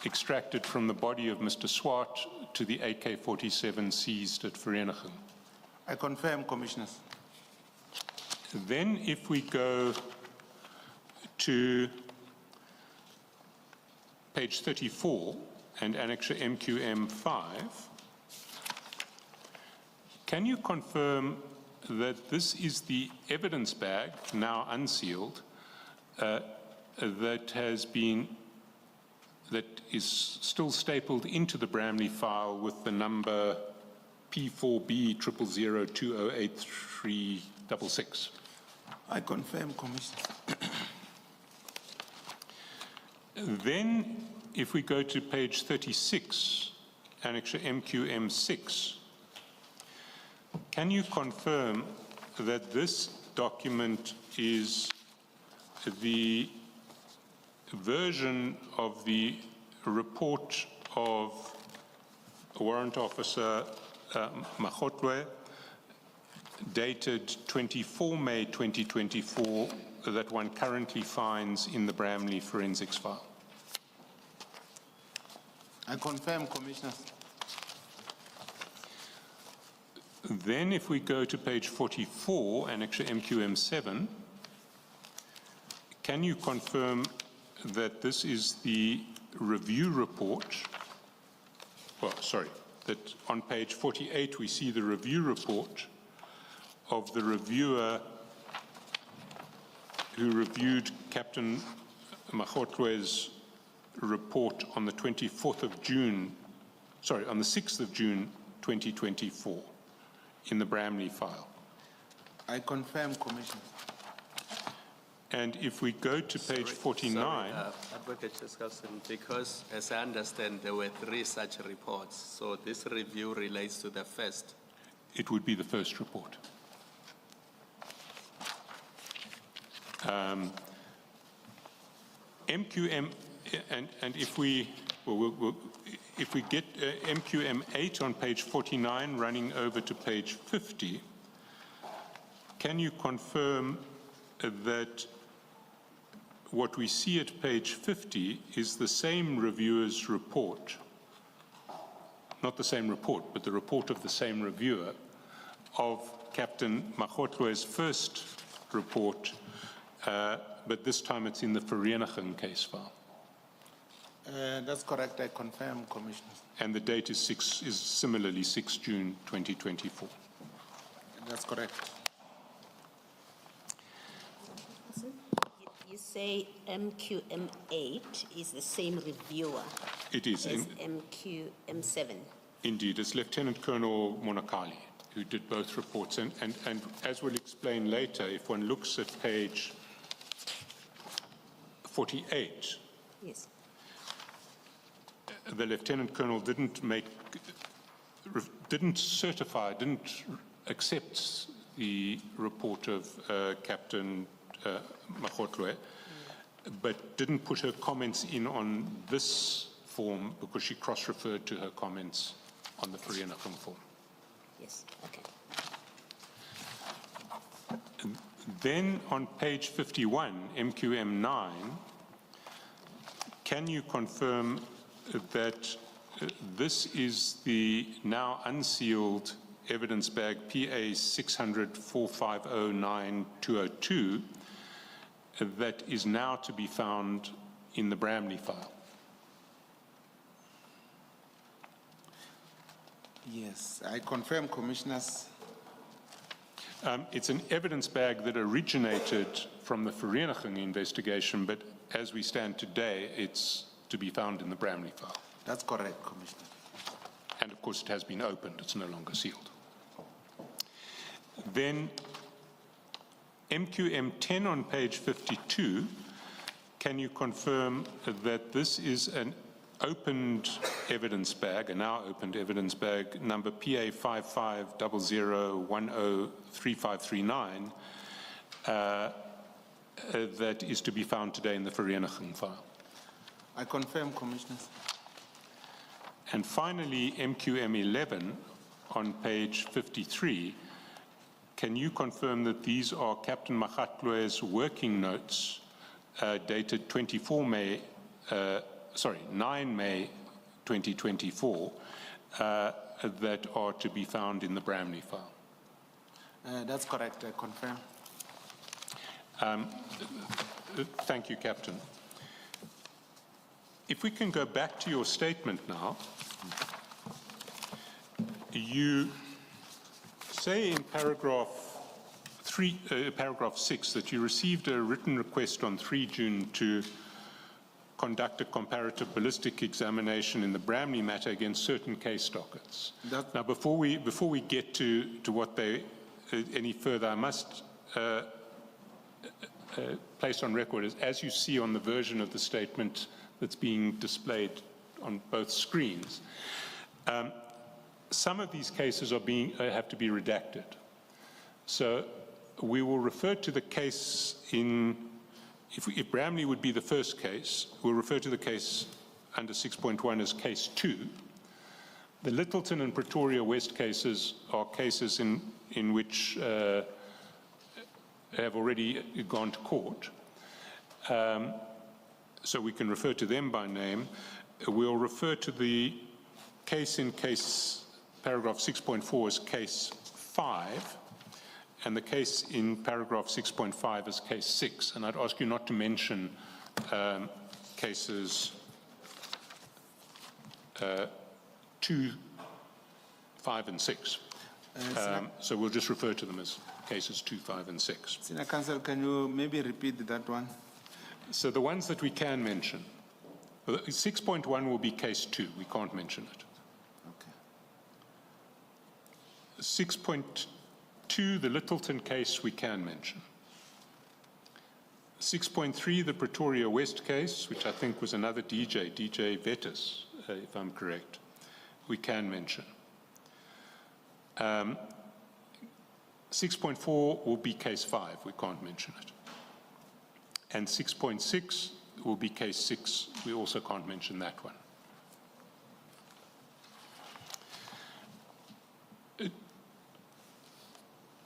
extracted from the body of Mr. Swart to the AK-47 seized at Vereeniging? I confirm, Commissioners. Then if we go to page 34 and annexure MQM5, can you confirm that this is the evidence bag, now unsealed, that is still stapled into the Bramley file with the number P4B 000208366? I confirm, Commissioner. Then, if we go to page 36, annexure MQM6, can you confirm that this document is the version of the report of Warrant Officer Makgotlwe, dated 24 May 2024, that one currently finds in the Bramley forensics file? I confirm, Commissioners. Then if we go to page 44, annexure MQM7, can you confirm that this is the review report? Well, sorry, that on page 48 we see the review report of the reviewer who reviewed Captain Makgotlwe's report on the 24th of June, sorry, on the 6th of June 2024 in the Bramley file. I confirm, Commissioner. And if we go to page 49... Advocate Chesterton, because as I understand, there were 3 such reports, so this review relates to the first. It would be the first report. MQM, and if we get MQM8 on page 49 running over to page 50, can you confirm that what we see at page 50 is the same reviewer's report, not the same report, but the report of the same reviewer of Captain Makgotlwe's first report, but this time it's in the Vereeniging case file? That's correct. I confirm, Commissioner. And the date is similarly 6 June 2024. That's correct. You say MQM8 is the same reviewer It is. as MQM7. Indeed, it's Lieutenant Colonel Monakali who did both reports. And as we'll explain later, if one looks at page 48, Yes. the Lieutenant Colonel didn't accept the report of Captain Makgotlwe, but didn't put her comments in on this form because she cross-referred to her comments on the Vereeniging form. Yes, okay. Then on page 51, MQM9, can you confirm that this is the now unsealed evidence bag PA 600-450-9202 that is now to be found in the Bramley file? Yes, I confirm, Commissioners. It's an evidence bag that originated from the Vereniging investigation, but as we stand today, it's to be found in the Bramley file. That's correct, Commissioner. And of course, it has been opened, it's no longer sealed. Then MQM 10 on page 52, can you confirm that this is an opened evidence bag, a now opened evidence bag, number PA 5500103539, that is to be found today in the Vereniging file? I confirm, Commissioners. And finally, MQM 11 on page 53, can you confirm that these are Captain Makgatloe's working notes dated 9 May 2024 that are to be found in the Bramley file? That's correct, I confirm. Thank you, Captain. If we can go back to your statement now, you say in paragraph 6 that you received a written request on 3 June to conduct a comparative ballistic examination in the Bramley matter against certain case dockets. Now, before we get to what they any further, I must place on record, as you see on the version of the statement that's being displayed on both screens, some of these cases are have to be redacted. So we will refer to the case if Bramley would be the first case, we'll refer to the case under 6.1 as case 2. The Littleton and Pretoria West cases are cases in which have already gone to court. So we can refer to them by name. We'll refer to the case in paragraph 6.4 as case 5, and the case in paragraph 6.5 as case 6. And I'd ask you not to mention cases 2, 5, and 6. So we'll just refer to them as cases 2, 5, and 6. Senior Counsel, can you maybe repeat that one? So the ones that we can mention, 6.1 will be case 2. We can't mention it. Okay. 6.2, the Littleton case, we can mention. 6.3, the Pretoria West case, which I think was another DJ Vetus, if I'm correct, we can mention. 6.4 will be case 5, we can't mention it. And 6.6 will be case 6, we also can't mention that one.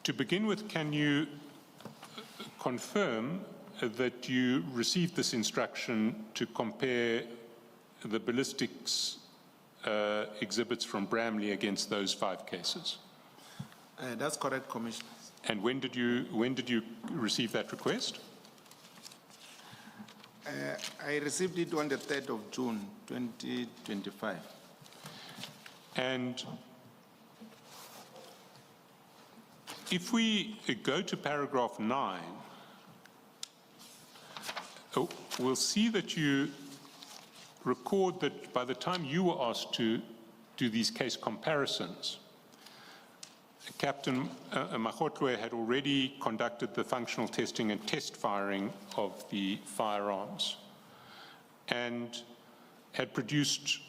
To begin with, can you confirm that you received this instruction to compare the ballistics exhibits from Bramley against those 5 cases? That's correct, Commissioner. And when did you receive that request? I received it on the 3rd of June, 2025. And if we go to paragraph 9, we'll see that you record that by the time you were asked to do these case comparisons, Captain Makgatloe had already conducted the functional testing and test firing of the firearms and had produced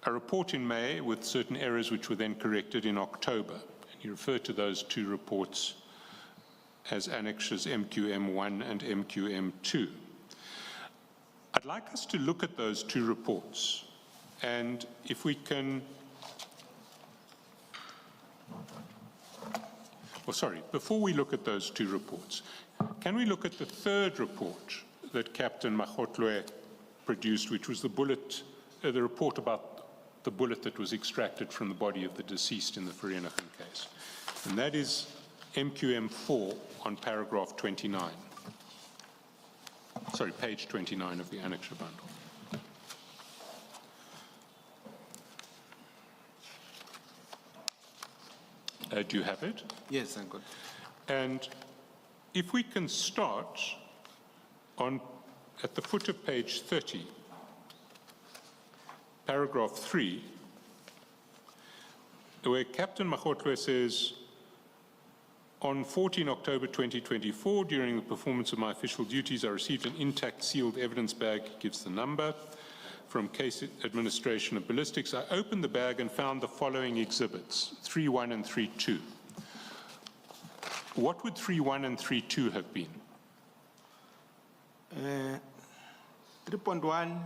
a report in May with certain errors which were then corrected in October. And you refer to those 2 reports as annexes MQM1 and MQM2. I'd like us to look at those 2 reports, and if we can, before we look at those 2 reports, can we look at the 3rd report that Captain Makgatloe produced, which was the report about the bullet that was extracted from the body of the deceased in the Vereniging case? And that is MQM4 on paragraph 29. Sorry, page 29 of the annexure bundle. Do you have it? Yes, I got it. And if we can start at the foot of page 30, paragraph 3, where Captain Magotlo says, on 14 October 2024, during the performance of my official duties, I received an intact sealed evidence bag, gives the number, from Case Administration of Ballistics. I opened the bag and found the following exhibits, 3.1 and 3.2. What would 3.1 and 3.2 have been? 3.1,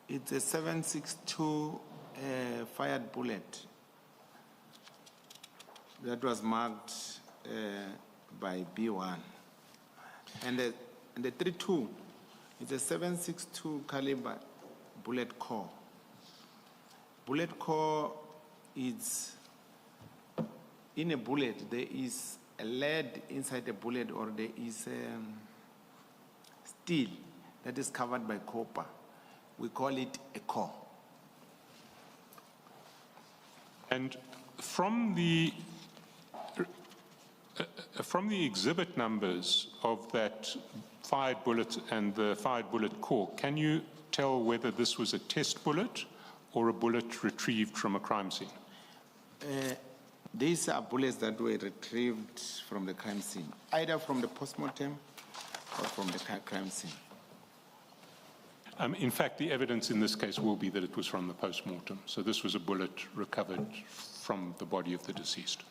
it's a 7.62 fired bullet that was marked by B1. And the 3.2, it's a 7.62 caliber bullet core. Bullet core is, in a bullet, there is a lead inside the bullet, or there is steel that is covered by copper. We call it a core. And from the exhibit numbers of that fired bullet and the fired bullet core, can you tell whether this was a test bullet or a bullet retrieved from a crime scene? These are bullets that were retrieved from the crime scene, either from the postmortem or from the crime scene. In fact, the evidence in this case will be that it was from the post-mortem. So this was a bullet recovered from the body of the deceased.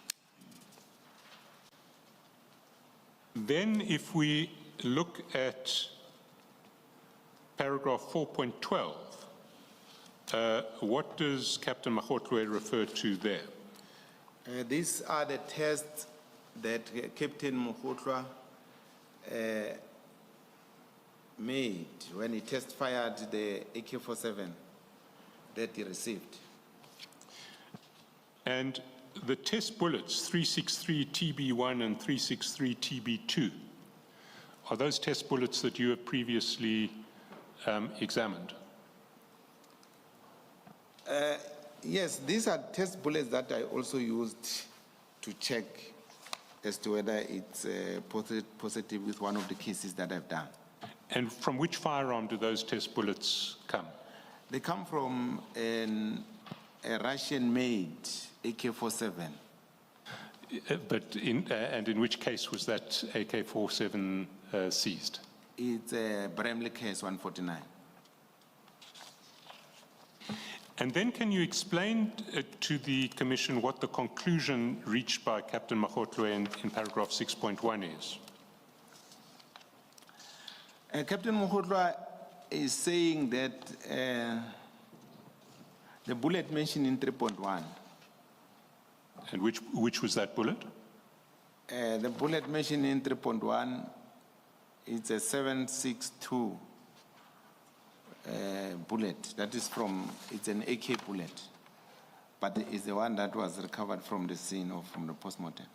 Then if we look at paragraph 4.12, what does Captain Magotlo refer to there? These are the tests that Captain Magotlo made when he test fired the AK-47 that he received. And the test bullets, 363 TB1 and 363 TB2, are those test bullets that you have previously examined? Yes, these are test bullets that I also used to check as to whether it's positive with one of the cases that I've done. And from which firearm do those test bullets come? They come from a Russian-made AK-47. And in which case was that AK-47 seized? It's a Bramley case 149. And then can you explain to the Commission what the conclusion reached by Captain Magotlo in paragraph 6.1 is? Captain Magotlo is saying that the bullet mentioned in 3.1. And which was that bullet? The bullet mentioned in 3.1, it's a 7.62 bullet. That is it's an AK bullet, but it's the one that was recovered from the scene or from the postmortem.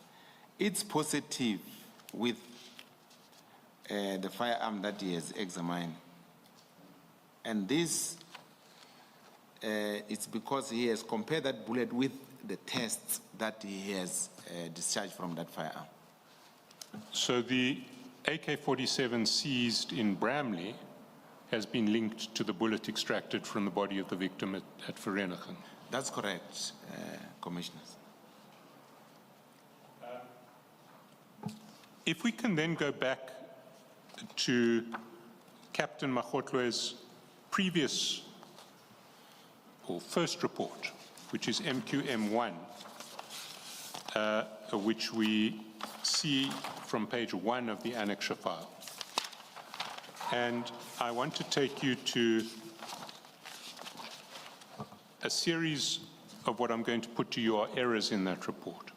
It's positive with the firearm that he has examined. And this, it's because he has compared that bullet with the tests that he has discharged from that firearm. So the AK-47 seized in Bramley has been linked to the bullet extracted from the body of the victim at Vereeniging. That's correct, Commissioners. If we can then go back to Captain Magotlo's previous or first report, which is MQM1, which we see from page 1 of the annexure file. And I want to take you to a series of what I'm going to put to you are errors in that report.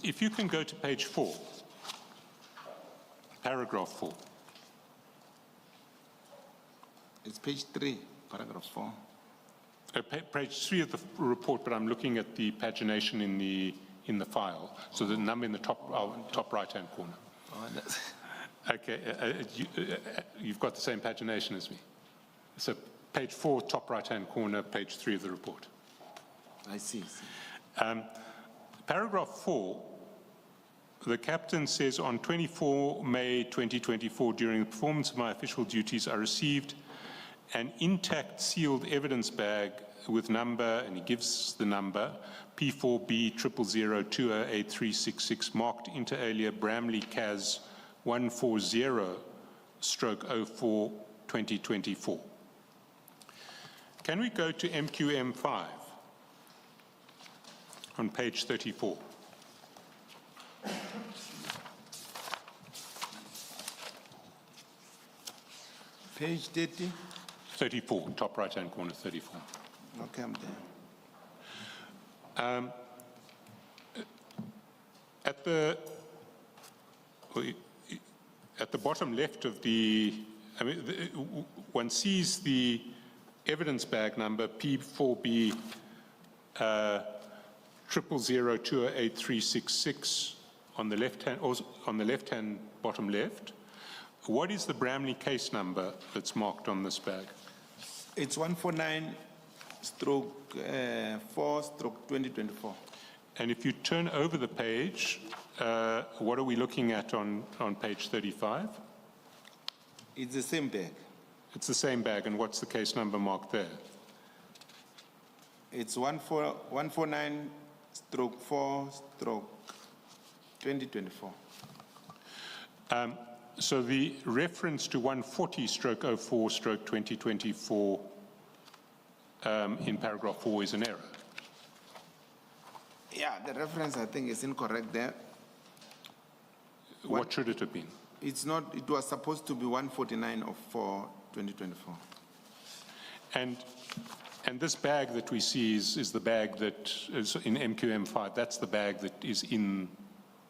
If you can go to page 4, paragraph 4. It's page 3, paragraph 4. Page 3 of the report, but I'm looking at the pagination in the file. So the number in the top right-hand corner. Oh, Okay, you've got the same pagination as me. So page 4, top right-hand corner, page 3 of the report. I see. Paragraph 4 The captain says, on 24 May 2024, during the performance of my official duties, I received an intact sealed evidence bag with number, and he gives the number, P4B 000208366, marked inter alia Bramley CAS 140/04 2024. Can we go to MQM5 on page 34? Page 30. 34, top right-hand corner, 34. Okay, I'm there. At the bottom left of one sees the evidence bag number P4B 000208366 on the left-hand bottom left. What is the Bramley case number that's marked on this bag? It's 149/4/2024. And if you turn over the page, what are we looking at on page 35? It's the same bag. It's the same bag, and what's the case number marked there? It's 149/4/2024. So the reference to 140/04/2024 in paragraph 4 is an error. Yeah, the reference I think is incorrect there. What should it have been? It's not, it was supposed to be 149/04/2024. And this bag that we see is the bag that is in MQM5. That's the bag that is in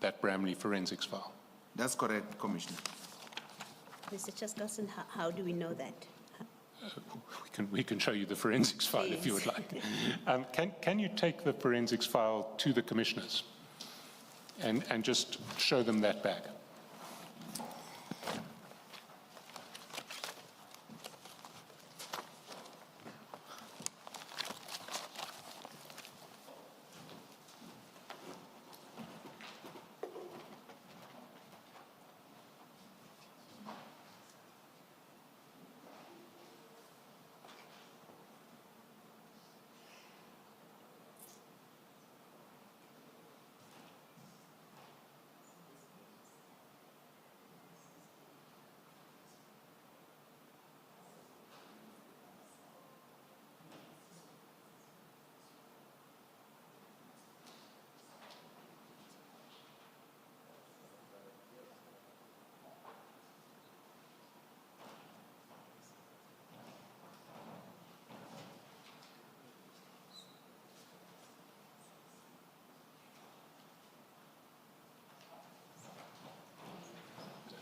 that Bramley forensics file. That's correct, Commissioner. Mr. Chaskalson, how do we know that? We can show you the forensics file if you would like. Can you take the forensics file to the commissioners and just show them that bag?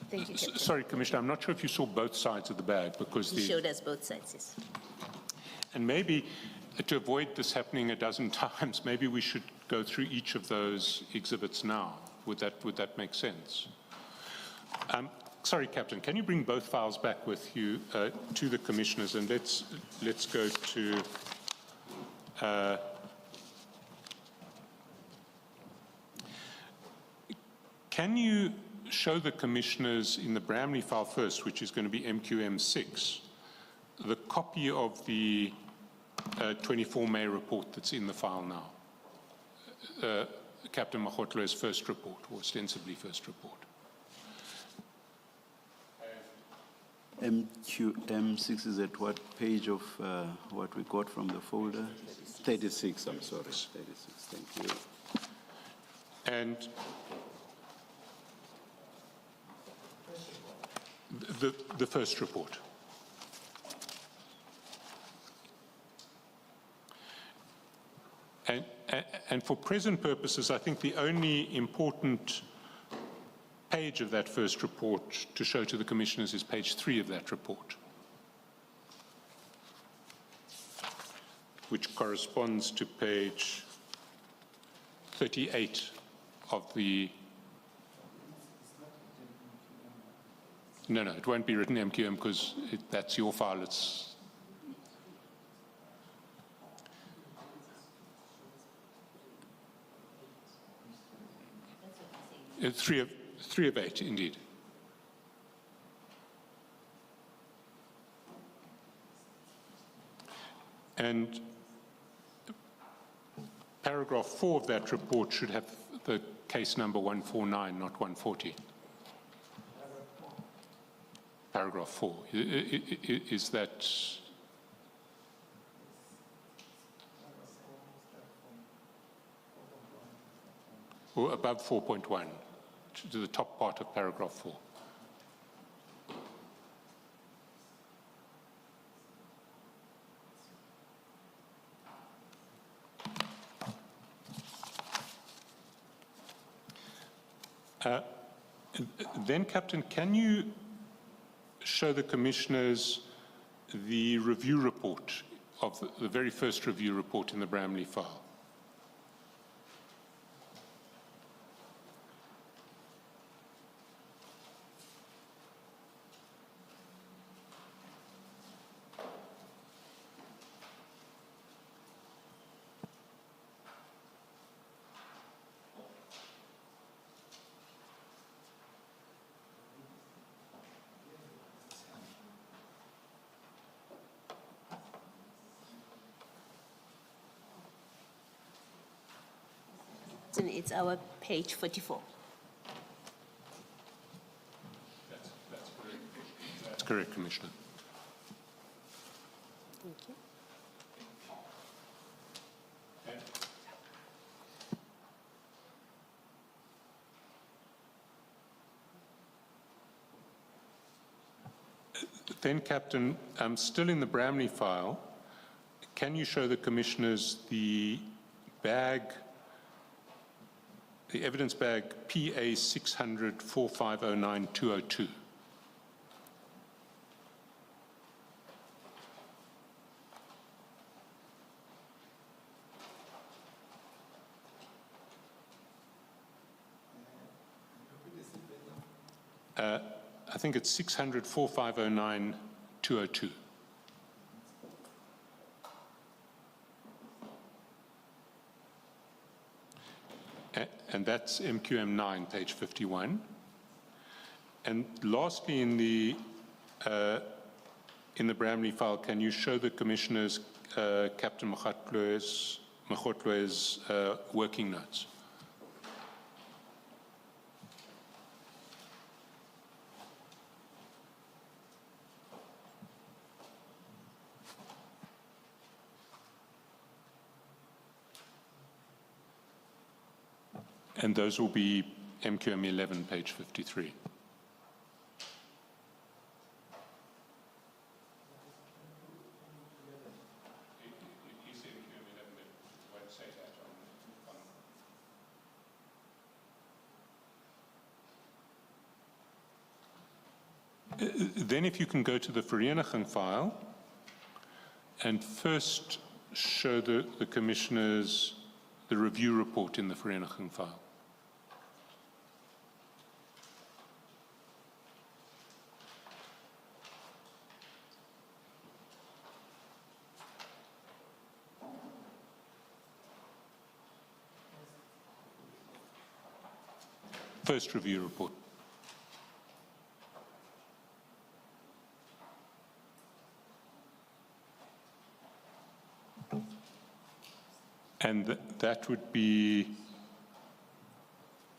Thank you, Captain. Sorry, Commissioner, I'm not sure if you saw both sides of the bag because He showed us both sides, yes. And maybe to avoid this happening a dozen times, maybe we should go through each of those exhibits now. Would that make sense? Sorry, Captain, can you bring both files back with you to the commissioners, and let's go to can you show the commissioners in the Bramley file first, which is going to be MQM6, the copy of the 24 May report that's in the file now? Captain Mahotlo's first report, or ostensibly first report. MQM6 is at what page of what we got from the folder? 36, I'm sorry, 36, thank you. And the first report. And for present purposes, I think the only important page of that first report to show to the commissioners is page 3 of that report, which corresponds to page 38 of the... No, it won't be written MQM because that's your file. Three of eight, indeed. And paragraph 4 of that report should have the case number 149, not 140. Paragraph 4. Is that... or above 4.1, to the top part of paragraph 4. Then, Captain, can you show the commissioners the review report of the very first review report in the Bramley file? It's our page 44. That's correct. That's correct, Commissioner. Thank you. Then, Captain, still in the Bramley file, can you show the commissioners the bag, the evidence bag PA 600 4509 202? I think it's 600 4509 202. And that's MQM 9, page 51. And lastly, in the Bramley file, can you show the commissioners Captain Mokgotlo's working notes? And those will be MQM 11, page 53. Then if you can go to the Vereniging file and first show the commissioners the review report in the Vereniging file. First review report. And that would be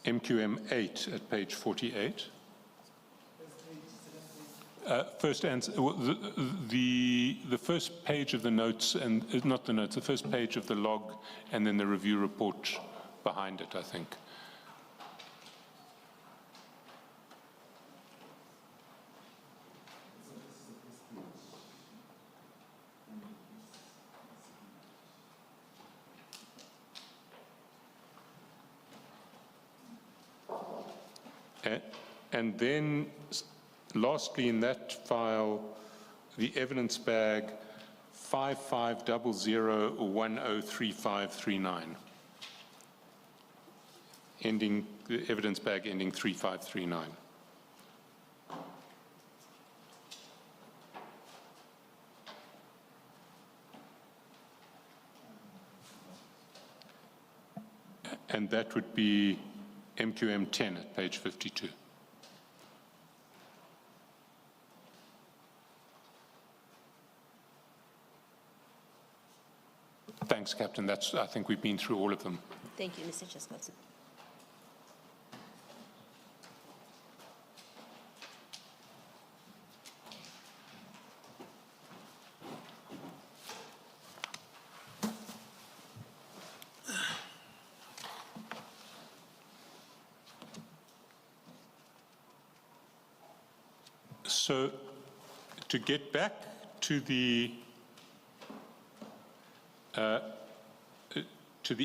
MQM 8 at page 48. First answer, the first page of the notes, and not the notes, the first page of the log, and then the review report behind it, I think. And then, lastly, in that file, the evidence bag 5500103539, ending the evidence bag ending 3539. And that would be MQM 10 at page 52. Thanks, Captain. I think we've been through all of them. Thank you, Mr. Chairperson. So, to get back to the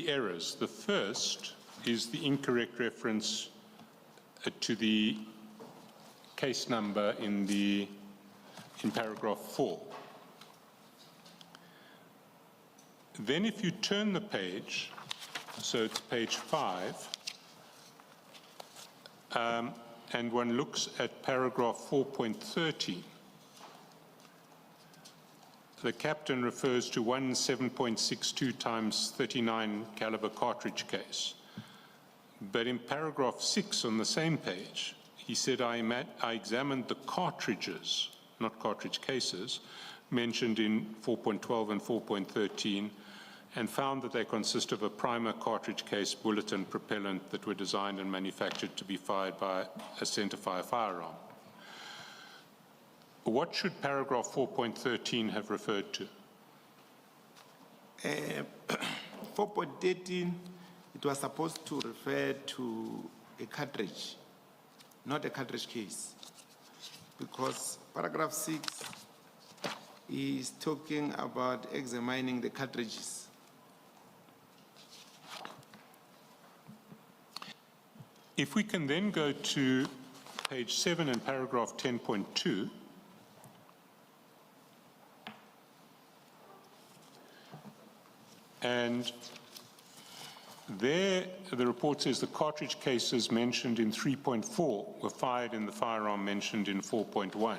errors, the first is the incorrect reference to the case number in paragraph 4. Then, if you turn the page, so it's page 5. And one looks at paragraph 4.30, the captain refers to one 7.62 times 39 caliber cartridge case. But in paragraph 6 on the same page, he said, I examined the cartridges, not cartridge cases, mentioned in 4.12 and 4.13, and found that they consist of a primer, cartridge case, bullet, and propellant that were designed and manufactured to be fired by a centerfire firearm. What should paragraph 4.13 have referred to? 4.13, it was supposed to refer to a cartridge, not a cartridge case, because paragraph 6 is talking about examining the cartridges. If we can then go to page 7 and paragraph 10.2, and there the report says the cartridge cases mentioned in 3.4 were fired in the firearm mentioned in 4.1.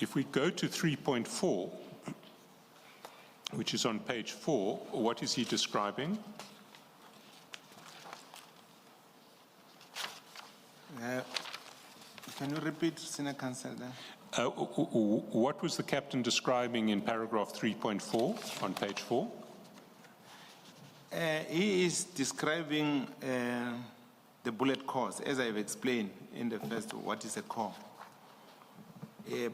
If we go to 3.4, which is on page 4, what is he describing? Can you repeat, Senior Counsel? What was the captain describing in paragraph 3.4 on page 4? He is describing the bullet cores, as I've explained in the first, what is a core.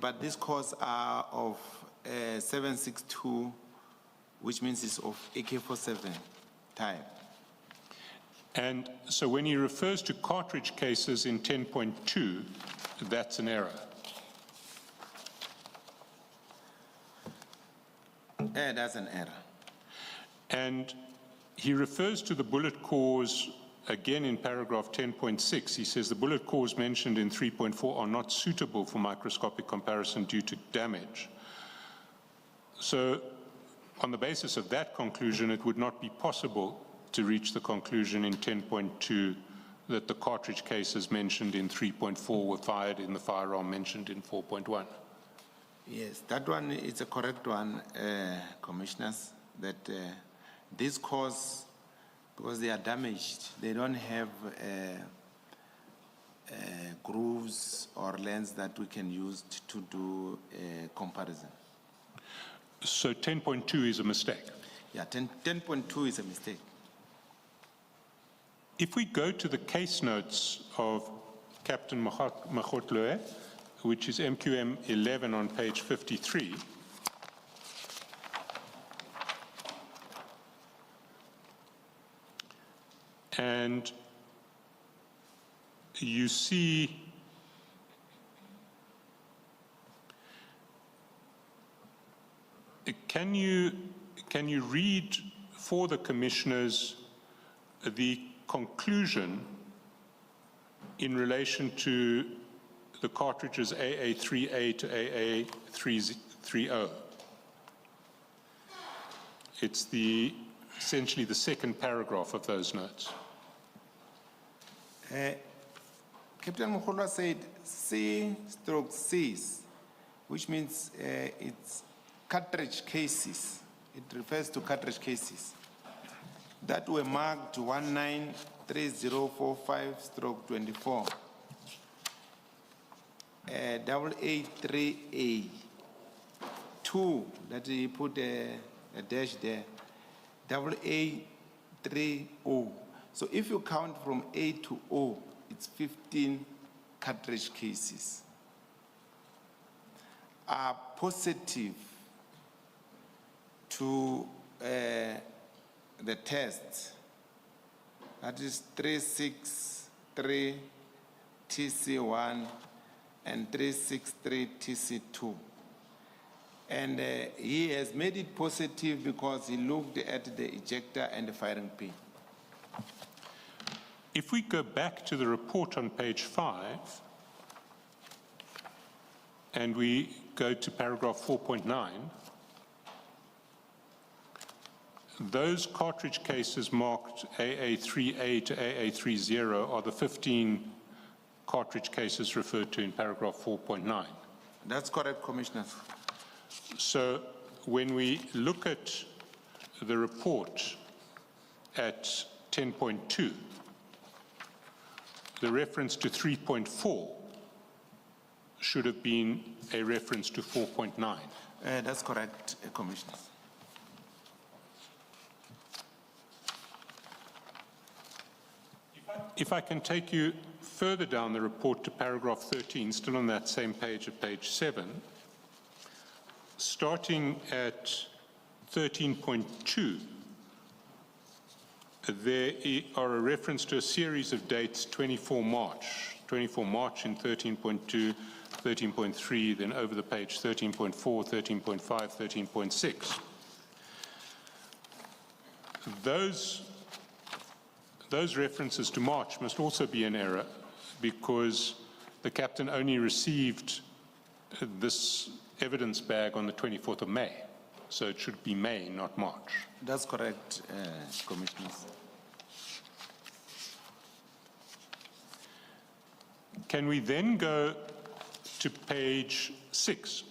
But these cores are of 7.62, which means it's of AK-47 type. And so when he refers to cartridge cases in 10.2, that's an error. That's an error. And he refers to the bullet cores again in paragraph 10.6. He says the bullet cores mentioned in 3.4 are not suitable for microscopic comparison due to damage. So on the basis of that conclusion, it would not be possible to reach the conclusion in 10.2 that the cartridge cases mentioned in 3.4 were fired in the firearm mentioned in 4.1. Yes, that one is a correct one, Commissioners, that these cores, because they are damaged, they don't have grooves or lens that we can use to do a comparison. So 10.2 is a mistake? Yeah, 10.2 is a mistake. If we go to the case notes of Captain Makgotloe, which is MQM 11 on page 53, and you see can you read for the commissioners the conclusion in relation to the cartridges AA3A to AA330. It's essentially the second paragraph of those notes. Captain Mukholwa said C/Cs, which means it's cartridge cases. It refers to cartridge cases. that were marked 193045/24, AA3A, 2, that he put a dash there, AA30. So if you count from A to O, it's 15 cartridge cases are positive to the test. That is 363 TC1 and 363 TC2. And he has made it positive because he looked at the ejector and the firing pin. If we go back to the report on page 5, and we go to paragraph 4.9, those cartridge cases marked AA3A to AA30 are the 15 cartridge cases referred to in paragraph 4.9. That's correct, Commissioner. So when we look at the report at 10.2, the reference to 3.4 should have been a reference to 4.9. That's correct, Commissioner. If I can take you further down the report to paragraph 13, still on that same page of page 7, starting at 13.2, there are a reference to a series of dates, 24 March in 13.2, 13.3, then over the page 13.4, 13.5, 13.6. Those references to March must also be an error because the captain only received this evidence bag on the 24th of May. So it should be May, not March. That's correct, Commissioners. Can we then go to page 6,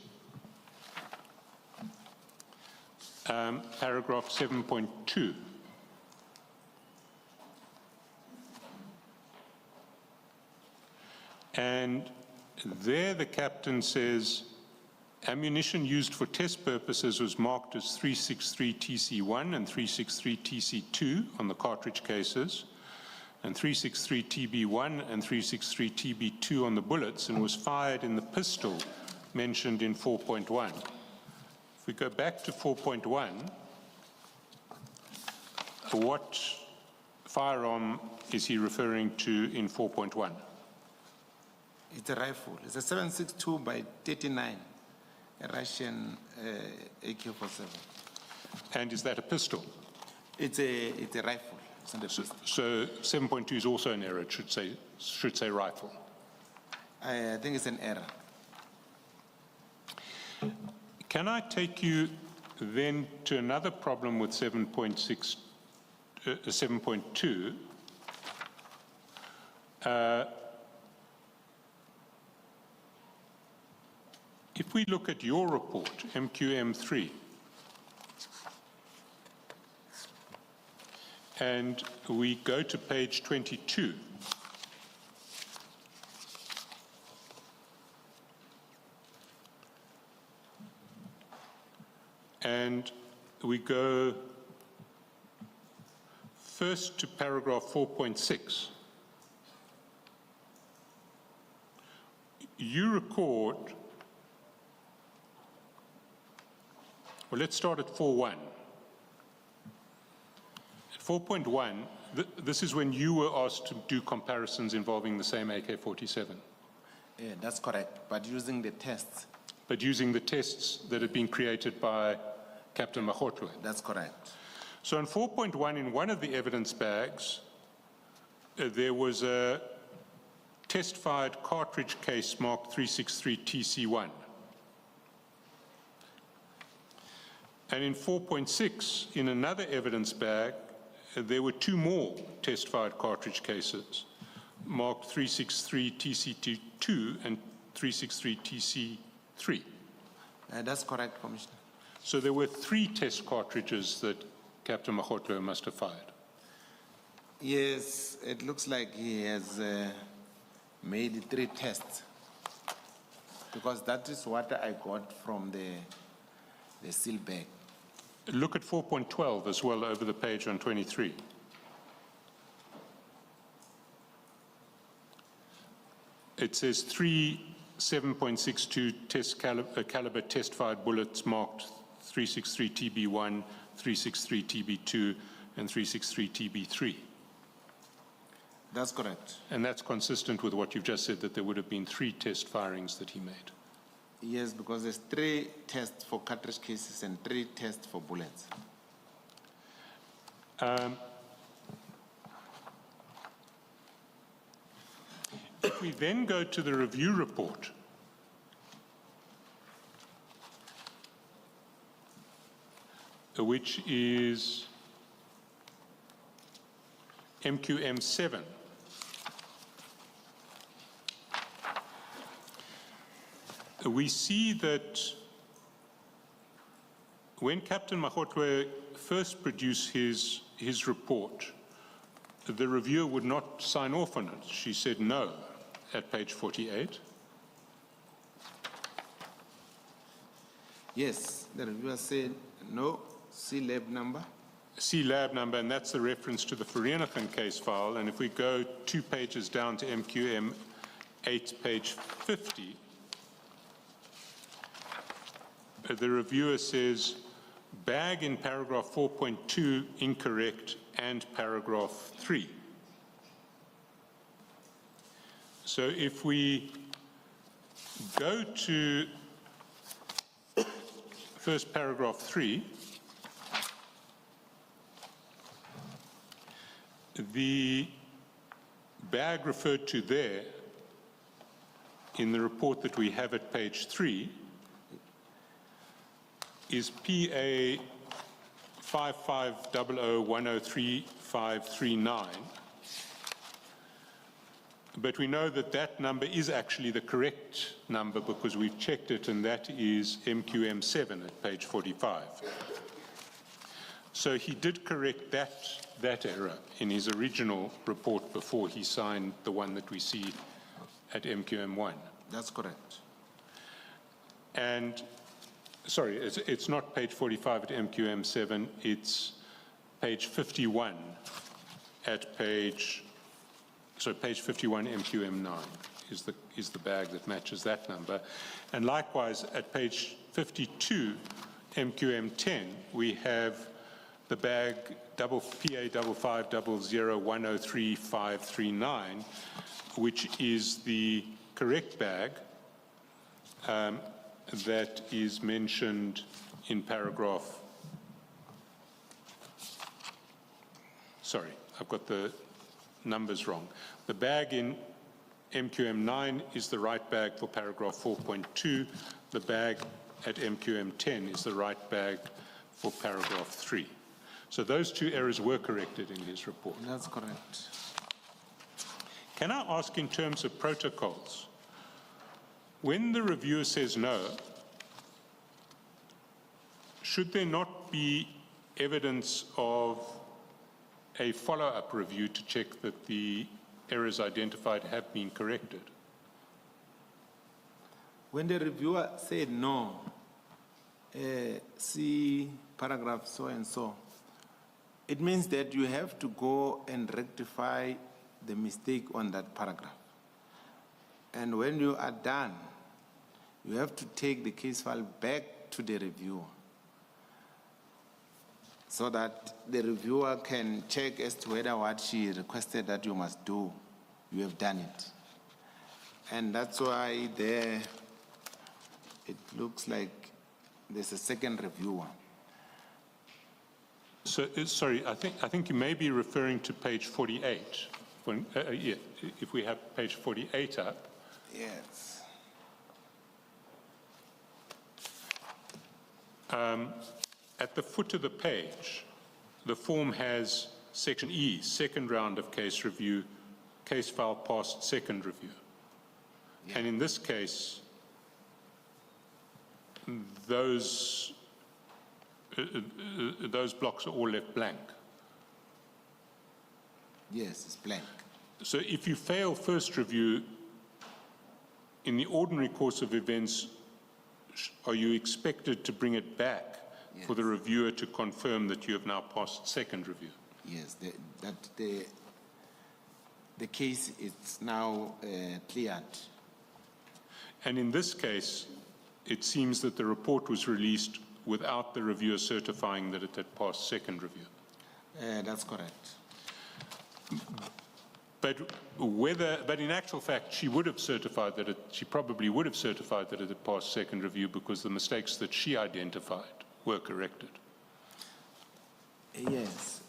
paragraph 7.2. And there the captain says, ammunition used for test purposes was marked as 363 TC1 and 363 TC2 on the cartridge cases, and 363 TB1 and 363 TB2 on the bullets, and was fired in the pistol mentioned in 4.1. If we go back to 4.1, what firearm is he referring to in 4.1? It's a rifle. It's a 7.62 by 39, a Russian AK-47. And is that a pistol? It's a rifle. It's not a pistol. So 7.2 is also an error. It should say rifle. I think it's an error. Can I take you then to another problem with 7.6, 7.2? If we look at your report, MQM3, and we go to page 22, and we go first to paragraph 4.6, you record, well, let's start at 4.1. At 4.1, this is when you were asked to do comparisons involving the same AK-47. Yeah, that's correct, but using the tests. But using the tests that had been created by Captain Mahotwe. That's correct. So in 4.1, in one of the evidence bags, there was a test-fired cartridge case marked 363 TC1. And in 4.6, in another evidence bag, there were two more test-fired cartridge cases marked 363 TC2 and 363 TC3. That's correct, Commissioner. So there were 3 test cartridges that Captain Mahotwe must have fired. Yes, it looks like he has made 3 tests, because that is what I got from the seal bag. Look at 4.12 as well over the page on 23. It says 3 7.62 test caliber test-fired bullets marked 363 TB1, 363 TB2, and 363 TB3. That's correct. And that's consistent with what you've just said, that there would have been 3 test firings that he made. Yes, because there's 3 tests for cartridge cases and 3 tests for bullets. If we then go to the review report, which is MQM7, we see that when Captain Mahotwe first produced his report, the reviewer would not sign off on it. She said no at page 48. Yes, the reviewer said no, C lab number. C lab number, and that's the reference to the Vereniging case file. And if we go 2 pages down to MQM 8, page 50, the reviewer says bag in paragraph 4.2 incorrect and paragraph 3. So if we go to first paragraph 3, the bag referred to there in the report that we have at page 3 is PA 5500103539. But we know that that number is actually the correct number because we've checked it, and that is MQM7 at page 45. So he did correct that error in his original report before he signed the one that we see at MQM1. That's correct. And, sorry, it's not page 45 at MQM7, it's page 51 at page 51 MQM9 is the bag that matches that number. And likewise, at page 52 MQM10, we have the bag PA 5500103539, which is the correct bag that is mentioned in paragraph, sorry, I've got the numbers wrong. The bag in MQM9 is the right bag for paragraph 4.2. The bag at MQM10 is the right bag for paragraph 3. So those 2 errors were corrected in his report. That's correct. Can I ask, in terms of protocols, when the reviewer says no, should there not be evidence of a follow-up review to check that the errors identified have been corrected? When the reviewer said no, see paragraph so and so, it means that you have to go and rectify the mistake on that paragraph. And when you are done, you have to take the case file back to the reviewer so that the reviewer can check as to whether what she requested that you must do, you have done it. And that's why there it looks like there's a second reviewer. So, sorry, I think you may be referring to page 48. When, yeah, if we have page 48 up. Yes. At the foot of the page, the form has section E, second round of case review, case file passed, second review. Yeah. And in this case, those blocks are all left blank. Yes, it's blank. So if you fail first review, in the ordinary course of events, are you expected to bring it back for the reviewer to confirm that you have now passed second review? Yes, the case is now cleared. And in this case, it seems that the report was released without the reviewer certifying that it had passed second review. That's correct. But in actual fact, she would have certified that she probably would have certified that it had passed second review because the mistakes that she identified were corrected. Yes.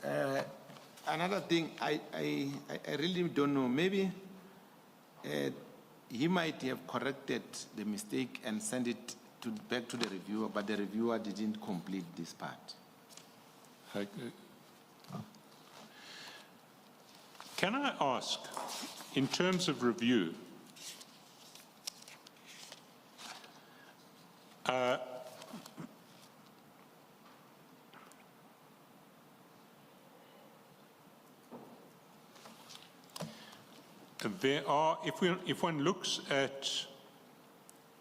Another thing, I really don't know. Maybe he might have corrected the mistake and sent it back to the reviewer, but the reviewer didn't complete this part. Can I ask, in terms of review, there are, if one looks at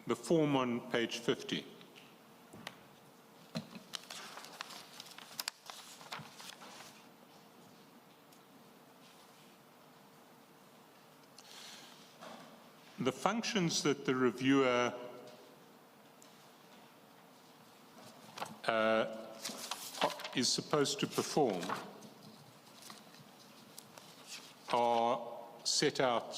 the form on page 50, the functions that the reviewer is supposed to perform are set out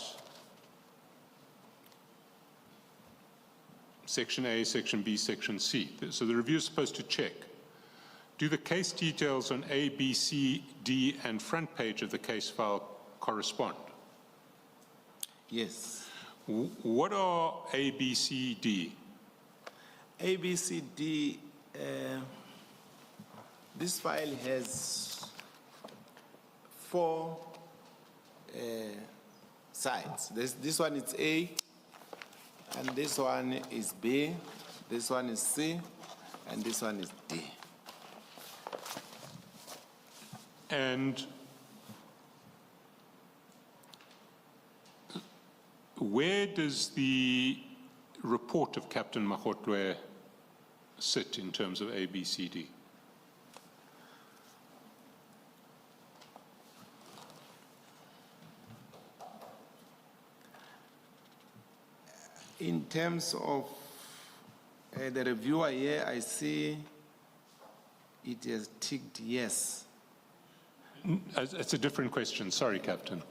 section A, section B, section C. So the reviewer is supposed to check, do the case details on A, B, C, D, and front page of the case file correspond? Yes. What are A, B, C, D? A, B, C, D, this file has 4 sides. This one is A, and this one is B, this one is C, and this one is D. And where does the report of Captain Makgotlwe sit in terms of A, B, C, D? In terms of the reviewer here, I see it has ticked yes. It's a different question. Sorry, Captain.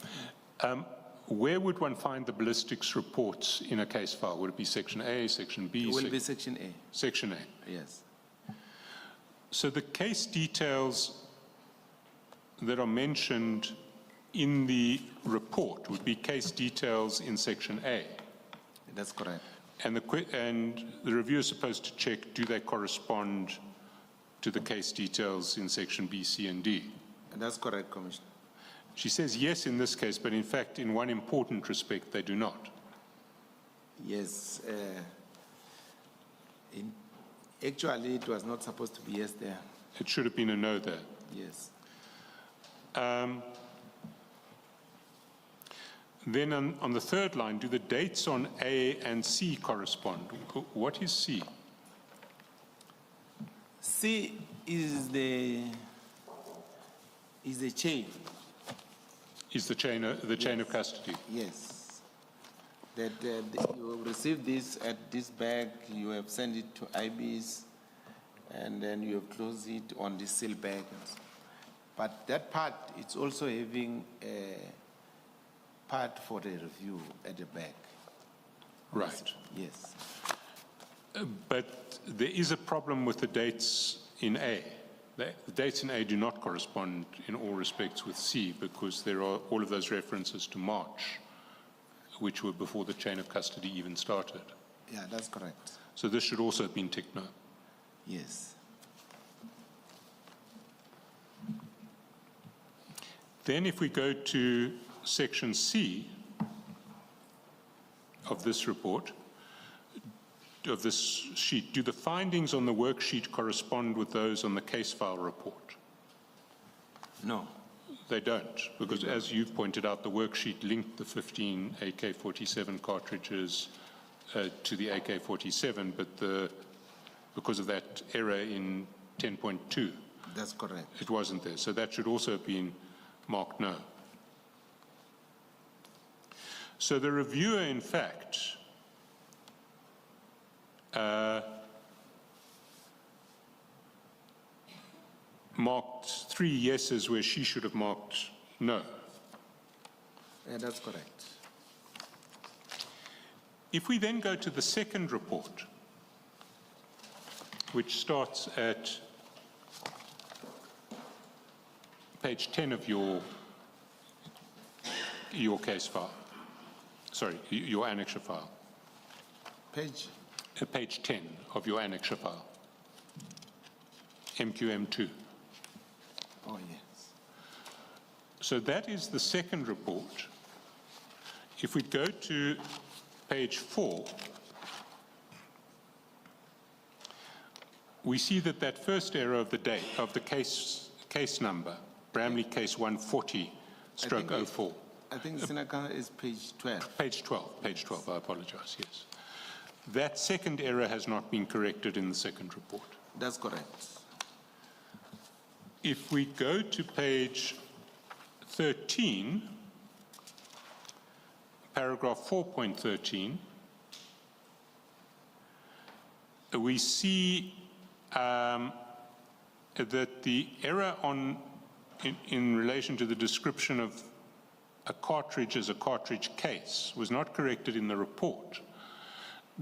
Where would one find the ballistics reports in a case file? Would it be section A, section B? It will be section A. Section A. Yes. So the case details that are mentioned in the report would be case details in section A. That's correct. And the reviewer is supposed to check, do they correspond to the case details in section B, C, and D? That's correct, Commissioner. She says yes in this case, but in fact, in one important respect, they do not. Yes. Actually, it was not supposed to be yes there. It should have been a no there. Yes. Then on the third line, do the dates on A and C correspond? What is C? C is the chain. Is the chain of custody? Yes. That you have received this at this bag, you have sent it to IBs, and then you have closed it on this seal bag. But that part, it's also having a part for the review at the back. Right. Yes. But there is a problem with the dates in A. The dates in A do not correspond in all respects with C because there are all of those references to March, which were before the chain of custody even started. Yeah, that's correct. So this should also have been ticked no. Yes. Then if we go to section C of this report, of this sheet, do the findings on the worksheet correspond with those on the case file report? No. They don't, because as you've pointed out, the worksheet linked the 15 AK-47 cartridges to the AK-47, but because of that error in 10.2, That's correct. it wasn't there. So that should also have been marked no. So the reviewer, in fact, marked 3 yeses where she should have marked no. Yeah, that's correct. If we then go to the second report, which starts at page 10 of your case file, sorry, your annexure file. Page? Page 10 of your annexure file, MQM2. Oh, yes. So that is the second report. If we go to page 4, we see that that first error of the date of the case number, Bramley case 140/04. I think Seneca is page 12. Page 12, I apologize, yes. That second error has not been corrected in the second report. That's correct. If we go to page 13, paragraph 4.13, we see that the error in relation to the description of a cartridge as a cartridge case was not corrected in the report,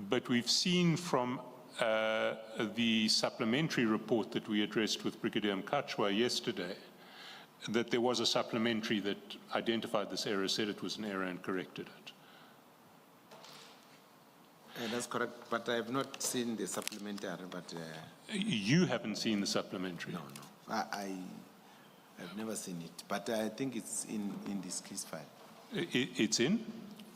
but we've seen from the supplementary report that we addressed with Brigadier Mkachwa yesterday that there was a supplementary that identified this error, said it was an error and corrected it. That's correct, but I have not seen the supplementary, but... You haven't seen the supplementary? No. I've never seen it, but I think it's in this case file. It's in?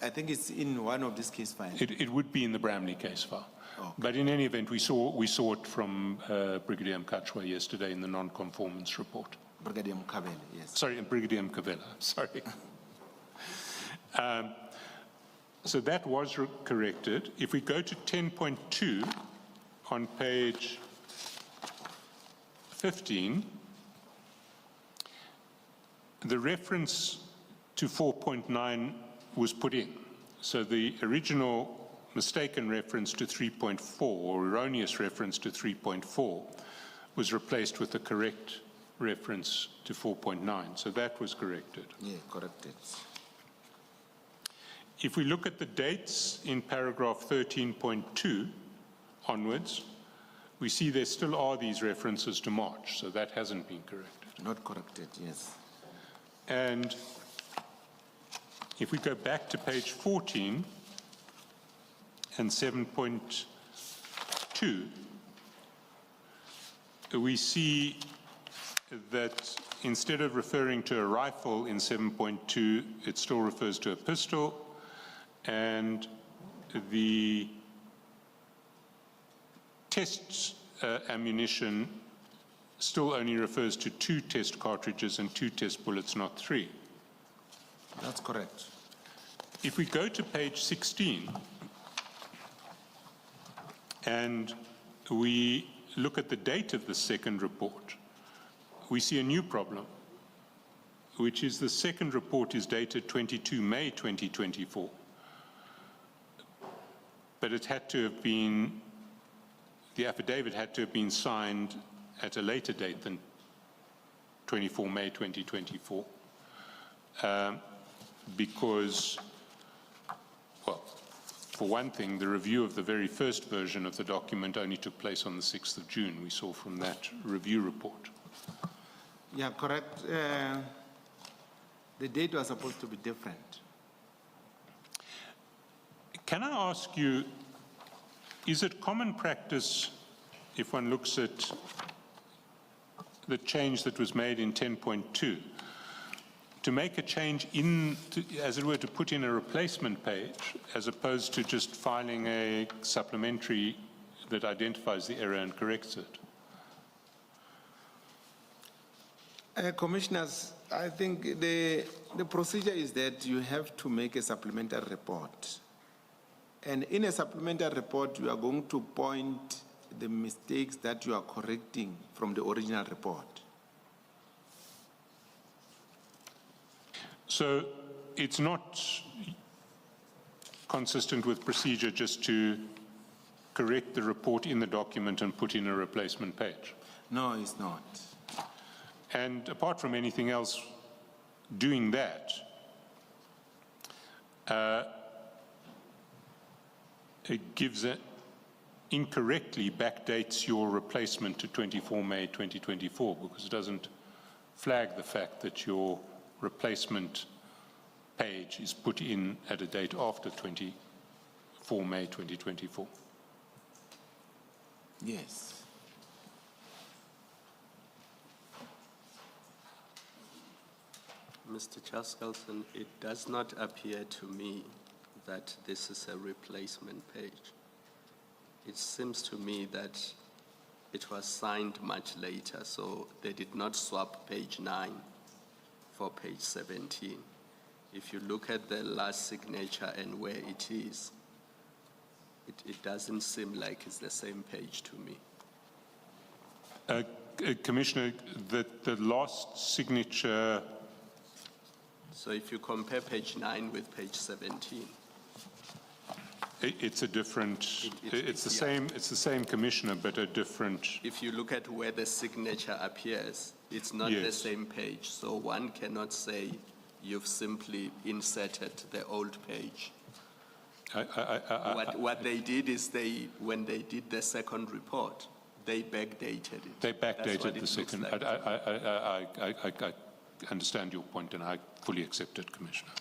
I think it's in one of these case files. It would be in the Bramley case file. Okay. But in any event, we saw it from Brigadier Mkachwa yesterday in the non-conformance report. Brigadier Mkabele, yes. Sorry, Brigadier Mkavela, sorry. So that was corrected. If we go to 10.2 on page 15, the reference to 4.9 was put in. So the original mistaken reference to 3.4 or erroneous reference to 3.4 was replaced with the correct reference to 4.9. So that was corrected. Yeah, corrected. If we look at the dates in paragraph 13.2 onwards, we see there still are these references to March, so that hasn't been corrected. Not corrected, yes. And if we go back to page 14 and 7.2, we see that instead of referring to a rifle in 7.2, it still refers to a pistol, and the test ammunition still only refers to 2 test cartridges and 2 test bullets, not 3. That's correct. If we go to page 16 and we look at the date of the second report, we see a new problem, which is the second report is dated 22 May 2024. But it had to have been, the affidavit had to have been signed at a later date than 24 May 2024. Because, well, for one thing, the review of the very first version of the document only took place on the 6th of June, we saw from that review report. Yeah, correct. The date was supposed to be different. Can I ask you, is it common practice, if one looks at the change that was made in 10.2, to make a change as it were, to put in a replacement page, as opposed to just filing a supplementary that identifies the error and corrects it? Commissioners, I think the procedure is that you have to make a supplementary report. And in a supplementary report, you are going to point the mistakes that you are correcting from the original report. So it's not consistent with procedure just to correct the report in the document and put in a replacement page. No, it's not. And apart from anything else, doing that, it gives it incorrectly backdates your replacement to 24 May 2024 because it doesn't flag the fact that your replacement page is put in at a date after 24 May 2024. Yes. Mr. Chaskelson, it does not appear to me that this is a replacement page. It seems to me that it was signed much later, so they did not swap page 9 for page 17. If you look at the last signature and where it is, it doesn't seem like it's the same page to me. Commissioner, the last signature. So if you compare page 9 with page 17, It's a different. It's the yeah. same. It's the same commissioner, but a different. if you look at where the signature appears, it's not the Yes. same page. So one cannot say you've simply inserted the old page. What they did is when they did the second report, they backdated it. They That's what backdated it the second. looks like. I understand your point, and I fully accept it, Commissioner.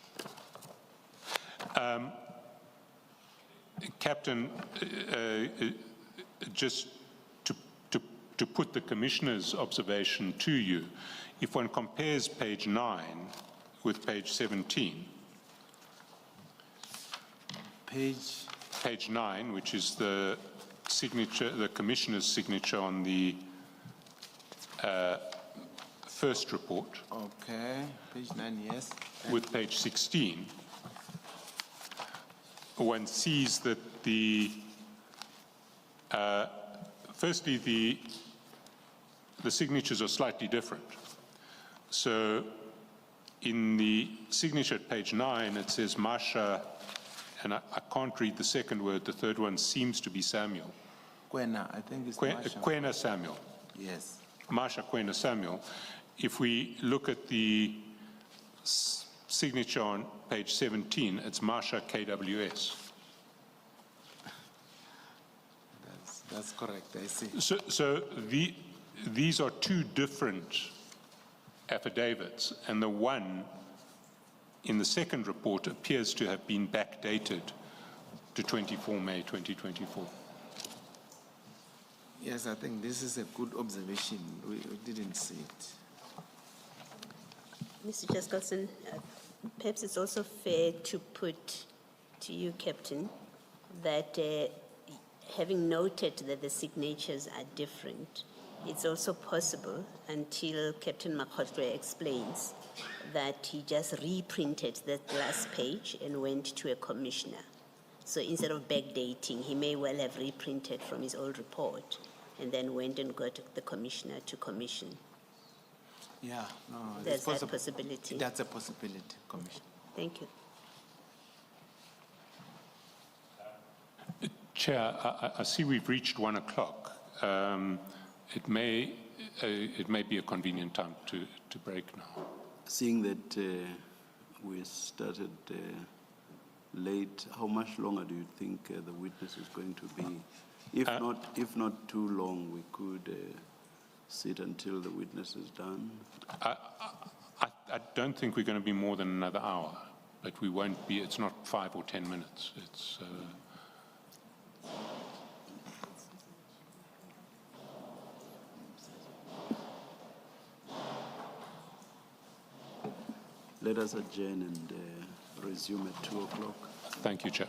Captain, just to put the Commissioner's observation to you, if one compares page 9 with page 17, page 9, which is the signature, the Commissioner's signature on the first report, Okay, page 9, yes. with page 16, one sees that firstly, the signatures are slightly different. So in the signature at page 9, it says Masha, and I can't read the second word, the third one seems to be Samuel. Kwena, I think it's Masha. Kwena Samuel. Yes. Masha Kwena Samuel. If we look at the signature on page 17, it's Masha KWS. That's correct, I see. So these are two different affidavits, and the one in the second report appears to have been backdated to 24 May 2024. Yes, I think this is a good observation. We didn't see it. Mr. Chaskelson, perhaps it's also fair to put to you, Captain, that having noted that the signatures are different, it's also possible, until Captain Makhotlwe explains, that he just reprinted that last page and went to a commissioner. So instead of backdating, he may well have reprinted from his old report and then went and got the commissioner to commission. Yeah, no, There's that possibility. That's a possibility, Commissioner. Thank you. Chair, I see we've reached 1 o'clock. It may be a convenient time to break now. Seeing that we started late, how much longer do you think the witness is going to be? If not too long, we could sit until the witness is done. I don't think we're going to be more than another hour, but we won't be. It's not 5 or 10 minutes. It's. Let us adjourn and resume at 2 o'clock. Thank you, Chair.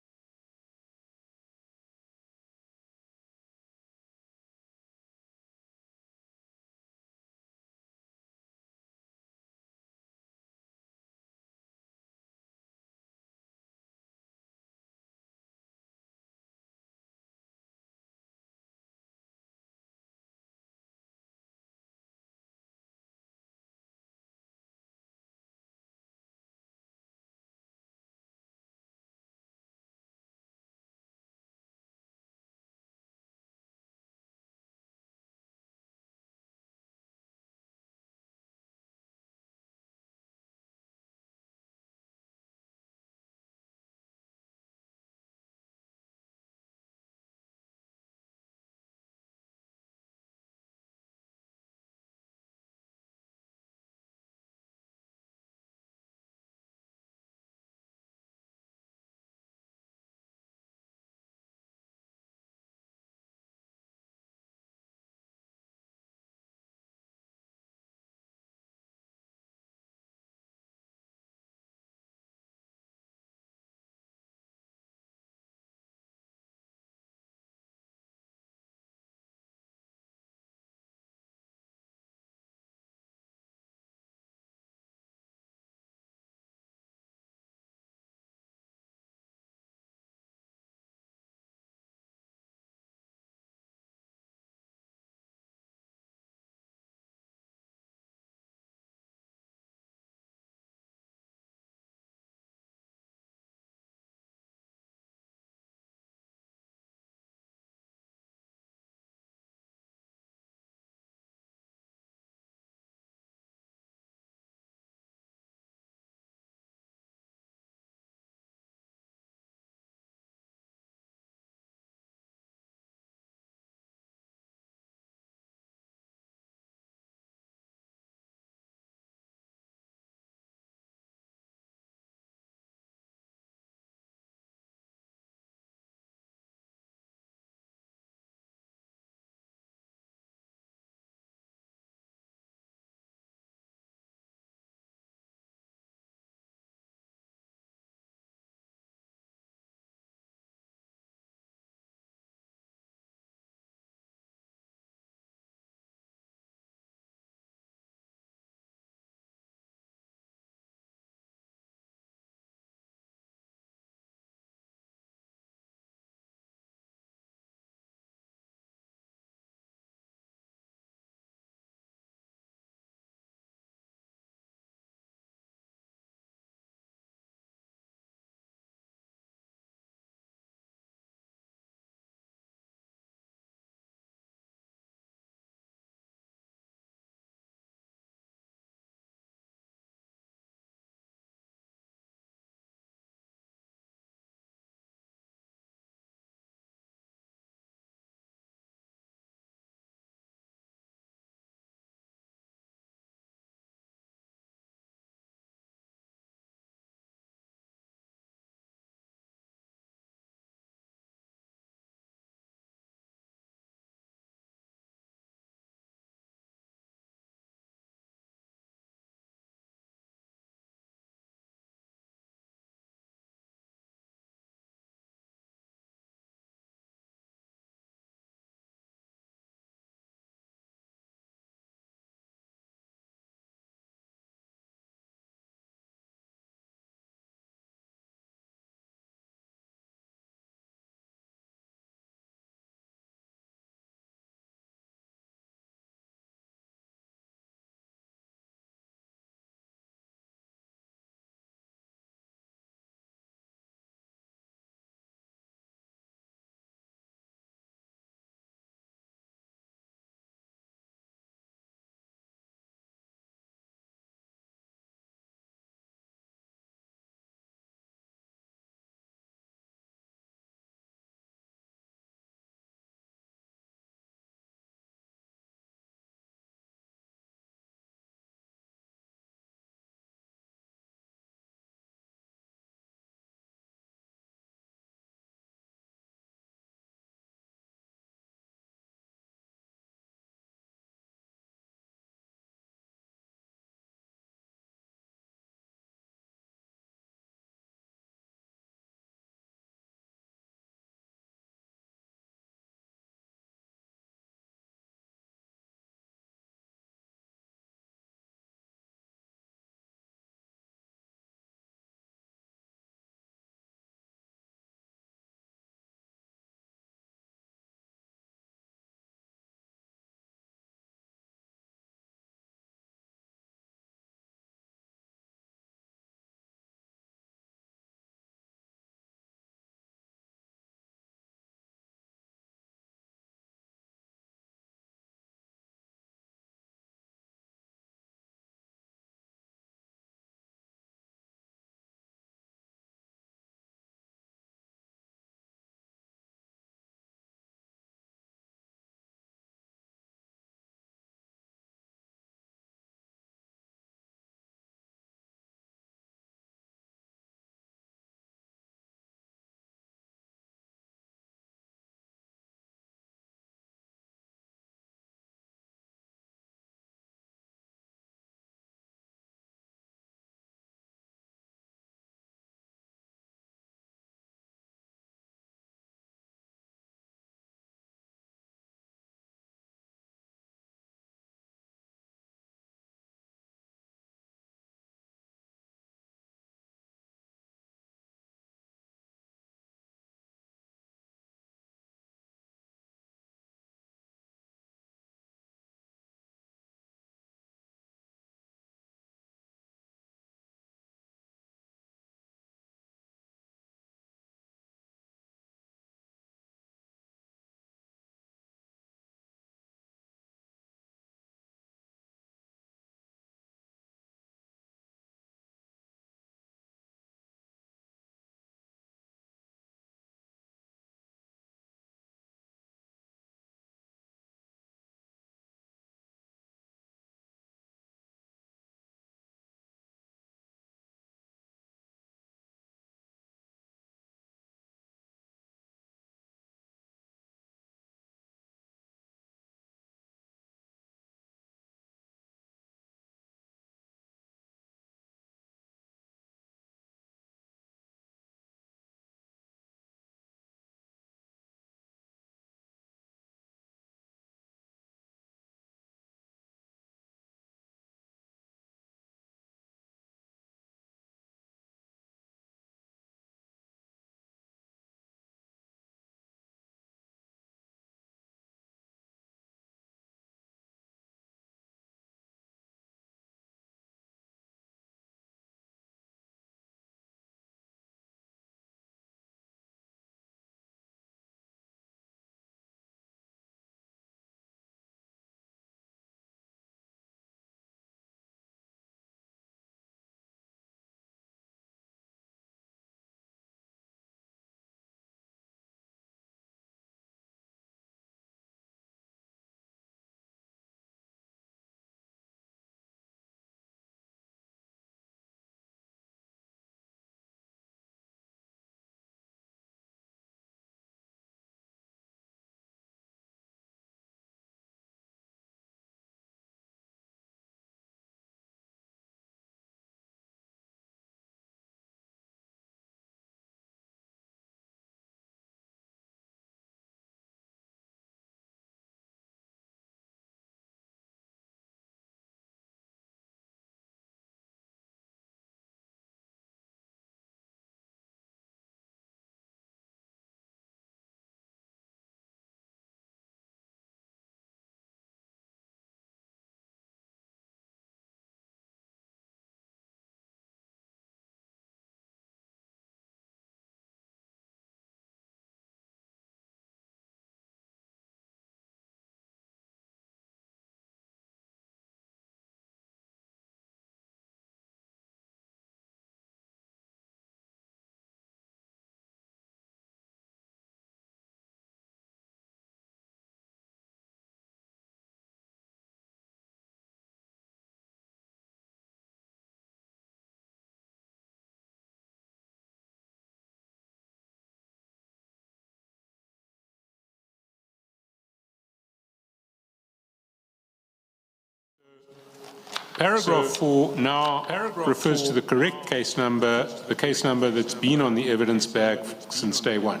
Paragraph 4 now refers to the correct case number, the case number that's been on the evidence bag since day one.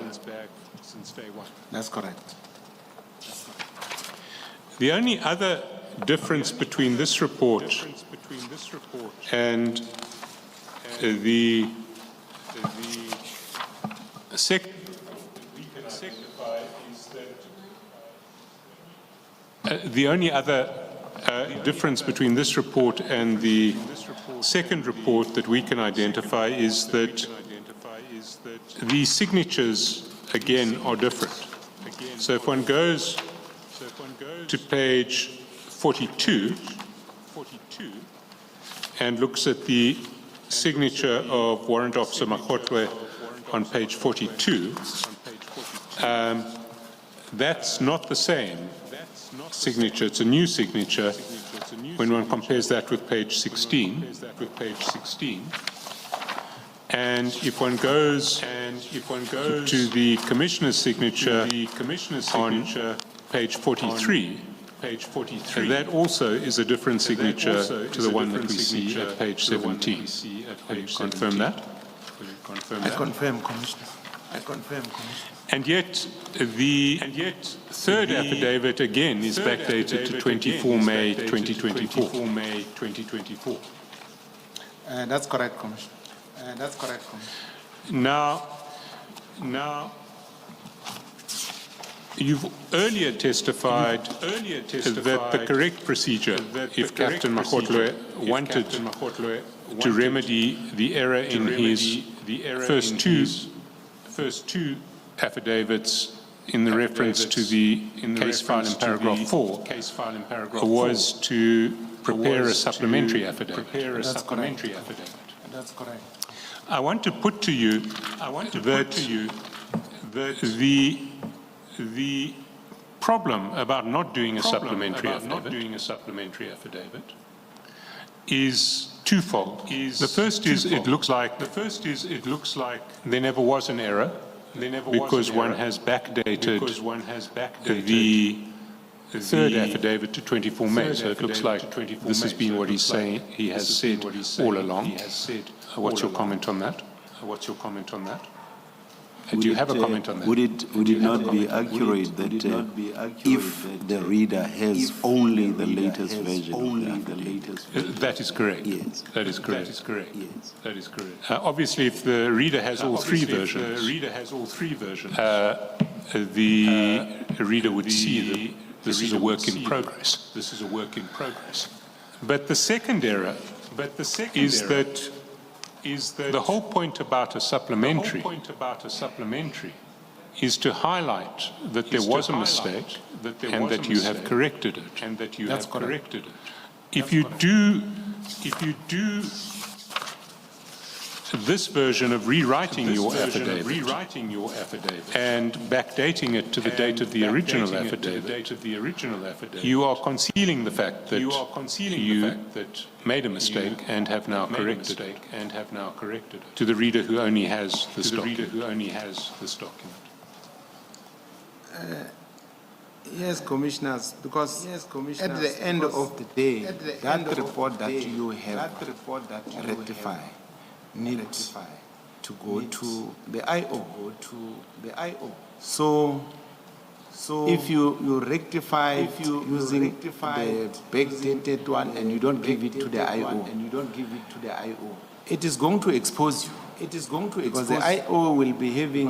That's correct. The only other difference between this report and the second the only other difference between this report and the second report that we can identify is that the signatures, again, are different. So if one goes to page 42 and looks at the signature of Warrant Officer Makgotwe on page 42, that's not the same signature. It's a new signature when one compares that with page 16. And if one goes to the Commissioner's signature on page 43, that also is, a different signature to the one that we see at page 17. Will you confirm that? I confirm, Commissioner. I confirm, Commissioner. And yet, the third affidavit again is backdated to 24 May 2024. That's correct, Commissioner. That's correct, Commissioner. Now, you've earlier testified that the correct procedure, if Captain Makgotwe wanted to remedy the error in his first two affidavits in the reference to the case file in paragraph 4, was to prepare a supplementary affidavit. That's correct. I want to put to you that the problem about not doing a supplementary affidavit is twofold. The first is it looks like there never was an error because one has backdated the third affidavit to 24 May. So it looks like this has been what he's saying. He has said all along. What's your comment on that? Do you have a comment on that? Would it not be accurate that if the reader has only the latest version? That is correct. Yes. That is correct. Yes. Obviously, if the reader has all three versions, the reader would see that this is a work in progress. But the second error is that the whole point about a supplementary is to highlight that there was a mistake and that you have corrected it. That's correct. If you do this version of rewriting your affidavit and backdating it to the date of the original affidavit, you are concealing the fact that you made a mistake and have now corrected it to the reader who only has this document. Yes, Commissioners, because at the end of the day, that report that you have rectified needs to go to the IO. So if you rectify using the backdated one and you don't give it to the IO, it is going to expose you. Because the IO will be having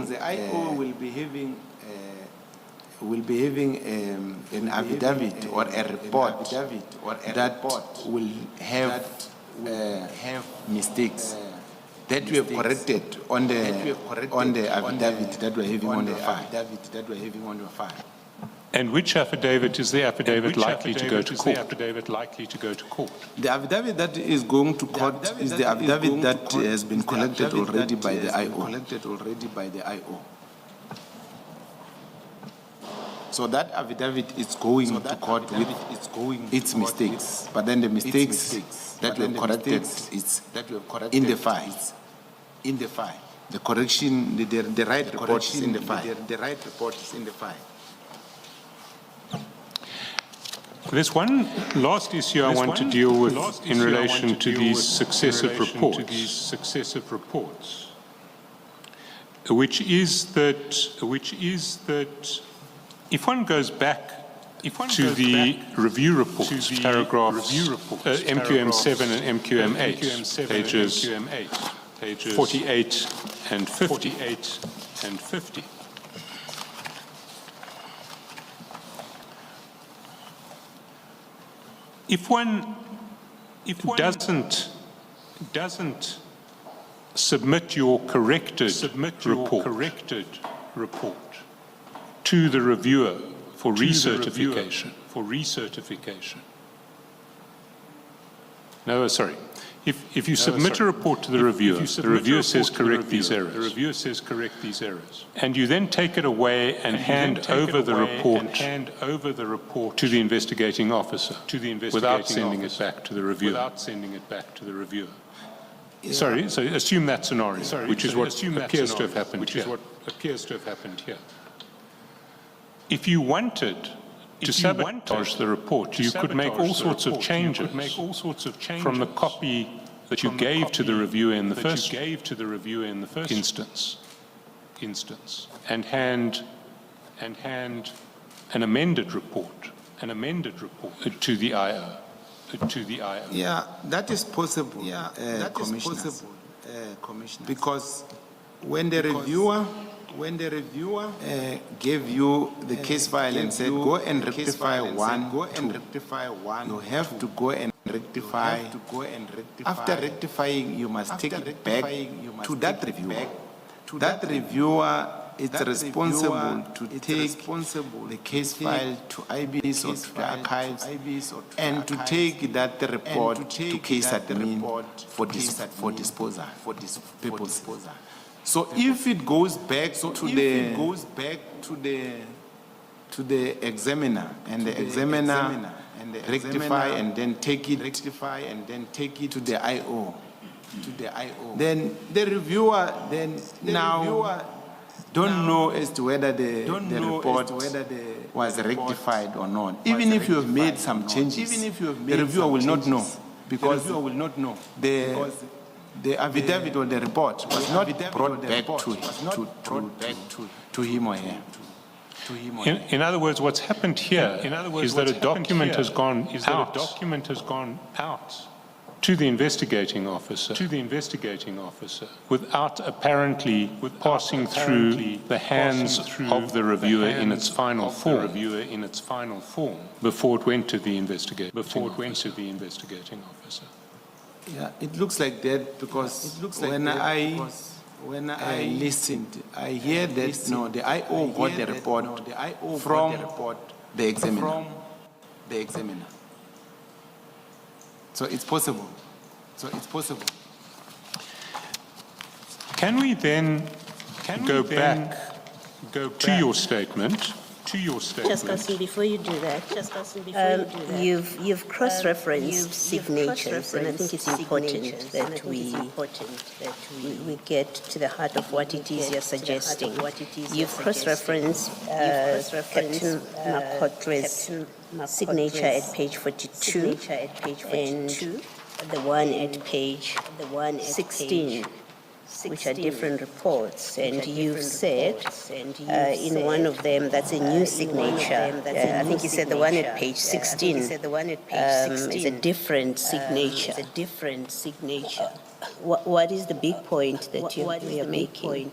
an affidavit or a report that will have mistakes that we have corrected on the affidavit that we're having on the file. And which affidavit is the affidavit likely to go to court? The affidavit that is going to court is the affidavit that has been collected already by the IO. So that affidavit is going to court with its mistakes, but then the mistakes that we have corrected is in the file. The correction, the right report is in the file. There's one last issue I want to deal with in relation to these successive reports, which is that if one goes back to the review reports, paragraphs MQM 7 and MQM 8, pages 48 and 50. If one doesn't submit your corrected report to the reviewer for recertification. No, sorry. If you submit a report to the reviewer says correct these errors. And you then take it away and hand over the report to the investigating officer without sending it back to the reviewer. Sorry, so assume that scenario, which is what appears to have happened here. If you wanted to sabotage the report, you could make all sorts of changes from the copy that you gave to the reviewer in the first instance, and hand an amended report to the IO. Yeah, that is possible, Commissioner. Because when the reviewer gave you the case file and said, go and rectify one, you have to go and rectify. After rectifying, you must take it back to that reviewer. That reviewer is responsible to take the case file to IBs or to the archives and to take that report to case admin for disposal. So if it goes back to the examiner and the examiner rectify and then take it to the IO, then the reviewer now don't know as to whether the report was rectified or not. Even if you have made some changes, the reviewer will not know because the affidavit or the report was not brought back to him or her. In other words, what's happened here is that a document has gone out to the investigating officer without apparently passing through the hands of the reviewer in its final form before it went to the investigating officer. Yeah, it looks like that because when I listened, I hear that no, the IO got the report from the examiner. So it's possible. Can we then go back to your statement? Just Councillor, before you do that, you've cross-referenced signatures, and I think it's important that we get to the heart of what it is you're suggesting. You've cross-referenced Captain Makotre's signature at page 42 and the one at page 16. Which are different reports, and you've said in one of them that's a new signature. I think you said the one at page 16 is a different signature. What is the big point that you're making?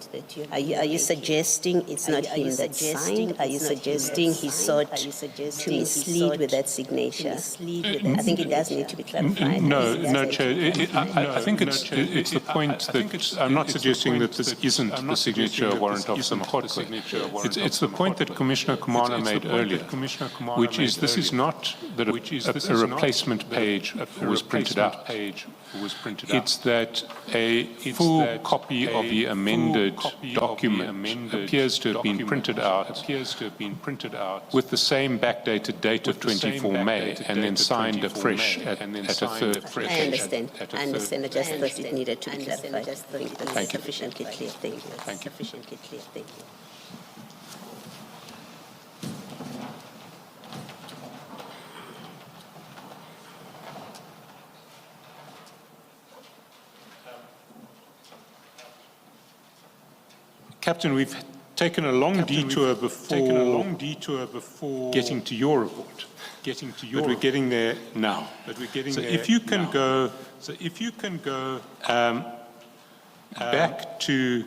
Are you suggesting it's not him that signed? Are you suggesting he sought to mislead with that signature? I think it does need to be clarified. No, Chair. I think it's the point that I'm not suggesting that this isn't the signature of Warrant Officer Makotwe. It's the point that Commissioner Kumana made earlier, which is this is not that a replacement page was printed out. It's that a full copy of the amended document appears to have been printed out with the same backdated date of 24 May and then signed afresh at a third. I understand. I just thought it needed to be clarified. Thank you. Sufficiently clear. Thank you. Sufficiently clear. Thank you. Captain, we've taken a long detour before getting to your report. But we're getting there now. So if you can go back to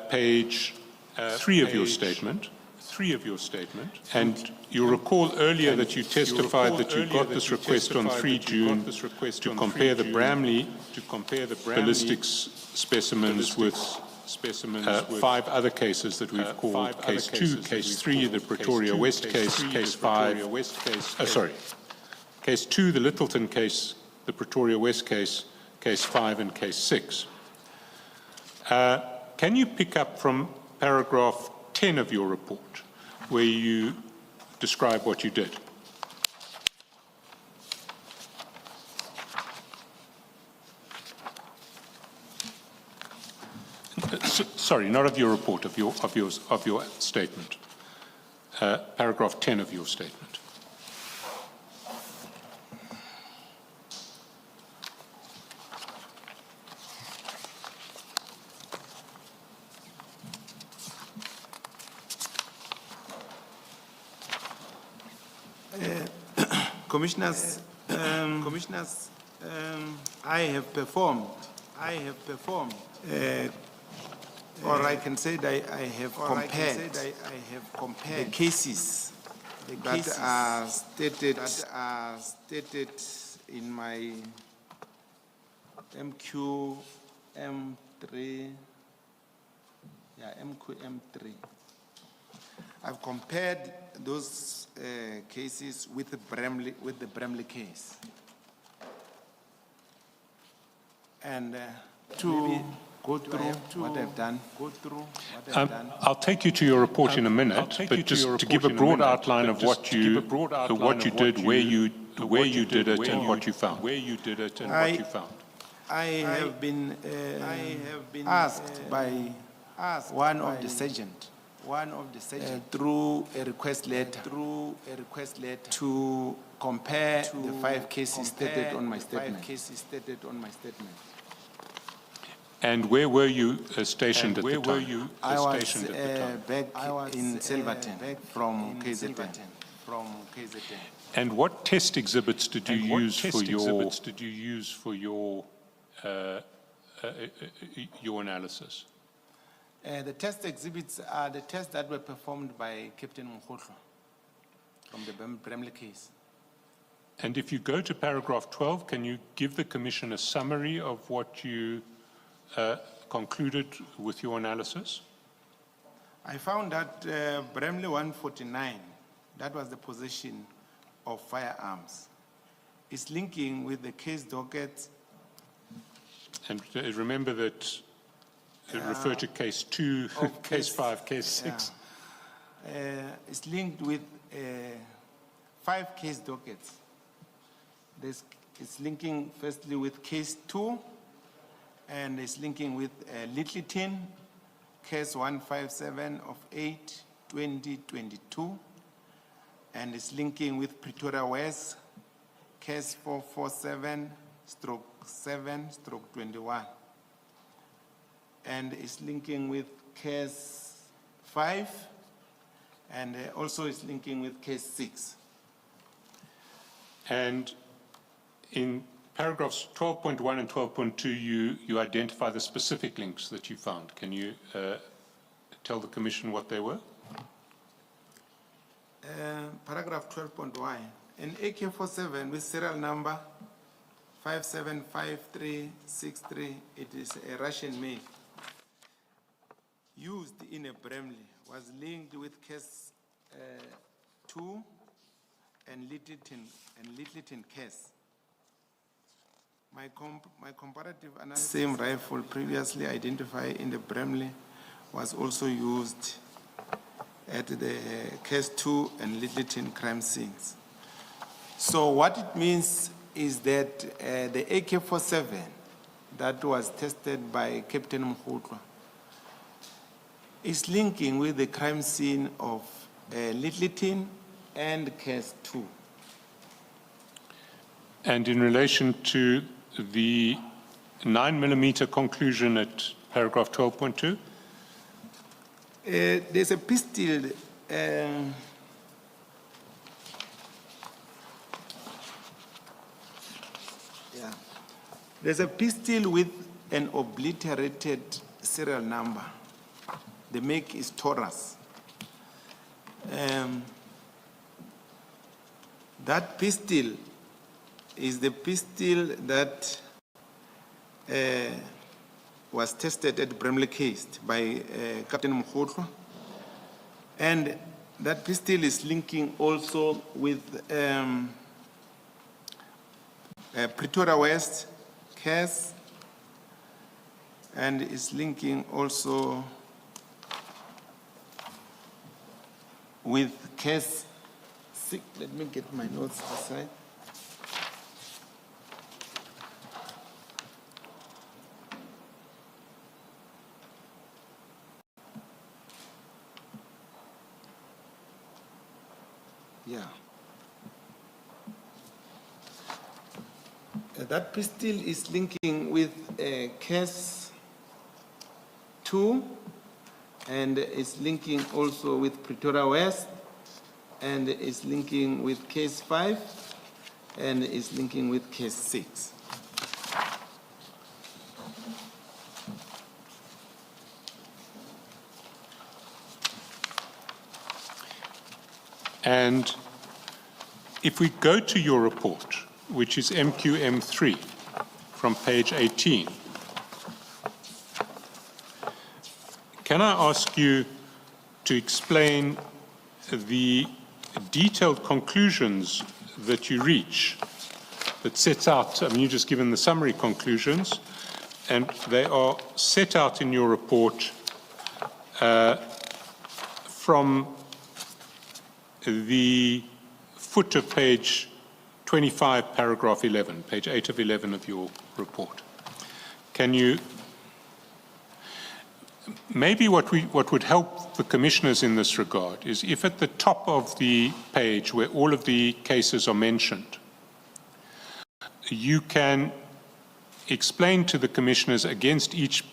page 3 of your statement. And you'll recall earlier that you testified that you got this request on 3 June to compare the Bramley ballistics specimens with 5 other cases that we've called Case 2, Case 3, the Pretoria West case, Case 5, Case 2, the Littleton case, the Pretoria West case, Case 5, and Case 6. Can you pick up from paragraph 10 of your report, where you describe what you did? Sorry, not of your report, of your statement. Paragraph 10 of your statement. Commissioners, I have performed, or I can say that I have compared the cases that are stated in my MQM3. MQM3. I've compared those cases with the Bramley case, and to go through what I've done. I'll take you to your report in a minute, but just to give a broad outline of what you did, where you did it, and what you found. I have been asked by one of the sergeant through a request letter to compare the 5 cases stated on my statement. And where were you stationed at the time? I was back in Silverton from KZN. And what test exhibits did you use for your analysis? The test exhibits are the tests that were performed by Captain Mkhotlo from the Bramley case. And if you go to paragraph 12, can you give the Commission a summary of what you concluded with your analysis? I found that Bramley 149, that was the possession of firearms, is linking with the case docket. And remember that it referred to case 2, case 5, case 6. It's linked with 5 case dockets. It's linking firstly with case 2, and it's linking with Littleton, case 157 of 8/2022, and it's linking with Pretoria West, case 447/7/21. And it's linking with case 5, and also it's linking with case 6. And in paragraphs 12.1 and 12.2, you identify the specific links that you found. Can you tell the Commission what they were? Paragraph 12.1, an AK-47 with serial number 575363, it is a Russian make, used in a Bramley, was linked with case 2 and Littleton case. My comparative analysis, same rifle previously identified in the Bramley was also used at the case 2 and Littleton crime scenes. So what it means is that the AK-47 that was tested by Captain Mkhotlo is linking with the crime scene of Littleton and case 2. And in relation to the 9mm conclusion at paragraph 12.2. There's a pistol. There's a pistol with an obliterated serial number. The make is Taurus. That pistol is the pistol that was tested at Bramley case by Captain Mkhotlo. And that pistol is linking also with Pretoria West case, and is linking also with case 6. Let me get my notes aside. Yeah. That pistol is linking with case 2, and it's linking also with Pretoria West, and it's linking with case 5, and it's linking with case 6. And if we go to your report, which is MQM3 from page 18, can I ask you to explain the detailed conclusions that you reach that sets out, I mean, you've just given the summary conclusions, and they are set out in your report from the foot of page 25, paragraph 11, page 8 of 11 of your report. Can you, maybe what would help the commissioners in this regard is if at the top of the page where all of the cases are mentioned, you can explain to the commissioners against each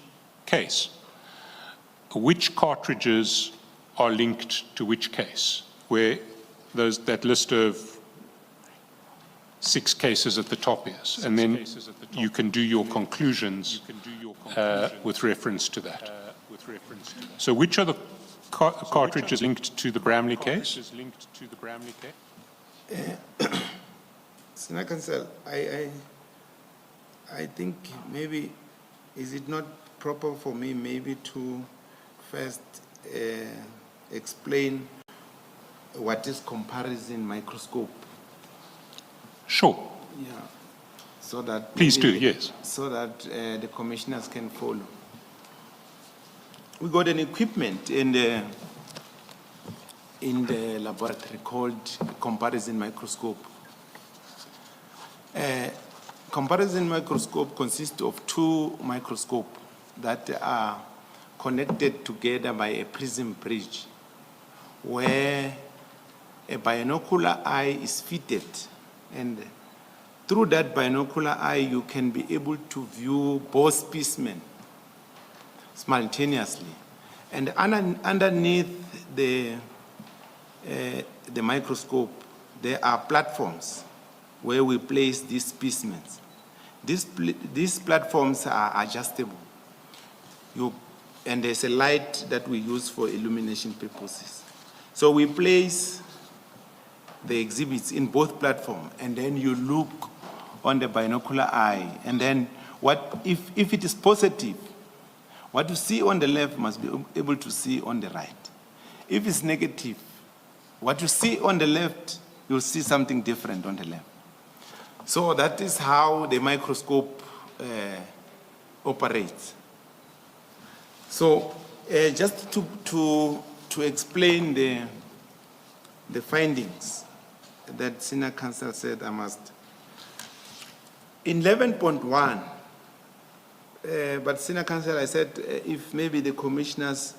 case which cartridges are linked to which case, where that list of 6 cases at the top is, and then you can do your conclusions with reference to that. So which are the cartridges linked to the Bramley case? Sena Council, I think maybe, is it not proper for me maybe to first explain what is comparison microscope? Sure. Yeah. So that please do, yes. So that the commissioners can follow. We got an equipment in the laboratory called comparison microscope. Comparison microscope consists of 2 microscopes that are connected together by a prism bridge, where a binocular eye is fitted, and through that binocular eye you can be able to view both specimens simultaneously. And underneath the microscope there are platforms where we place these specimens. These platforms are adjustable. And there's a light that we use for illumination purposes. So we place the exhibits in both platforms, and then you look on the binocular eye, and then if it is positive, what you see on the left must be able to see on the right. If it's negative, what you see on the left, you'll see something different on the left. So that is how the microscope operates. So just to explain the findings that Senior Counsel said I must. In 11.1, but Senior Counsel, I said if maybe the commissioners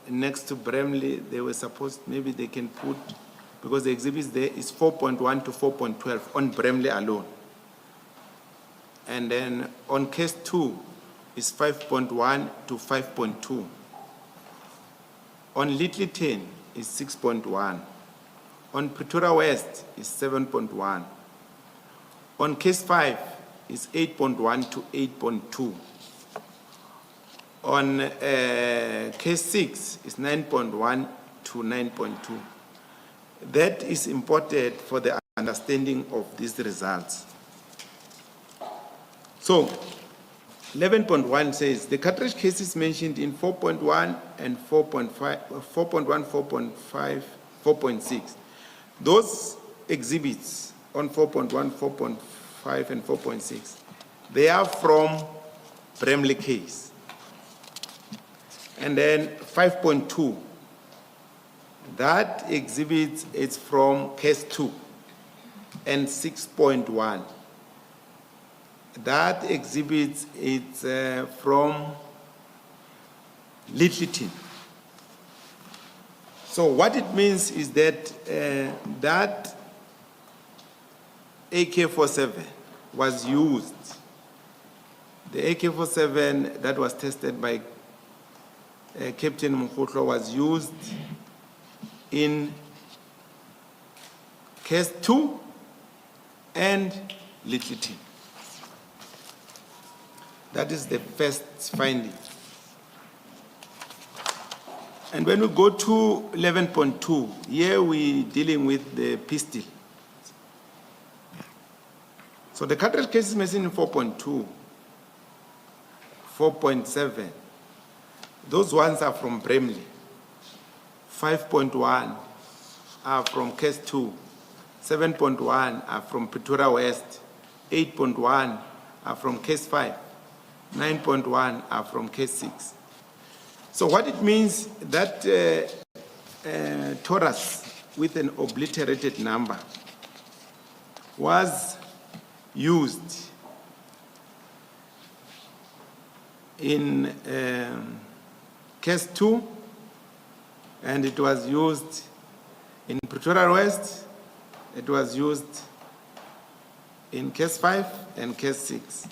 next to Bramley, they were supposed, maybe they can put, because the exhibits there is 4.1 to 4.12 on Bramley alone. And then on case 2, is 5.1 to 5.2. On Littleton is 6.1. On Pretoria West is 7.1. On case 5 is 8.1 to 8.2. On case 6 is 9.1 to 9.2. That is important for the understanding of these results. So, 11.1 says the cartridge cases mentioned in 4.1 and 4.5, 4.1, 4.5, 4.6. Those exhibits on 4.1, 4.5, and 4.6, they are from Bramley case. And then 5.2, that exhibit is from case 2. And 6.1, that exhibit is from Littleton. So what it means is that that AK-47 was used. The AK-47 that was tested by Captain Mkhotlo was used in case 2 and Littleton. That is the first finding. And when we go to 11.2, here we're dealing with the pistol. So the cartridge case is mentioned in 4.2, 4.7. Those ones are from Bramley. 5.1 are from case 2. 7.1 are from Pretoria West. 8.1 are from case 5. 9.1 are from case 6. So what it means that Taurus with an obliterated number was used in case 2, and it was used in Pretoria West, it was used in case 5 and case 6.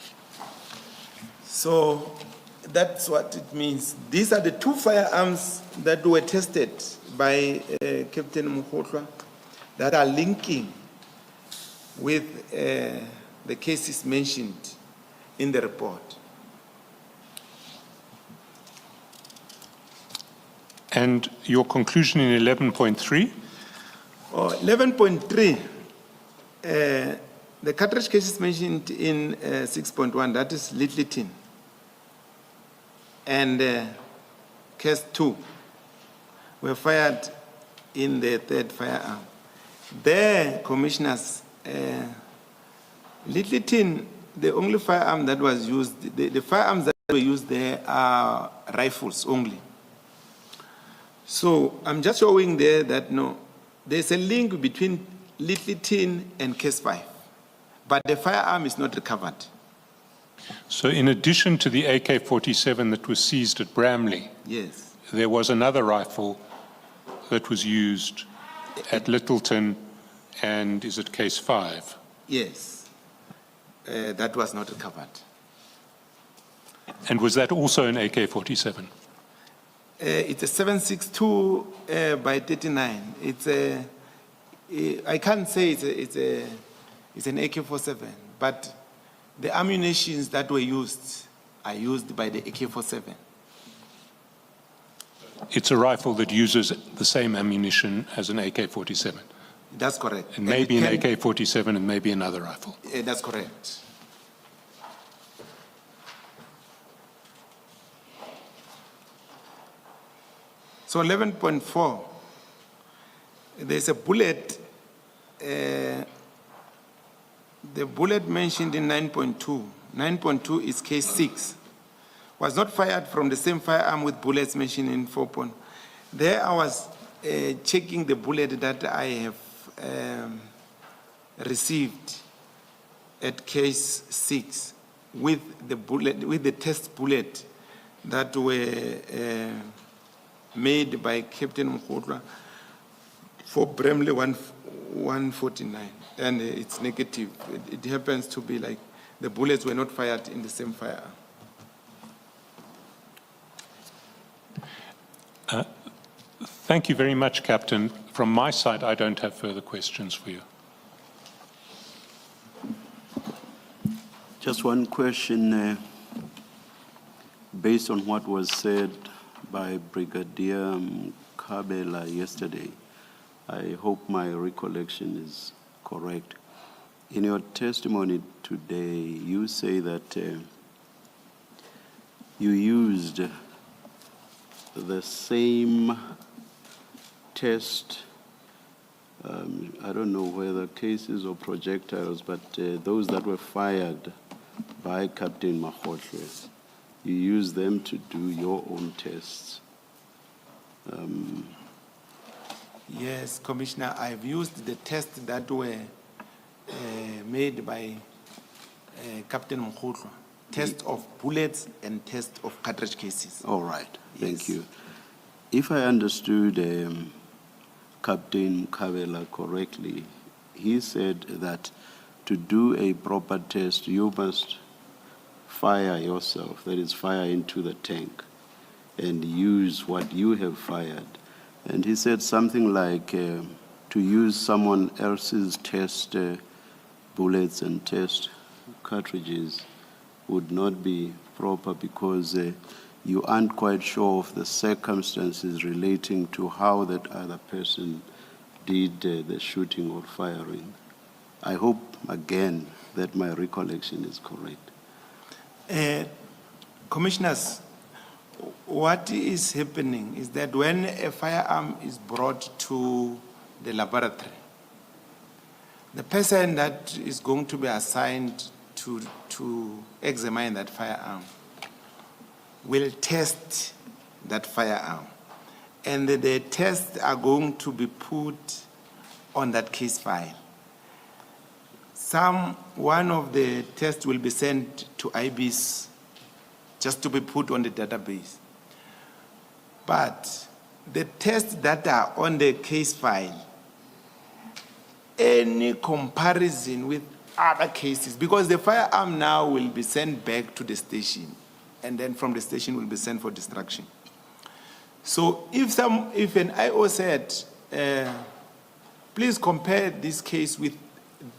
So that's what it means. These are the two firearms that were tested by Captain Mkhotlo that are linking with the cases mentioned in the report. And your conclusion in 11.3? 11.3, the cartridge cases mentioned in 6.1, that is Littleton, and case 2 were fired in the third firearm. There, commissioners, Littleton, the only firearm that was used, the firearms that were used there are rifles only. So I'm just showing there that no, there's a link between Littleton and case 5, but the firearm is not recovered. So in addition to the AK-47 that was seized at Bramley, Yes, there was another rifle that was used at Littleton, and is it case 5? yes, that was not recovered. And was that also an AK-47? It's a 7.62 by 39. It's a, I can't say it's an AK-47, but the ammunitions that were used are used by the AK-47. It's a rifle that uses the same ammunition as an AK-47. That's correct. And maybe an AK-47 and maybe another rifle. That's correct. So 11.4, there's a bullet, the bullet mentioned in 9.2. 9.2 is case 6. Was not fired from the same firearm with bullets mentioned in 4. There I was checking the bullet that I have received at case 6 with the bullet, with the test bullet that were made by Captain Mkhotlo for Bramley 149, and it's negative. It happens to be like the bullets were not fired in the same firearm. Thank you very much, Captain. From my side, I don't have further questions for you. Just one question, based on what was said by Brigadier Kabela yesterday. I hope my recollection is correct. In your testimony today, you say that you used the same test, I don't know whether cases or projectiles, but those that were fired by Captain Makgotle, you used them to do your own tests. Yes, Commissioner, I've used the tests that were made by Captain Makgotle, test of bullets and test of cartridge cases. All right, thank Yes. you. If I understood Captain Kabela correctly, he said that to do a proper test, you must fire yourself, that is, fire into the tank and use what you have fired. And he said something like to use someone else's test bullets and test cartridges would not be proper because you aren't quite sure of the circumstances relating to how that other person did the shooting or firing. I hope, again, that my recollection is correct. Commissioners, what is happening is that when a firearm is brought to the laboratory, the person that is going to be assigned to examine that firearm will test that firearm. And the tests are going to be put on that case file. One of the tests will be sent to IBIS just to be put on the database. But the tests that are on the case file, any comparison with other cases, because the firearm now will be sent back to the station, and then from the station will be sent for destruction. So if an IO said, please compare this case with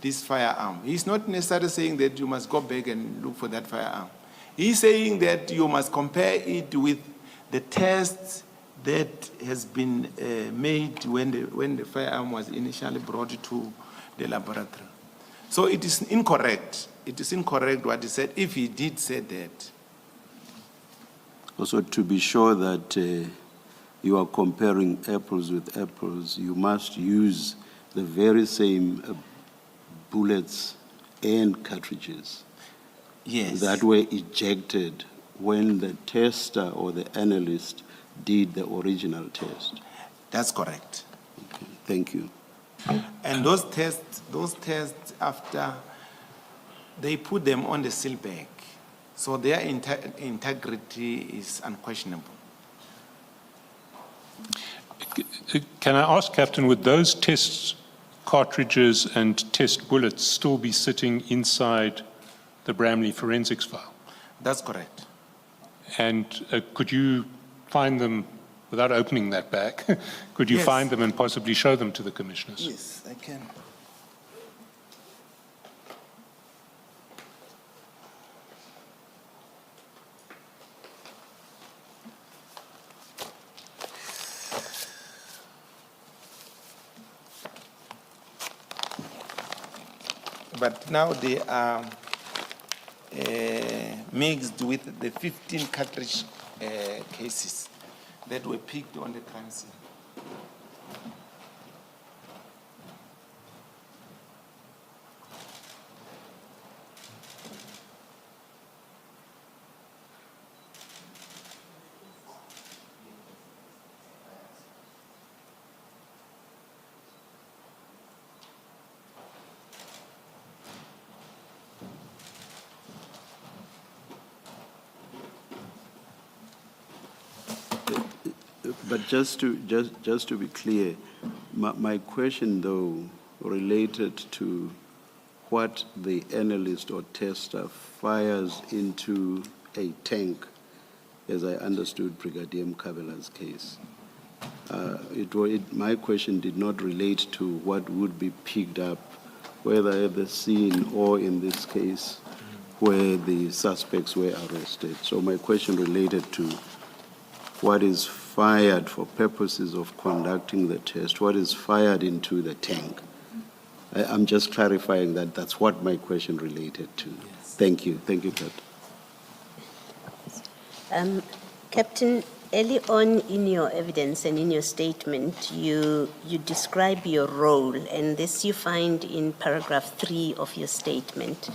this firearm, he's not necessarily saying that you must go back and look for that firearm. He's saying that you must compare it with the tests that has been made when the firearm was initially brought to the laboratory. So it is incorrect. It is incorrect what he said, if he did say that. Also, to be sure that you are comparing apples with apples, you must use the very same bullets and cartridges Yes. that were ejected when the tester or the analyst did the original test. That's correct. Okay, thank you. And those tests after, they put them on the seal bag. So their integrity is unquestionable. Can I ask, Captain, would those test cartridges and test bullets still be sitting inside the Bramley forensics file? That's correct. And could you find them, without opening that bag, could you Yes. find them and possibly show them to the commissioners? Yes, I can. But now they are mixed with the 15 cartridge cases that were picked on the crime scene. But just to be clear, my question though related to what the analyst or tester fires into a tank, as I understood Brigadier Mkabela's case. My question did not relate to what would be picked up, whether at the scene or in this case where the suspects were arrested. So my question related to what is fired for purposes of conducting the test, what is fired into the tank. I'm just clarifying that that's what my question related to. Yes. Thank you, Captain. Captain, early on in your evidence and in your statement, you describe your role, and this you find in paragraph 3 of your statement.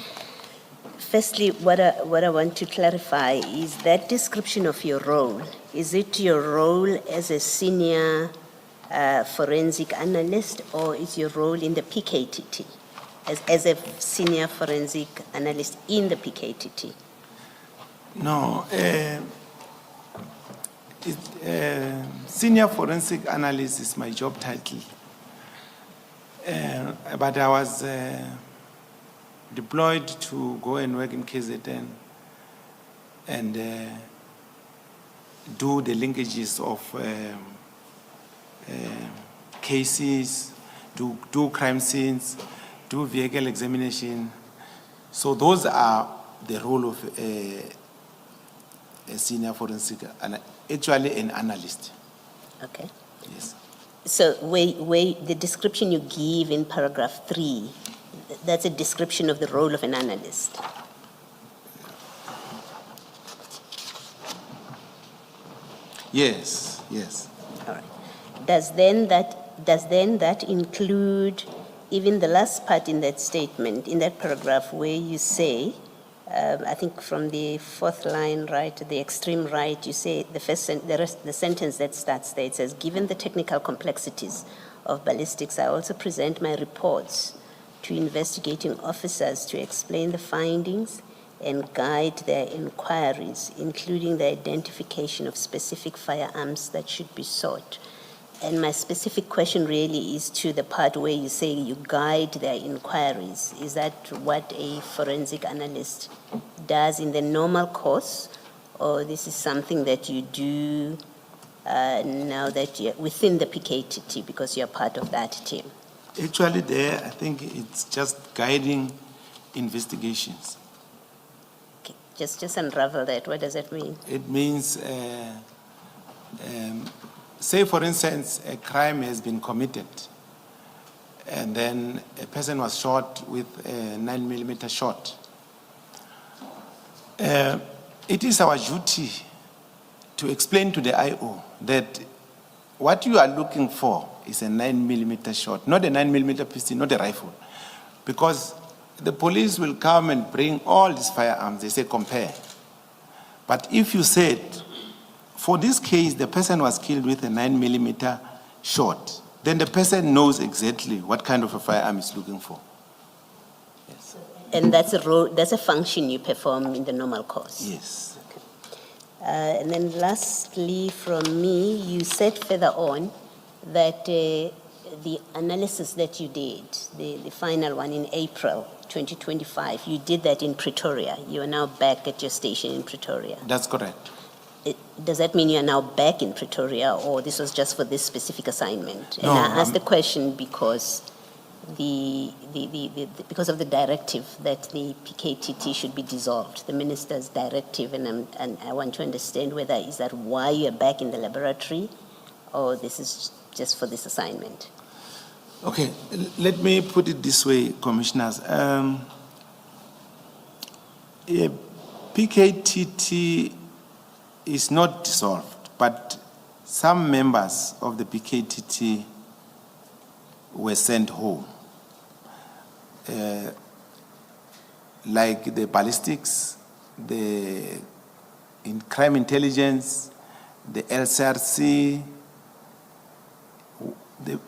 Firstly, what I want to clarify is that description of your role. Is it your role as a senior forensic analyst, or is your role in the PKTT as a senior forensic analyst in the PKTT? No, senior forensic analyst is my job title. But I was deployed to go and work in KZN and do the linkages of cases, do crime scenes, do vehicle examination. So those are the role of a senior forensic, actually an analyst. Okay. Yes. So the description you give in paragraph 3, that's a description of the role of an analyst. Yes. All right. Does then that include even the last part in that statement, in that paragraph where you say, I think from the 4th line, right, the extreme right, you say the sentence that starts there, it says, given the technical complexities of ballistics, I also present my reports to investigating officers to explain the findings and guide their inquiries, including the identification of specific firearms that should be sought. And my specific question really is to the part where you say you guide their inquiries. Is that what a forensic analyst does in the normal course, or this is something that you do now that you're within the PKTT because you're part of that team? Actually there, I think it's just guiding investigations. Okay. Just unravel that. What does that mean? It means, say for instance, a crime has been committed and then a person was shot with a 9mm shot. It is our duty to explain to the IO that what you are looking for is a 9mm shot, not a 9mm pistol, not a rifle. Because the police will come and bring all these firearms, they say compare. But if you said, for this case, the person was killed with a 9mm shot, then the person knows exactly what kind of a firearm he's looking for. Yes. And that's a role, that's a function you perform in the normal course? Yes. Okay. And then lastly from me, you said further on that the analysis that you did, the final one in April 2025, you did that in Pretoria. You are now back at your station in Pretoria. That's correct. Does that mean you are now back in Pretoria, or this was just for this specific assignment? And No, I asked the question because because of the directive that the PKTT should be dissolved, the minister's directive, and I want to understand whether is that why you're back in the laboratory, or this is just for this assignment? Okay, let me put it this way, commissioners. PKTT is not dissolved, but some members of the PKTT were sent home. Like the ballistics, the crime intelligence, the LCRC,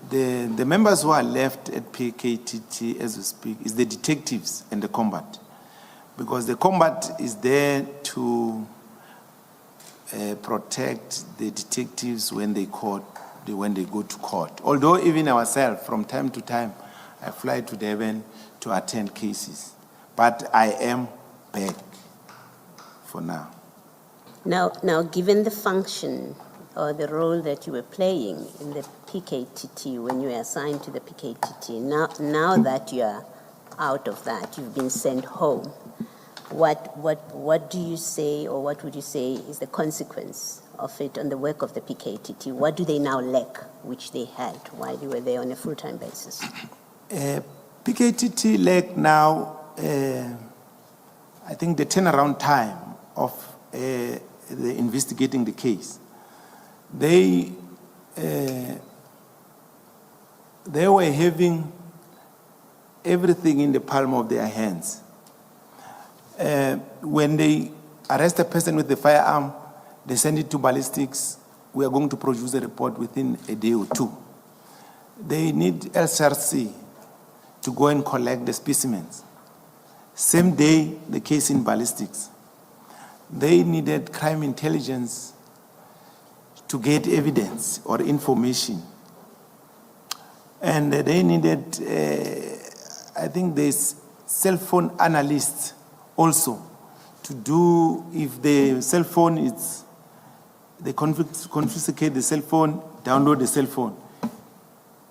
the members who are left at PKTT as we speak is the detectives and the combat. Because the combat is there to protect the detectives when they go to court. Although even ourselves, from time to time, I fly to Durban to attend cases. But I am back for now. Now, given the function or the role that you were playing in the PKTT when you were assigned to the PKTT. Now that you are out of that, you've been sent home. What do you say, or what would you say is the consequence of it on the work of the PKTT? What do they now lack, which they had while you were there on a full-time basis? PKTT lack now, I think, the turnaround time of the investigating the case. They were having everything in the palm of their hands. When they arrest a person with a firearm, they send it to ballistics. We are going to produce a report within a day or two. They need LCRC to go and collect the specimens. Same day, the case in ballistics. They needed crime intelligence to get evidence or information. And they needed, I think there's cell phone analysts also to do, if the cell phone is, they confiscate the cell phone, download the cell phone.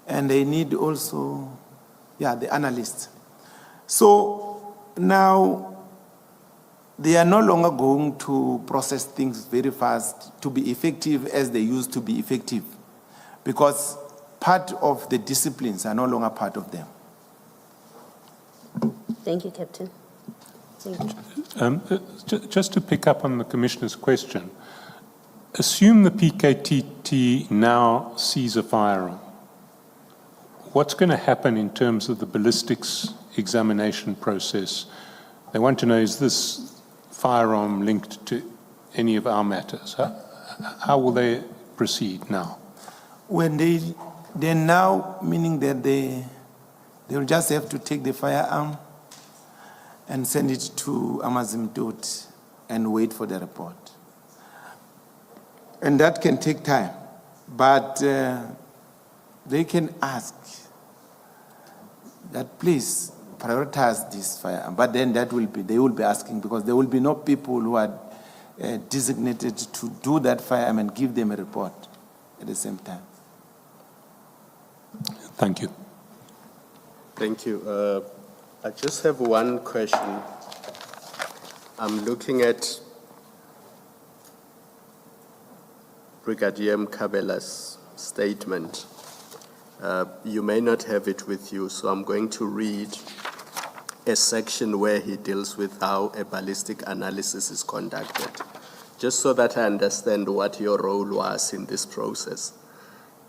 And they need also, the analysts. So now they are no longer going to process things very fast to be effective as they used to be effective, because part of the disciplines are no longer part of them. Thank you, Captain. Thank you. Just to pick up on the Commissioner's question, assume the PKTT now sees a firearm. What's going to happen in terms of the ballistics examination process? They want to know, is this firearm linked to any of our matters? How will they proceed now? When they're now, meaning that they'll just have to take the firearm and send it to Amazimdot and wait for the report. And that can take time, but they can ask that, please prioritize this firearm. But then they will be asking, because there will be no people who are designated to do that firearm and give them a report at the same time. Thank you. Thank you. I just have one question. I'm looking at Brigadier Mkabela's statement. You may not have it with you, so I'm going to read a section where he deals with how a ballistic analysis is conducted, just so that I understand what your role was in this process.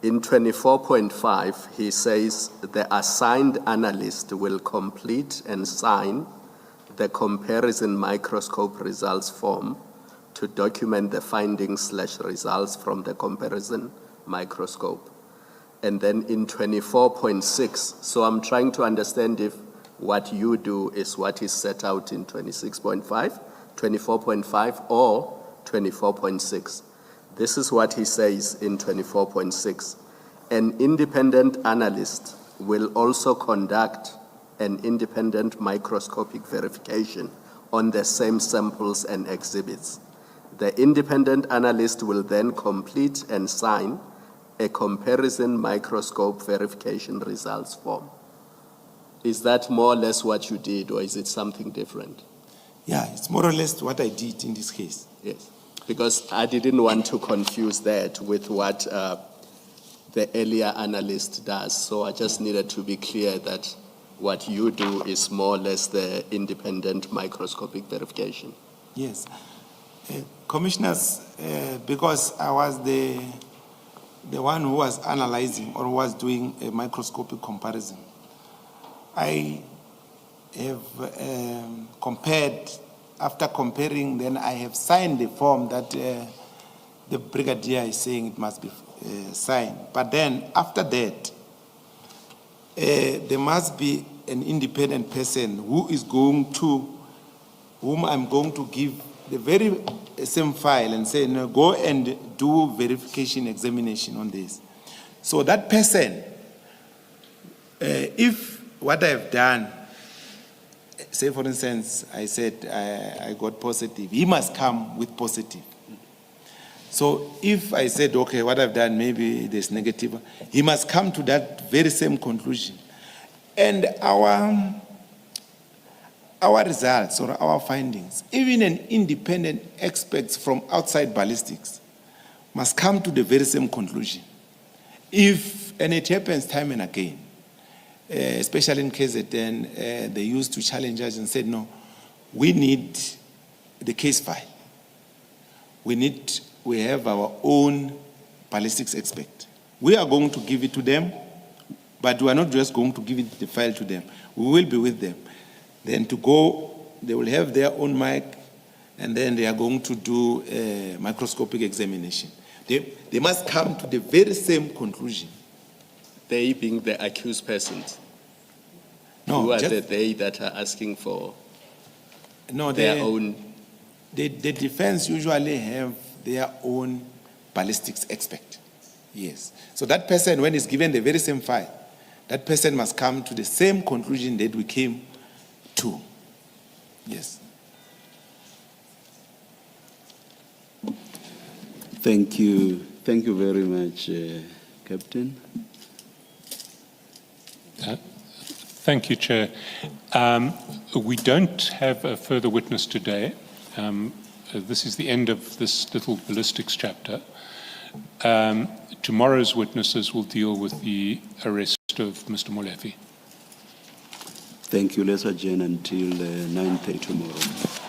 In 24.5, he says the assigned analyst will complete and sign the comparison microscope results form to document the findings/results from the comparison microscope. And then in 24.6, so I'm trying to understand if what you do is what is set out in 26.5, 24.5, or 24.6. This is what he says in 24.6. An independent analyst will also conduct an independent microscopic verification on the same samples and exhibits. The independent analyst will then complete and sign a comparison microscope verification results form. Is that more or less what you did, or is it something different? Yeah, it's more or less what I did in this case. Yes, because I didn't want to confuse that with what the earlier analyst does. So I just needed to be clear that what you do is more or less the independent microscopic verification. Yes. Commissioners, because I was the one who was analyzing or was doing a microscopic comparison, I have compared. After comparing, then I have signed the form that the brigadier is saying it must be signed. But then after that, there must be an independent person whom I'm going to give the very same file and say, no, go and do verification examination on this. So that person, if what I've done, say for instance, I said I got positive, he must come with positive. So if I said, okay, what I've done, maybe there's negative, he must come to that very same conclusion. And our results or our findings, even an independent experts from outside ballistics must come to the very same conclusion. And it happens time and again, especially in KZN, they used to challenge us and said, no, we need the case file. We have our own ballistics expert. We are going to give it to them, but we are not just going to give the file to them. We will be with them. Then they will have their own mic, and then they are going to do a microscopic examination. They must come to the very same conclusion. They being the accused persons? No, who are they that are asking for no, their own? The defense usually have their own ballistics expert. Yes. So that person, when he's given the very same file, that person must come to the same conclusion that we came to. Yes. Thank you. Thank you very much, Captain. Thank you, Chair. We don't have a further witness today. This is the end of this little ballistics chapter. Tomorrow's witnesses will deal with the arrest of Mr. Molefe. Thank you. Let's adjourn until 9:30 tomorrow.